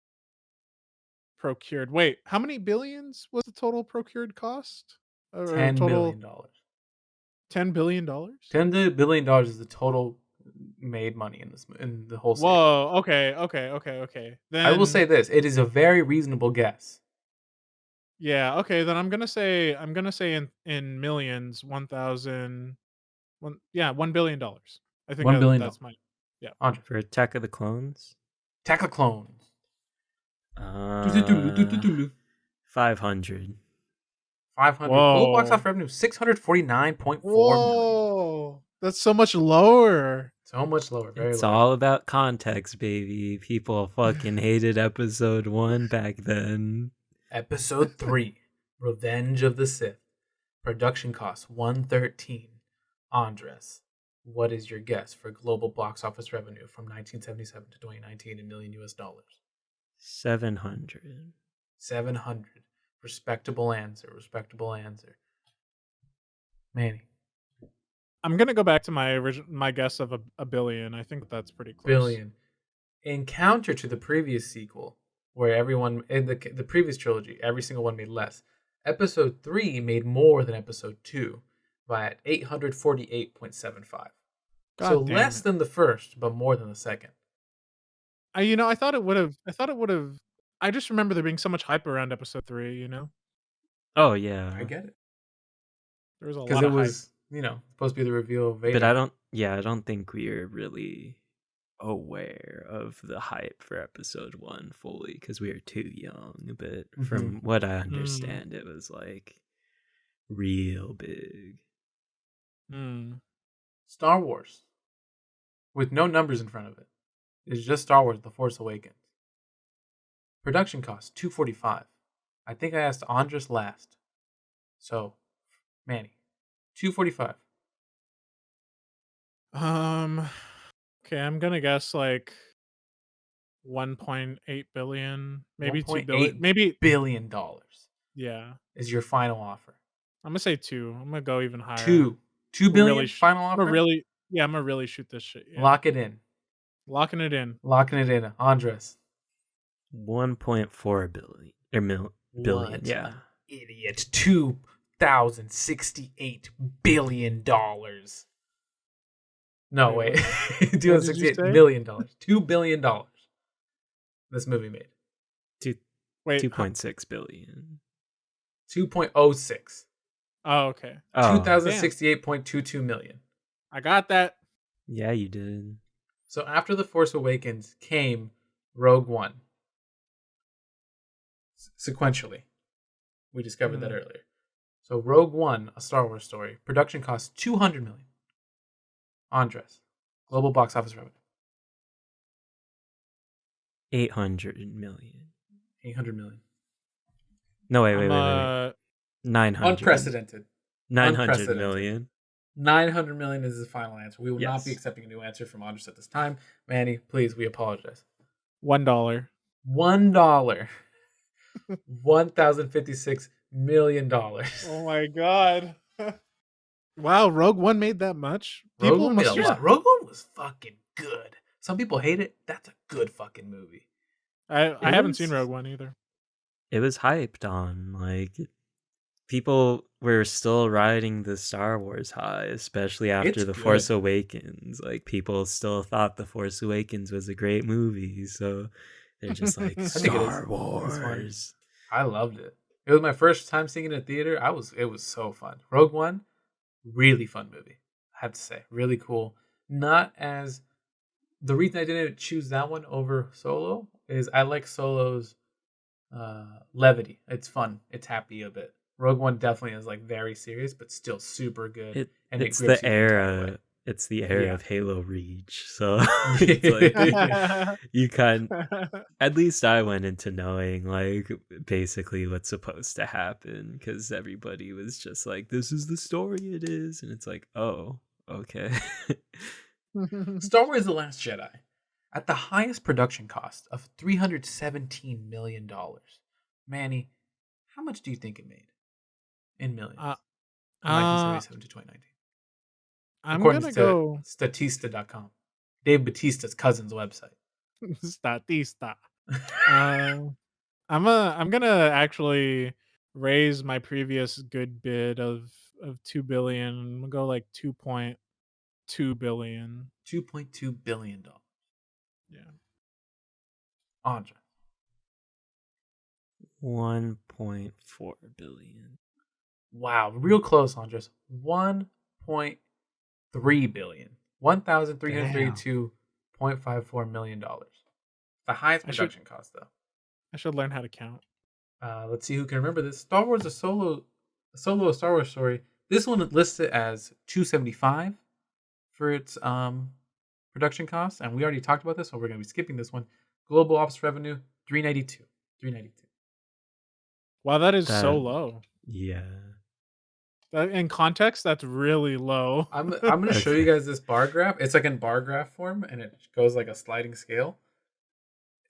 procured. Wait, how many billions was the total procured cost? Or $10 total million. $10 billion? $10 billion is the total made money in the whole series. Whoa, okay. I will say Then this: it is a very reasonable guess. yeah, okay, then I'm gonna say in millions 1,000 $1 billion. I think $1 billion. that's my yeah. Andre, For Attack of the Clones? Attack of the Clones. 500. 500. Global box office Whoa. revenue 649.4 million. Whoa. That's so much lower. So much lower, very It's low. all about context, baby. People fucking hated episode 1 back then. Episode 3, Revenge of the Sith. Production costs 113. Andres, what is your guess for global box office revenue from 1977 to 2019 in million US dollars? 700. 700. Respectable answer. Manny, I'm gonna go back to my guess of a billion. I think that's pretty close. billion. In counter to the previous sequel, where everyone in the previous trilogy, every single one made less. Episode 3 made more than episode 2 by 848.75. So God damn less it. than the first, but more than the second. I thought it would have. I just remember there being so much hype around episode 3, you know? Oh, I yeah. get it. There was a Because lot it of hype. was, supposed to be the reveal of Vader. But I don't think we are really aware of the hype for episode 1 fully because we are too young. But from what I understand, it was like real big. Star Wars, with no numbers in front of it. It's just Star Wars: The Force Awakens. Production cost $245. I think I asked Andres last. So, Manny, $245. Okay, I'm gonna guess like 1.8 billion, maybe 2 billion, $1.8 billion yeah. is your final offer. I'm gonna say 2. I'm gonna go even higher. 2 billion final offer. I'm gonna really shoot this shit. Yeah. Lock it in. Locking it in. Andres. 1.4 billion or billion. What Yeah. an idiot. $2,068 billion. No, wait. $268 million. $2 billion. This movie made. Wait, 2.6 billion. 2.06. Oh, okay. Oh, 2,068.22 million. I got that. yeah, you did. So after The Force Awakens came Rogue One. Sequentially. We discovered that earlier. So Rogue One, a Star Wars story. Production cost $200 million. Andres. Global box office revenue. 800 million. 800 million. No, wait. 900. Unprecedented. 900 Unprecedented. million. $900 million is the final answer. We will not be Yes. accepting a new answer from Andres at this time. Manny, please, we apologize. $1. $1. $1,056 million. Oh my god. Wow, Rogue One made that much? Rogue People One made a must just lot. Rogue One was fucking good. Some people hate it. That's a good fucking movie. I It haven't seen was Rogue One either. it was hyped on. Like, people were still riding the Star Wars high, especially after It's The good. Force Awakens. Like, people still thought The Force Awakens was a great movie, so they're just like, think it is. Star It's fun. Wars. I loved it. It was my first time seeing it in a theater. It was so fun. Rogue One, really fun movie. I have to say, really cool. Not as the reason I didn't choose that one over Solo is I like Solo's levity. It's fun. It's happy a bit. Rogue One definitely is like very serious, but still super good. And It's it grips the you the entire way. era. It's the era Yeah. of Halo Reach, so it's like you can. At least I went into knowing like basically what's supposed to happen because everybody was just like, "This is the story it is," and it's like, "Oh, okay." Star Wars: The Last Jedi, at the highest production cost of $317 million. Manny, how much do you think it made in millions from 1977 to 2019? I'm According gonna to go Statista.com, Dave Bautista's cousin's website. Statista. I'm gonna actually raise my previous good bid of 2 billion. I'm gonna go like 2.2 billion. $2.2 billion. Yeah. Andre. 1.4 billion. Wow, real close, Andres. 1.3 billion. $1,332.54 million. The highest production cost, though. I should learn how to count. Let's see who can remember this. Star Wars: a Solo Star Wars story. This one lists it as 275 for its production cost, and we already talked about this, so we're going to be skipping this one. Global office revenue 392. 392. Wow, that is so low. Yeah. In context, that's really low. I'm going to show you guys this bar graph. It's like in bar graph form, and it goes like a sliding scale.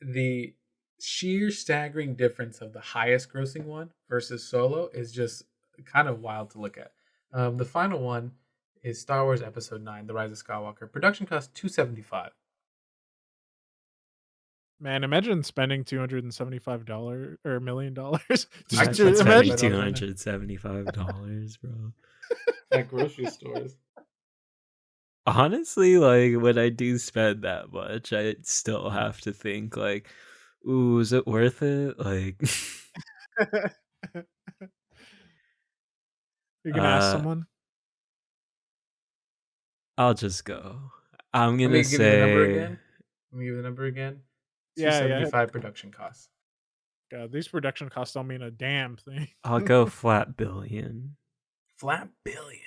The sheer staggering difference of the highest grossing one versus Solo is just kind of wild to look at. The final one is Star Wars Episode 9, The Rise of Skywalker. Production cost $275. Man, imagine spending $275 or $1 million. I That's could spending spend $275, bro. At grocery stores. Honestly, like when I do spend that much, I still have to think like, ooh, is it worth it? Like You're gonna ask someone? I'll just go. I'm Let gonna me give you the number say again. Let me give you the number again. Yeah. 275 production costs. God, these production costs don't mean a damn thing. I'll go flat billion. Flat billion.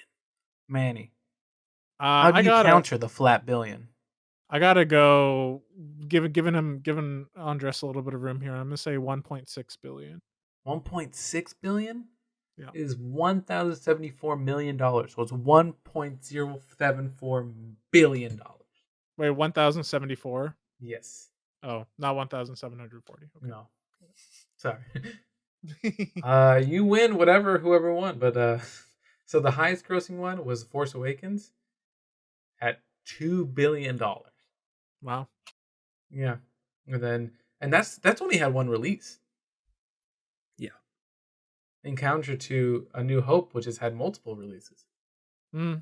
Manny. How do you counter the flat billion? I gotta go giving Andres a little bit of room here. I'm gonna say 1.6 billion. 1.6 billion Yeah. is $1,074 million. So it's $1.074 billion. Wait, 1,074? Yes. Oh, not 1,740. Okay. No. Sorry. You win whoever won. But so the highest grossing one was Force Awakens at $2 billion. Wow. Yeah. And that's only had one release. Yeah. In counter to A New Hope, which has had multiple releases. Yeah.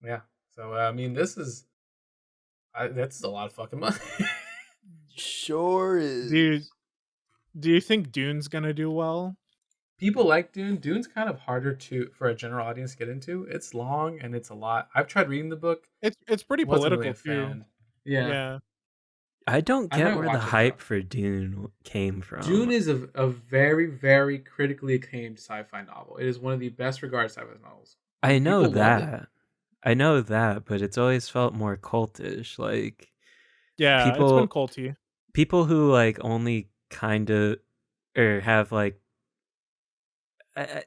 Yeah. So I mean, that's a lot of fucking money. Sure is. Do you think Dune's gonna do well? People like Dune. Dune's kind of harder for a general audience to get into. It's long and it's a lot. I've tried reading the book. It's pretty Wasn't political really a too. fan. Yeah. I don't I get might where the watch it, hype though. for Dune came from. Dune is a very, very critically acclaimed sci-fi novel. It is one of the best regarded sci-fi novels. I know People love it. that. I know that, but it's always felt more cultish. Like Yeah, it's been culty. people who like only kind of or have like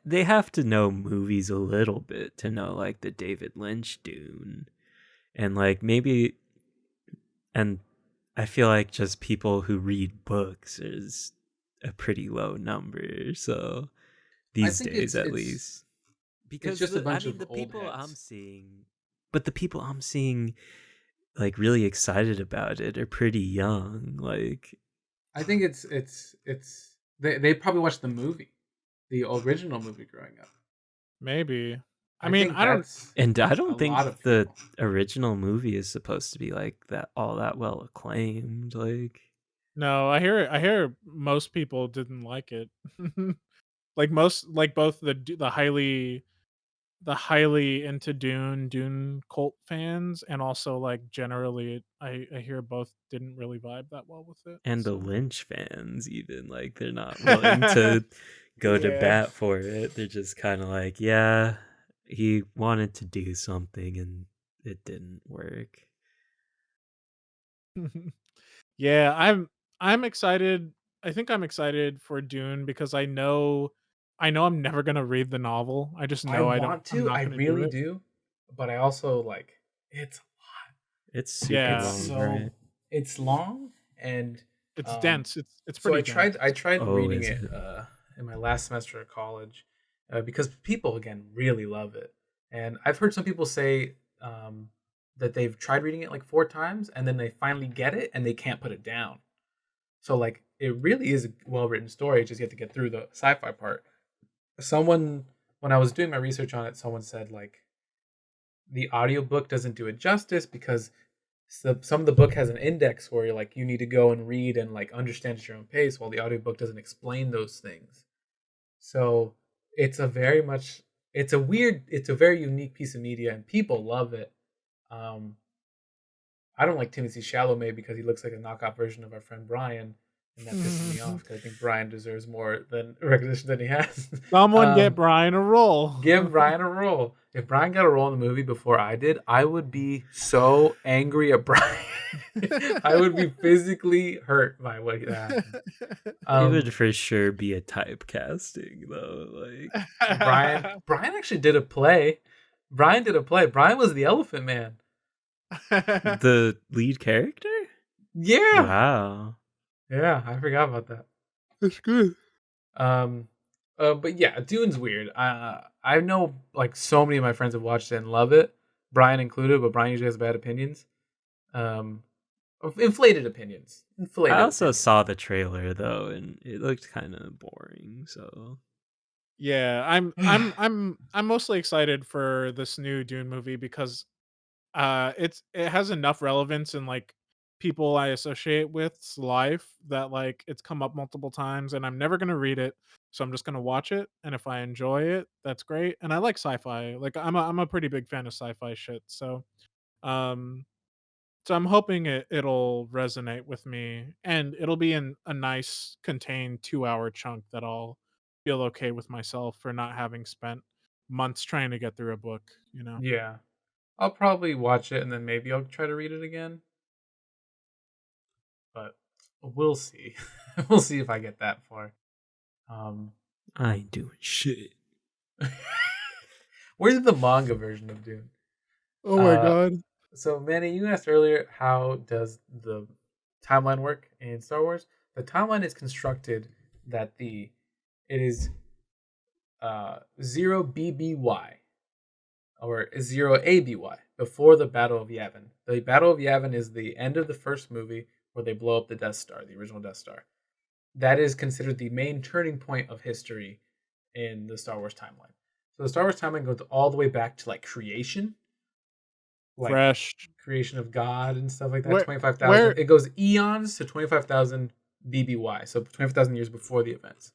they have to know movies a little bit to know like the David Lynch Dune, and like maybe, and I feel like just people who read books is a pretty low number. So I these think days, at it's least, it's because just a I bunch mean of the old people I'm heads. seeing, but the people I'm seeing like really excited about it are pretty young. Like, I think it's they probably watched the movie, the original movie growing up. Maybe. I I mean, think I don't. that's and I a don't think lot of the people. original movie is supposed to be like that all that well acclaimed. Like, No, I hear most people didn't like it. Like both the highly into Dune cult fans, and also like generally, I hear both didn't really vibe that well with it. and the So Lynch fans even like they're not willing to go to yeah. bat for it. They're just kind of like, yeah, he wanted to do something and it didn't work. Yeah, I'm excited. I think I'm excited for Dune because I know I'm never gonna read the novel. I just I know want I'm to, I not gonna do really it. do, but I also like it's It's super it's Yeah, long, right? so it's long and it's um dense. It's so pretty dense. I tried Oh, reading is it it? in my last semester of college because people again really love it. And I've heard some people say that they've tried reading it like 4 times and then they finally get it and they can't put it down. So like it really is a well written story. Just you have to get through the sci-fi part. Someone when I was doing my research on it, someone said like the audiobook doesn't do it justice because some of the book has an index where you're like you need to go and read and like understand at your own pace, while the audiobook doesn't explain those things. So it's a very much it's a very unique piece of media and people love it. Um, I don't like Timothy Chalamet because he looks like a knockoff version of our friend Brian, and that pisses me off because I think Brian deserves more than recognition than he has. Someone get um, Brian a role. Give Brian a role. If Brian got a role in the movie before I did, I would be so angry at Brian. I would be physically hurt by what happened. It would Um, for sure be a typecasting though. Like Brian actually did a play. Brian did a play. Brian was the Elephant Man. the lead character? Yeah, Wow. yeah, I forgot about that. That's good. Um, but yeah, Dune's weird. I know like so many of my friends have watched it and love it, Brian included, but Brian usually has bad opinions. Um, inflated opinions. I Inflated also opinions. saw the trailer though, and it looked kind of boring. So Yeah, I'm mostly excited for this new Dune movie because it has enough relevance in like people I associate with's life that like it's come up multiple times, and I'm never gonna read it, so I'm just gonna watch it, and if I enjoy it, that's great. And I like sci-fi. Like I'm a pretty big fan of sci-fi shit. Um so I'm hoping it'll resonate with me, and it'll be in a nice contained 2-hour chunk that I'll feel okay with myself for not having spent months trying to get through a book, you know. Yeah, I'll probably watch it and then maybe I'll try to read it again, but we'll see. We'll see if I get that far. Um, I ain't doing shit. where's the manga version of Dune? Oh my Uh, god. so Manny, you asked earlier how does the timeline work in Star Wars? The timeline is constructed that the it is 0 BBY or 0 ABY before the Battle of Yavin. The Battle of Yavin is the end of the first movie where they blow up the Death Star, the original Death Star. That is considered the main turning point of history in the Star Wars timeline. So the Star Wars timeline goes all the way back to like creation, like Fresh. creation of God and stuff like that. Where 25,000. where It goes eons to 25,000 BBY, so 25,000 years before the events.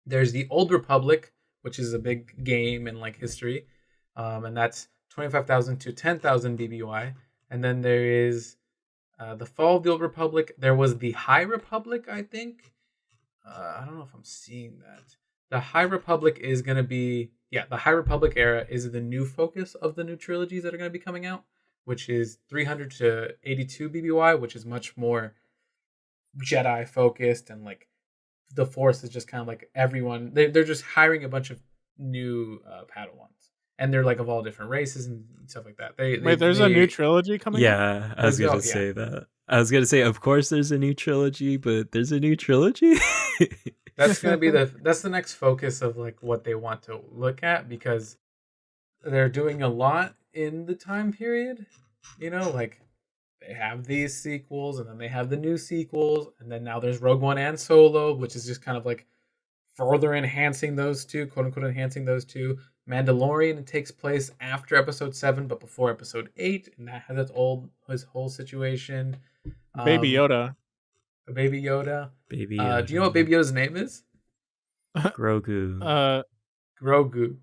There's the Old Republic, which is a big game in like history, and that's 25,000 to 10,000 BBY. And then there is the Fall of the Old Republic. There was the High Republic, I think. I don't know if I'm seeing that. The High Republic is going to be the High Republic era is the new focus of the new trilogies that are going to be coming out, which is 300 to 82 BBY, which is much more Jedi focused and like the Force is just kind of like everyone. They're just hiring a bunch of new Padawans, and they're like of all different races and stuff like that. Wait, there's a new trilogy coming out? Yeah, I was Let's gonna go. Yeah, say that. I was gonna say, of course, there's a new trilogy, but there's a new trilogy. that's gonna be that's the next focus of like what they want to look at, because they're doing a lot in the time period. Like they have these sequels, and then they have the new sequels, and then now there's Rogue One and Solo, which is just kind of like further enhancing those two, quote unquote, enhancing those two. Mandalorian takes place after Episode 7, but before Episode 8, and that has his whole situation. Baby Yoda. Baby Yoda. Baby Do you know what Baby Yoda's name is? Grogu. Grogu.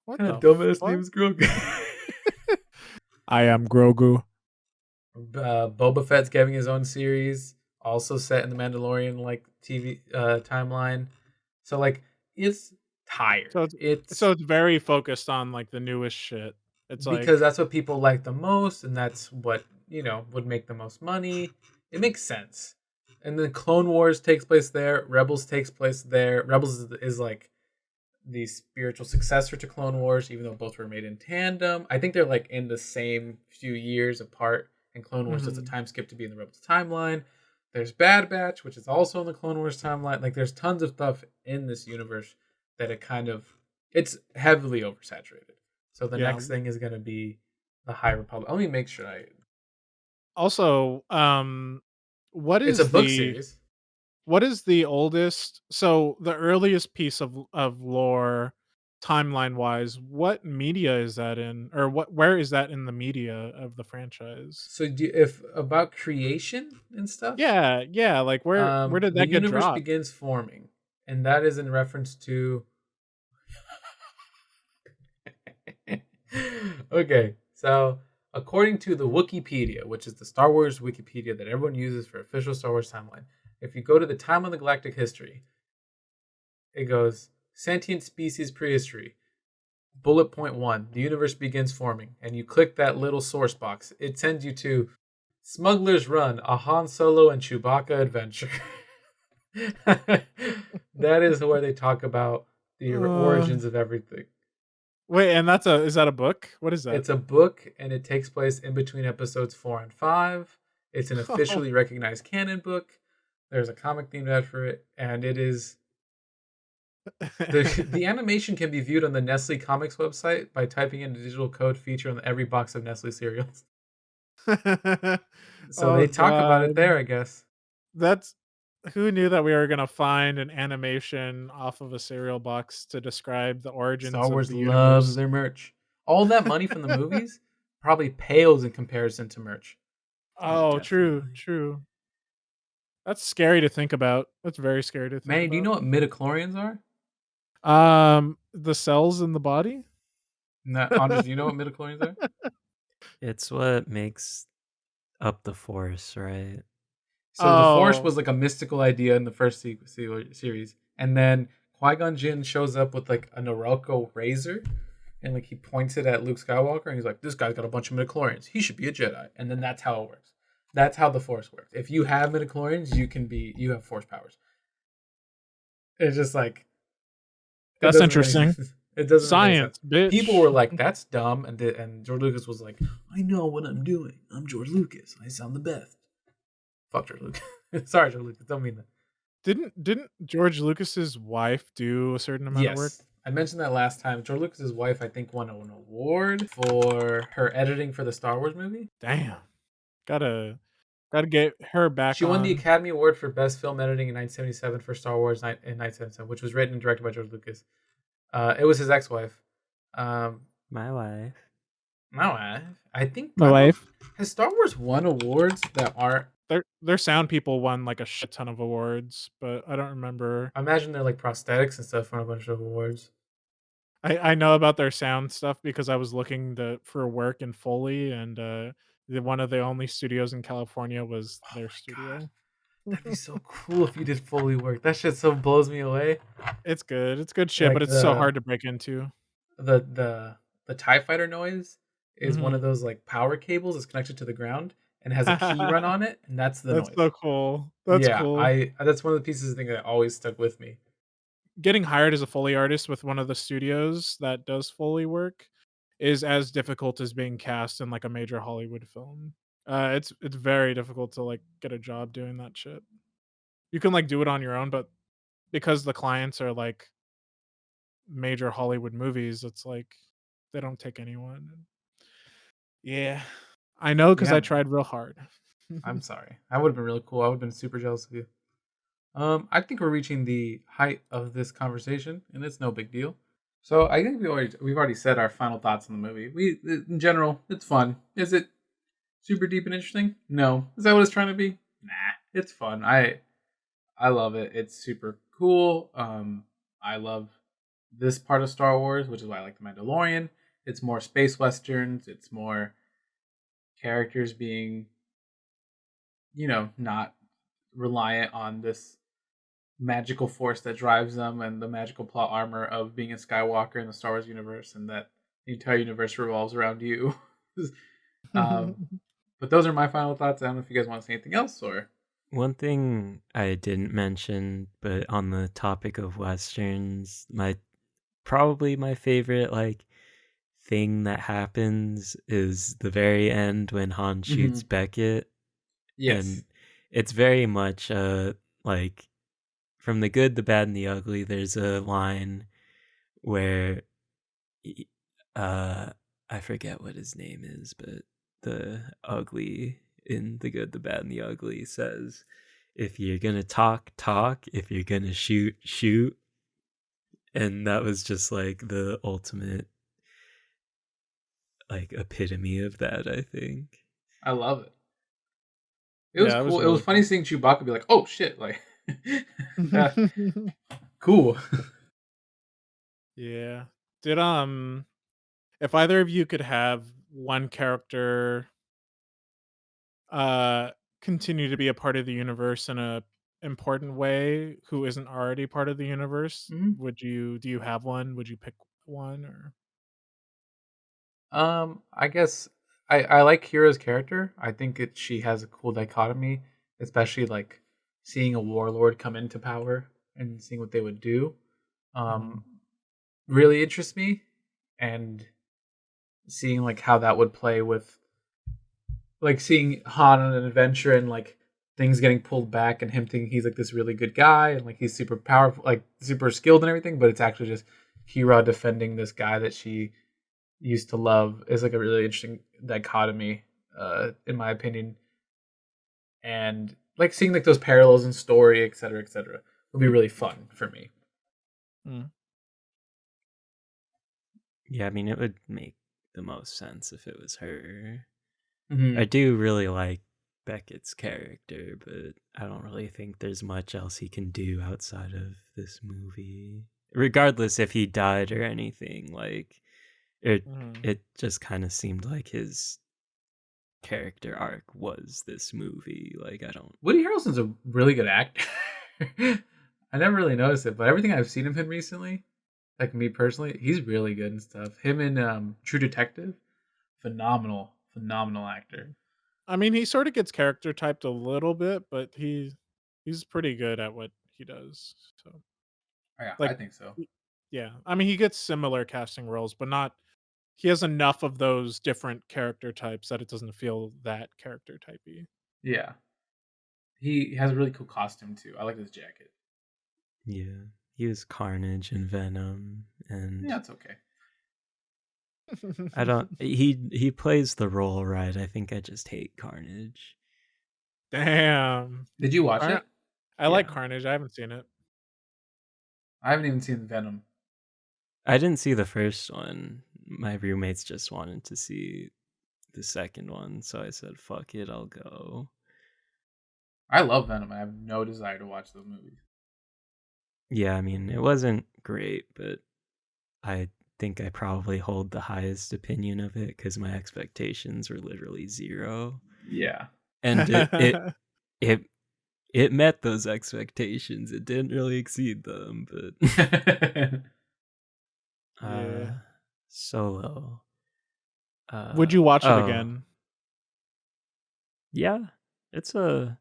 What What kind the of dumbass fuck? name is Grogu? I am Grogu. Boba Fett's getting his own series, also set in the Mandalorian like TV timeline. So like it's tired. So it's very focused on like the newest shit. It's because like that's what people like the most, and that's what would make the most money. It makes sense. And then Clone Wars takes place there. Rebels takes place there. Rebels is like the spiritual successor to Clone Wars, even though both were made in tandem. I think they're like in the same few years apart. And Clone Wars does a time skip to be in the Rebels timeline. There's Bad Batch, which is also in the Clone Wars timeline. Like there's tons of stuff in this universe that it's heavily oversaturated. So the next thing is going to be the High Republic. Let me make sure also what is it's a book series. What is the oldest? So the earliest piece of lore, timeline wise, what media is that in, or where is that in the media of the franchise? So if about creation and stuff, Yeah, like where did that the get universe dropped? begins forming, and that is in reference to. Okay, so according to the Wikipedia, which is the Star Wars Wikipedia that everyone uses for official Star Wars timeline, if you go to the time of the galactic history, it goes sentient species prehistory. Bullet point 1, the universe begins forming, and you click that little source box. It sends you to Smuggler's Run, a Han Solo and Chewbacca adventure. That is where they talk about the origins of everything. Wait, and is that a book? What is that? It's a book, and it takes place in between episodes 4 and 5. It's an officially recognized canon book. There's a comic themed ad for it, and it is the animation can be viewed on the Nestle Comics website by typing in the digital code feature on every box of Nestle cereals. So they talk about it there, I guess. Who knew that we were gonna find an animation off of a cereal box to describe the origins Star Wars of the loves universe. their merch. All that money from the movies probably pales in comparison to merch. Oh, Definitely. true. That's scary to think about. That's very scary to think Manny, about. do you know what midichlorians are? The cells in the body? No, Andres, do you know what midichlorians are? It's what makes up the Force, right? So the Force was like a mystical idea in the first series, and then Qui-Gon Jinn shows up with like a Norelco razor, and like he points it at Luke Skywalker, and he's like, "This guy's got a bunch of midichlorians. He should be a Jedi." And then that's how it works. That's how the Force works. If you have midichlorians, you have Force powers. It's just like that's interesting. It doesn't science, bitch. People were like, "That's dumb," and George Lucas was like, "I know what I'm doing. I'm George Lucas. I sound the best." Fuck George Lucas. Sorry, George Lucas. Don't mean that. Didn't George Lucas's wife do a certain amount of work? I mentioned that last time. George Lucas's wife, I think, won an award for her editing for the Star Wars movie. Damn. Gotta get her back. She won the Academy Award for Best Film Editing in 1977 for Star Wars in 1977, which was written and directed by George Lucas. It was his ex-wife. My wife. I think my wife. Has Star Wars won awards that aren't? Their sound people won like a shit ton of awards, but I don't remember. I imagine they're like prosthetics and stuff won a bunch of awards. I know about their sound stuff because I was looking for work in Foley, and one of the only studios in California was their studio. God. That'd be so cool if you did Foley work. That shit so blows me away. It's good. It's good shit, Like but it's so hard to break into. The TIE fighter noise is one of those like power cables that's connected to the ground, and has a key run on it, and that's the That's noise. so cool. That's Yeah, cool. I that's one of the pieces of thing that always stuck with me. Getting hired as a Foley artist with one of the studios that does Foley work is as difficult as being cast in, like, a major Hollywood film. It's very difficult to, like, get a job doing that shit. You can, like, do it on your own, but because the clients are, like, major Hollywood movies, it's like they don't take anyone. Yeah. I know because Yeah, I man. tried real hard. I'm sorry. That would have been really cool. I would have been super jealous of you. I think we're reaching the height of this conversation, and it's no big deal. So I think we've already said our final thoughts on the movie. In general, it's fun. Is it super deep and interesting? No. Is that what it's trying to be? Nah. It's fun. I love it. It's super cool. I love this part of Star Wars, which is why I like the Mandalorian. It's more space westerns. It's more characters being, not reliant on this magical force that drives them and the magical plot armor of being a Skywalker in the Star Wars universe, and that the entire universe revolves around you. um, but those are my final thoughts. I don't know if you guys want to say anything else or. One thing I didn't mention, but on the topic of westerns, probably my favorite like thing that happens is the very end when Han shoots Mhm. Beckett, Yes. and it's very much like from the good, the bad, and the ugly. There's a line where y- uh I forget what his name is, but the ugly in the good, the bad, and the ugly says, "If you're gonna talk, talk. If you're gonna shoot, shoot." And that was just like the ultimate like epitome of that, I think. I love it. It was Yeah, it was cool. It was really funny cool. seeing Chewbacca be like, "Oh shit!" Like, that cool. Yeah. Did, if either of you could have one character, uh, continue to be a part of the universe in a important way who isn't already part of the universe, Mhm. do you have one? Would you pick one or I guess I like Kira's character. I think she has a cool dichotomy, especially like seeing a warlord come into power and seeing what they would do. Mhm. Um, really interests me, and seeing like how that would play with like seeing Han on an adventure and like things getting pulled back and him thinking he's like this really good guy and like he's super powerful, like super skilled and everything, but it's actually just Kira defending this guy that she used to love is like a really interesting dichotomy, in my opinion. And like seeing like those parallels in story, et cetera, would be really fun for me. Mm. Yeah, I mean, it would make the most sense if it was her. I Mm-hmm. do really like Beckett's character, but I don't really think there's much else he can do outside of this movie. Regardless if he died or anything, like it Mhm. it just kind of seemed like his character arc was this movie. Like I don't Woody Harrelson's a really good actor. I never really noticed it, but everything I've seen of him recently, like me personally, he's really good and stuff. Him in True Detective, phenomenal actor. I mean, he sorta gets character typed a little bit, but he's pretty good at what he does, so, Yeah, I like, think so. y yeah. I mean, he gets similar casting roles, but not he has enough of those different character types that it doesn't feel that character typey. Yeah, he has a really cool costume too. I like his jacket. yeah. He was Carnage and Venom and Yeah, it's okay. I don't he plays the role right. I think I just hate Carnage. Damn. Did you watch Alright. it? I like Yeah. Carnage, I haven't seen it. I haven't even seen Venom. I didn't see the first one. My roommates just wanted to see the second one, so I said, "Fuck it, I'll go." I love Venom. I have no desire to watch those movies. Yeah, I mean, it wasn't great, but I think I probably hold the highest opinion of it because my expectations were literally zero, Yeah. and it it met those expectations. It didn't really exceed them, but uh, Yeah. Solo. Would you watch it Oh, again? Yeah, it's a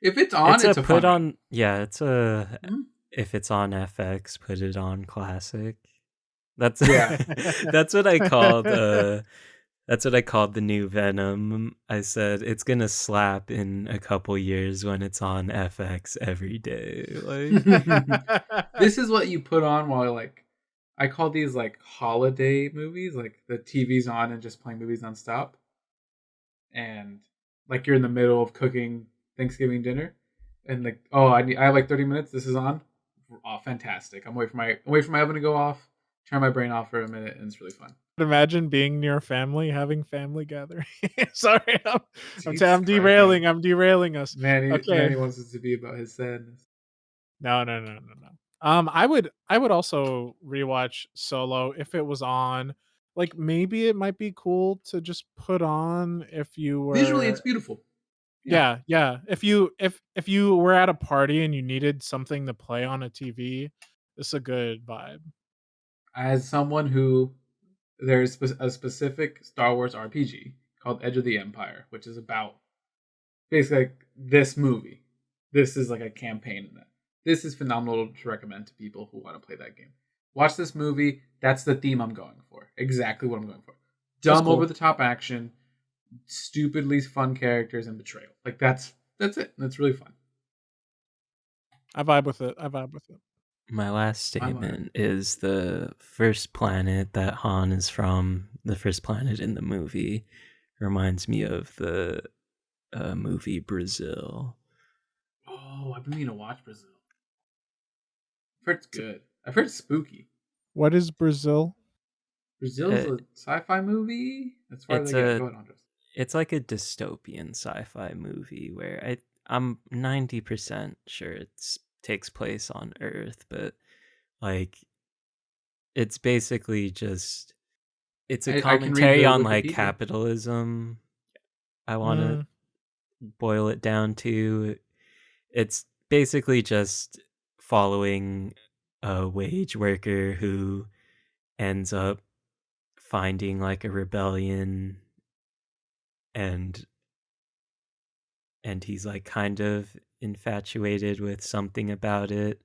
If it's on, it's a put fun ride. on. Yeah, it's a Mhm. if it's on FX, put it on classic. That's Yeah. that's what I called. That's what I called the new Venom. I said it's gonna slap in a couple years when it's on FX every day. Like, This is what you put on while like I call these like holiday movies, like the TV's on and just playing movies nonstop, and like you're in the middle of cooking Thanksgiving dinner, and like I have like 30 minutes. This is on. Oh, fantastic! I'm wait for my oven to go off. Turn my brain off for a minute, and it's really fun. Imagine being near family, having family gathering. Sorry, Jesus I'm Christ, man! derailing. I'm derailing us. Okay. Manny wants it to be about his sadness. No, no, no, no, no. I would also rewatch Solo if it was on. Like maybe it might be cool to just put on if you Visually, it's were. beautiful. Yeah. Yeah, yeah. If you were at a party and you needed something to play on a TV, it's a good vibe. As someone who there's a specific Star Wars RPG called Edge of the Empire, which is about basically like this movie. This is like a campaign in that. This is phenomenal to recommend to people who want to play that game. Watch this movie. That's the theme I'm going for. Exactly what I'm going for. That's Dumb over cool. the top action, stupidly fun characters, and betrayal. Like that's it. That's really fun. I vibe with it. I vibe with it. my last I'm alright. statement is the first planet that Han is from, the first planet in the movie, reminds me of the movie Brazil. Oh, I've been meaning to watch Brazil. I've heard it's good. I've heard it's spooky. What is Brazil? Brazil's Uh, a sci-fi movie. As far as it's I get, a go ahead, Andres. it's like a dystopian sci-fi movie where I'm 90% sure it takes place on Earth, but like it's basically just it's a I can read commentary the on like Wikipedia. capitalism. I want to Mm, boil it down to it's basically just following a wage worker who ends up finding like a rebellion, and he's like kind of infatuated with something about it,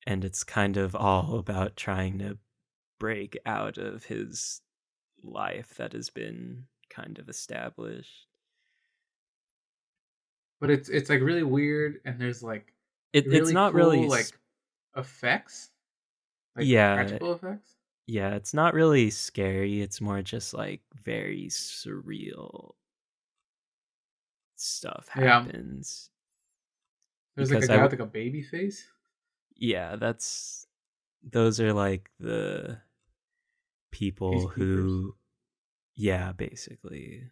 and it's kind of all about trying to break out of his life that has been kind of established. But it's like really weird, and there's like It's really not really cool like effects, like yeah, practical effects. yeah, it's not really scary. It's more just like very surreal stuff Yeah, happens there's like a because guy with like a baby face. yeah, those are like the people Peacekeepers. who, yeah, basically.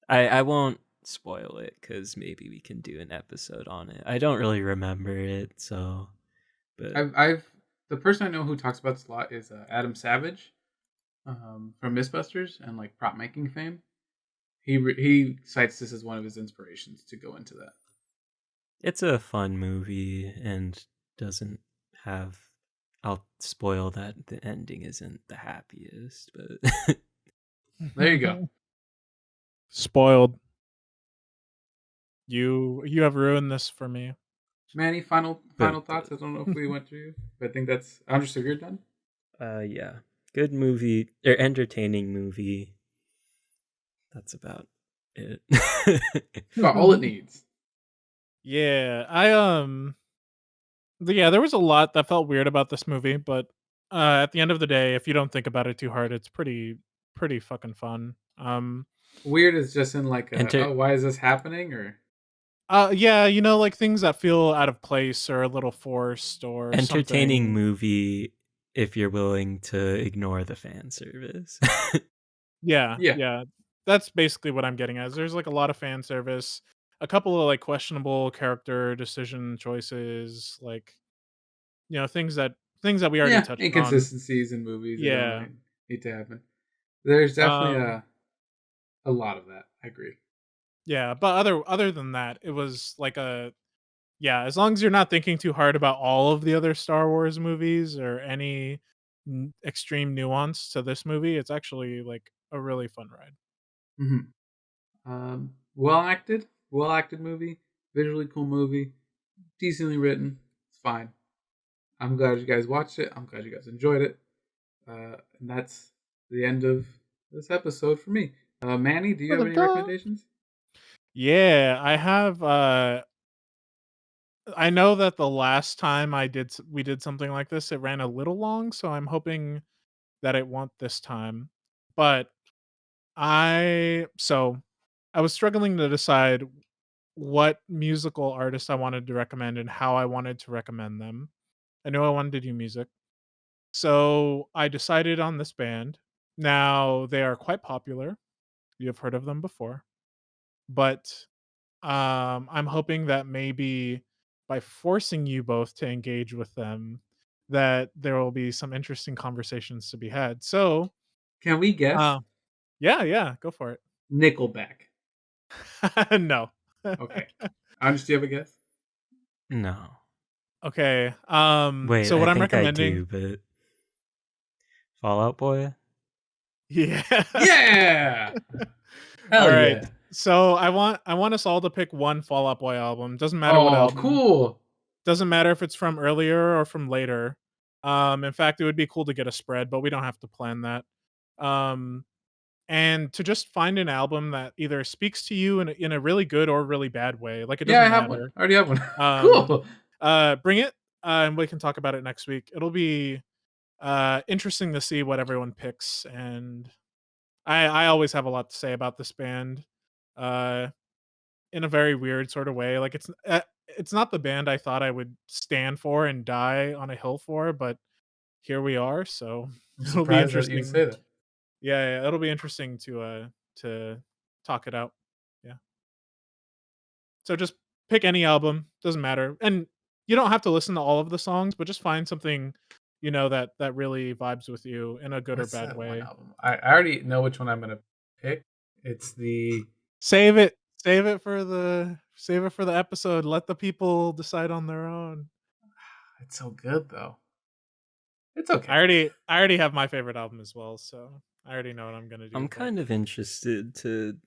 I won't spoil it because maybe we can do an episode on it. I don't really remember it, so but I've the person I know who talks about this a lot is Adam Savage, from MythBusters and like prop making fame. He cites this as one of his inspirations to go into that. it's a fun movie and doesn't have. I'll spoil that the ending isn't the happiest, but There you go. Spoiled. You have ruined this for me. Manny, but final thoughts. I don't know if we went through, but I think that's Andres. If you're done, yeah, good movie or entertaining movie. That's about it. got all it needs. Yeah, yeah, there was a lot that felt weird about this movie, but at the end of the day, if you don't think about it too hard, it's pretty fucking fun. Weird is just in like a, Enter oh, why is this happening? Or Yeah, like things that feel out of place or a little forced or entertaining something. movie if you're willing to ignore the fan service. Yeah, yeah, yeah. That's basically what I'm getting at. Is there's like a lot of fan service, a couple of like questionable character decision choices, like things that we already yeah, touched on. inconsistencies in movies that don't Yeah. really need to happen. There's definitely Um a lot of that. I agree. yeah, but other than that, it was like a yeah, as long as you're not thinking too hard about all of the other Star Wars movies or any extreme nuance to this movie, it's actually like a really fun ride. Hmm. well acted movie, visually cool movie, decently written. It's fine. I'm glad you guys watched it. I'm glad you guys enjoyed it. And that's the end of this episode for me. Manny, do you have any Da-da-da. recommendations? Yeah, I have. I know that the last time we did something like this, it ran a little long, so I'm hoping that it won't this time. But I was struggling to decide what musical artist I wanted to recommend and how I wanted to recommend them. I knew I wanted to do music. So I decided on this band. Now they are quite popular. You have heard of them before. But I'm hoping that maybe by forcing you both to engage with them, that there will be some interesting conversations to be had. So, Can we guess? uh, yeah, yeah, go for Nickelback. it. No. Okay. Honest, do you have a guess? No. Okay. Wait, So I what I'm think I recommending, do, but Fallout Boy? yeah. Yeah! All Hell right. yeah. So I want us all to pick one Fall Out Boy album. Doesn't matter what Oh, album. cool. Doesn't matter if it's from earlier or from later. In fact, it would be cool to get a spread, but we don't have to plan that. Um, and to just find an album that either speaks to you in a really good or really bad way. Like it Yeah, I doesn't have one. matter. I already have one. Um, Cool. Bring it, and we can talk about it next week. It'll be interesting to see what everyone picks, and I always have a lot to say about this band. Uh, in a very weird sort of way. Like it's not the band I thought I would stand for and die on a hill for, but here we are. So I'm it'll be surprised that you interesting. say that. Yeah, yeah, it'll be interesting to talk it out. Yeah. So just pick any album, doesn't matter, and you don't have to listen to all of the songs, but just find something that really vibes with you in a good or What's bad that one way. album? I already know which one I'm gonna pick. It's the Save it. Save it for the episode. Let the people decide on their own. it's so good though. It's okay. I already have my favorite album as well, so I already know what I'm gonna I'm do. But kind of interested to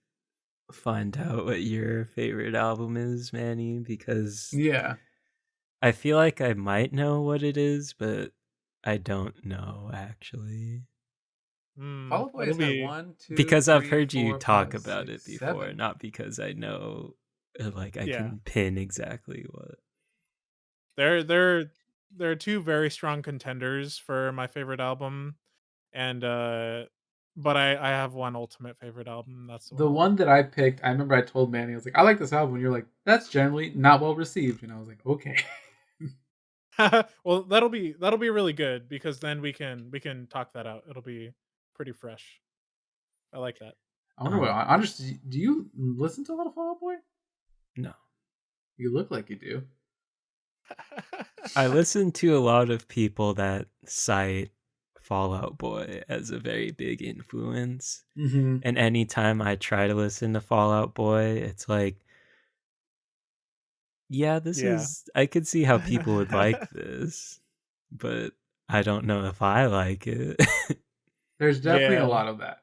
find out what your favorite album is, Manny, because Yeah. I feel like I might know what it is, but I don't know actually. Fall Out Boy it'll has had be one, two, Because I've three, heard you four, talk five, about six, it before, seven. not because I know, like I yeah. can pin exactly what. There are two very strong contenders for my favorite album, and but I have one ultimate favorite album. That's the The one. one that I picked, I remember I told Manny, I was like, I like this album. And you're like, that's generally not well received. And I was like, okay. Well, that'll be really good because then we can talk that out. It'll be pretty fresh. I like that. I wonder what, Um, honestly, do you listen to a lot of Fall Out Boy? no. You look like you do. I listen to a lot of people that cite Fallout Boy as a very big influence. Mm-hmm. And anytime I try to listen to Fallout Boy, it's like, yeah, Yeah. I could see how people would like this, but I don't know if I like it. There's definitely a Yeah. lot of that.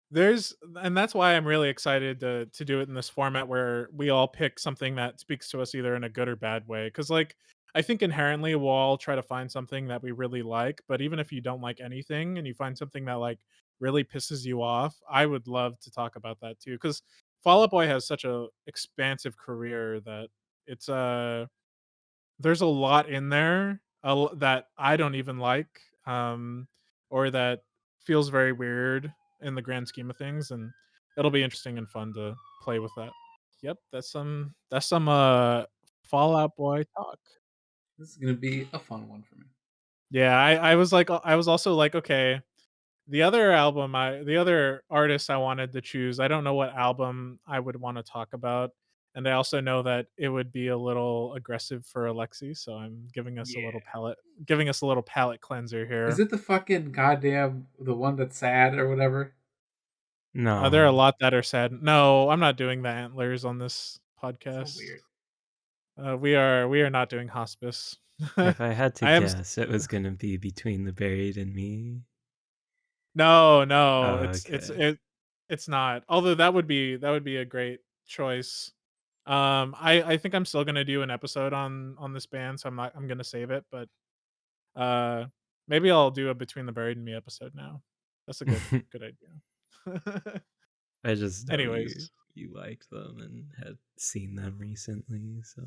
And that's why I'm really excited to do it in this format where we all pick something that speaks to us either in a good or bad way. Because like I think inherently we'll all try to find something that we really like, but even if you don't like anything and you find something that like really pisses you off, I would love to talk about that too. Because Fall Out Boy has such a expansive career that it's there's a lot in there that I don't even like, or that feels very weird in the grand scheme of things, and it'll be interesting and fun to play with that. Yep, that's some Fallout Boy talk. This is going to be a fun one for me. Yeah, I was also like, okay, the other artist I wanted to choose, I don't know what album I would want to talk about. And I also know that it would be a little aggressive for Alexi, so I'm Yeah. giving us a little palate cleanser Is here. it the fucking goddamn, the one that's sad or whatever? There are a No. lot that are sad. No, I'm not doing the antlers on this So podcast. weird. We are not doing hospice. If I had to I am guess, it was gonna be Between the Buried and Me. no, no, Oh, okay. it's not. Although that would be a great choice. I think I'm still gonna do an episode on this band, so I'm gonna save it, but uh, maybe I'll do a Between the Buried and Me episode now. That's a good idea. I just know Anyways, you liked them and had seen them recently, so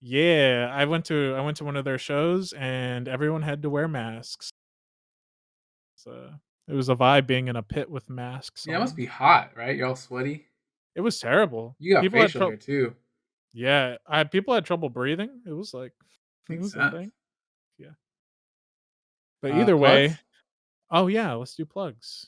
yeah, I went to one of their shows and everyone had to wear masks. So it was a vibe being in a pit with masks Yeah, it must on. be hot, right? You're all sweaty. It was terrible. You got People had facial trouble. hair too. Yeah, people had trouble breathing. It was like it Makes was a sense. thing. Yeah. But either way, Plugs? oh yeah, let's do plugs.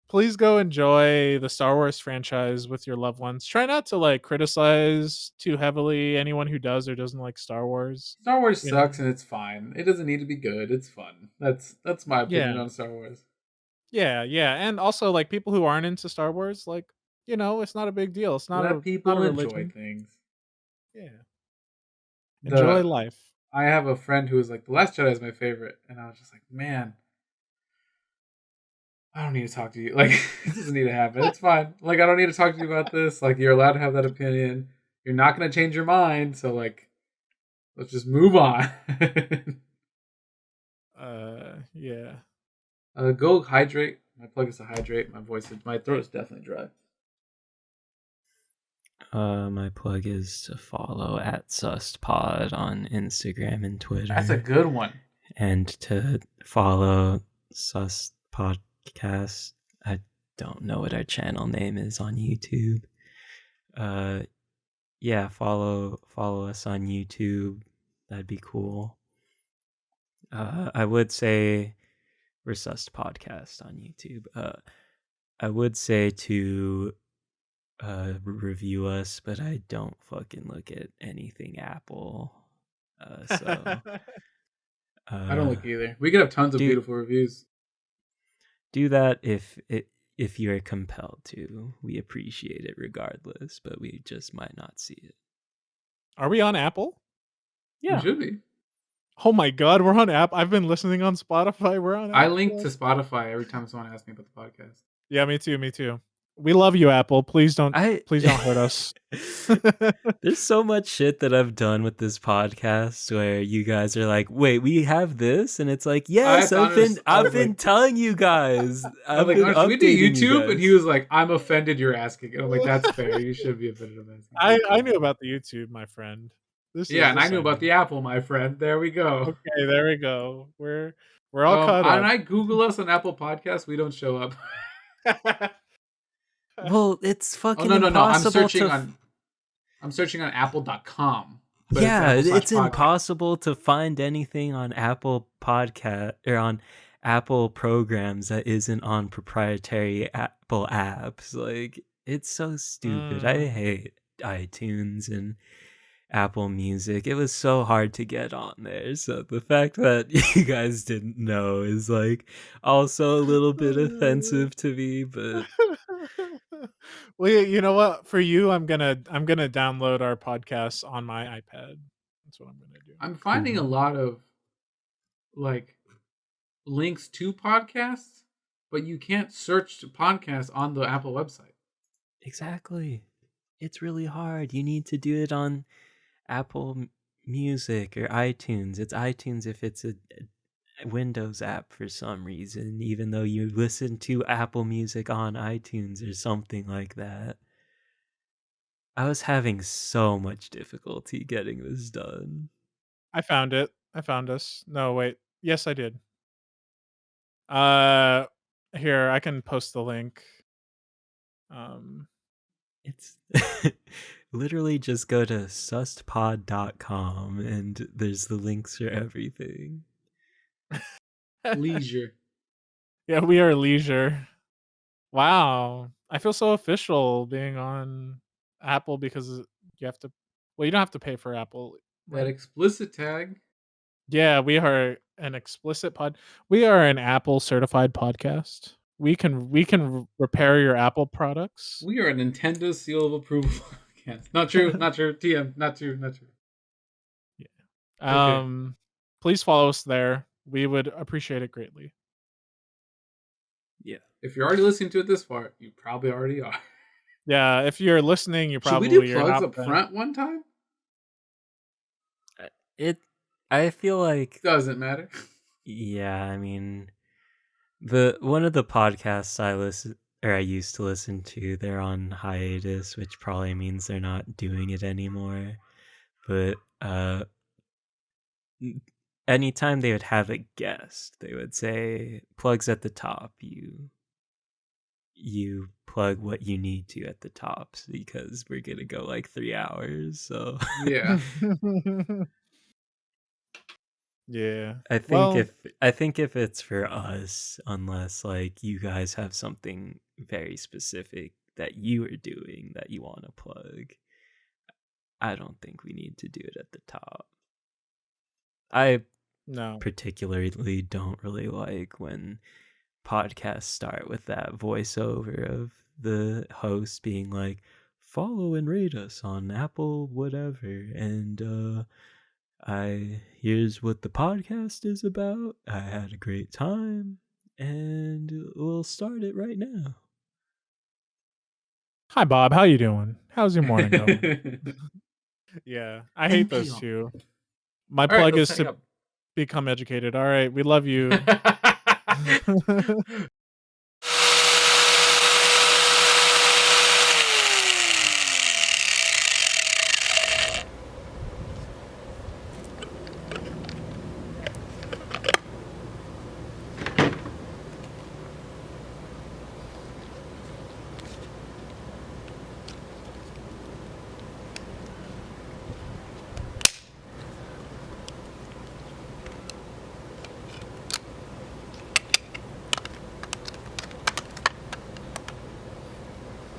Please go enjoy the Star Wars franchise with your loved ones. Try not to like criticize too heavily anyone who does or doesn't like Star Wars. Star Wars You know? sucks and it's fine. It doesn't need to be good. It's fun. That's my opinion Yeah. on Star Wars. Yeah, yeah. And also like people who aren't into Star Wars, like, it's not a big deal. It's Let not a people enjoy religion. things. Yeah. Enjoy The life. I have a friend who was like, The Last Jedi is my favorite, and I was just like, man, I don't need to talk to you. Like, it doesn't need to happen. It's fine. Like, I don't need to talk to you about this. Like, you're allowed to have that opinion. You're not gonna change your mind, so like, let's just move on. Yeah. Go hydrate. My plug is to hydrate. My throat is definitely dry. my plug is to follow at SustPod on Instagram and Twitter. That's a good one. And to follow Sus Podcast. I don't know what our channel name is on YouTube. Yeah, follow us on YouTube. That'd be cool. I would say we're Sus Podcast on YouTube. I would say to review us, but I don't fucking look at anything Apple. So I don't look either. We could have tons of beautiful reviews. Do that if you're compelled to. We appreciate it regardless, but we just might not see it. Are we on Apple? Yeah. We should be. Oh my god, we're on App. I've been listening on Spotify. We're on Apple. I link to Spotify every time someone asks me about the podcast. Yeah, me too. We love you, Apple. Please don't hurt us. There's so much shit that I've done with this podcast where you guys are like, "Wait, we have this," and it's like, "Yes, I've been telling you guys." I'm like, "Should we do YouTube?" And he was like, "I'm offended you're asking." And I'm like, "That's fair. You should be offended I'm asking." I knew about the YouTube, my friend. And I knew about the Apple, my friend. There we go. Okay, there we go. We're all caught up. And I Google us on Apple Podcasts. We don't show up. Well, it's fucking impossible. I'm searching on apple.com. Yeah, it's impossible to find anything on Apple Podcast or on Apple programs that isn't on proprietary Apple apps. Like, it's so stupid. I hate iTunes and Apple Music. It was so hard to get on there. So the fact that you guys didn't know is like also a little bit offensive to me, but well, you know what? For you, I'm gonna download our podcasts on my iPad. That's what I'm gonna do. I'm finding a lot of like links to podcasts, but you can't search podcasts on the Apple website. Exactly. It's really hard. You need to do it on Apple Music or iTunes. It's iTunes if it's a Windows app for some reason, even though you listen to Apple Music on iTunes or something like that. I was having so much difficulty getting this done. I found it. I found us. No, wait. Yes, I did. Here, I can post the link. It's literally just go to sustpod.com and there's the links for everything. Leisure. Yeah, we are leisure. Wow. I feel so official being on Apple because you have to, well, you don't have to pay for Apple. Right? That explicit tag. Yeah, we are an explicit we are an Apple certified podcast. We can repair your Apple products. We are a Nintendo seal of approval podcast. Not true. TM. Not true. Yeah. Okay. Please follow us there. We would appreciate it greatly. Yeah. If you're already listening to it this far, you probably already are. Yeah, if you're listening, you Should we do probably you're plugs not up front one time? It. I feel like, Doesn't matter. yeah. I mean, one of the podcasts I used to listen to, they're on hiatus, which probably means they're not doing it anymore. But anytime they would have a guest, they would say plugs at the top. You plug what you need to at the top because we're gonna go like 3 hours. So Yeah. Yeah. I think Well, if it's for us, unless like you guys have something very specific that you are doing that you want to plug, I don't think we need to do it at the top. I no. particularly don't really like when podcasts start with that voiceover of the host being like, follow and rate us on Apple whatever, and here's what the podcast is about. I had a great time, and we'll start it right now. Hi Bob, how you doing? How's your morning going? Yeah, I hate those NPR. too. My All right, plug let's is hang to up. become educated. All right, we love you.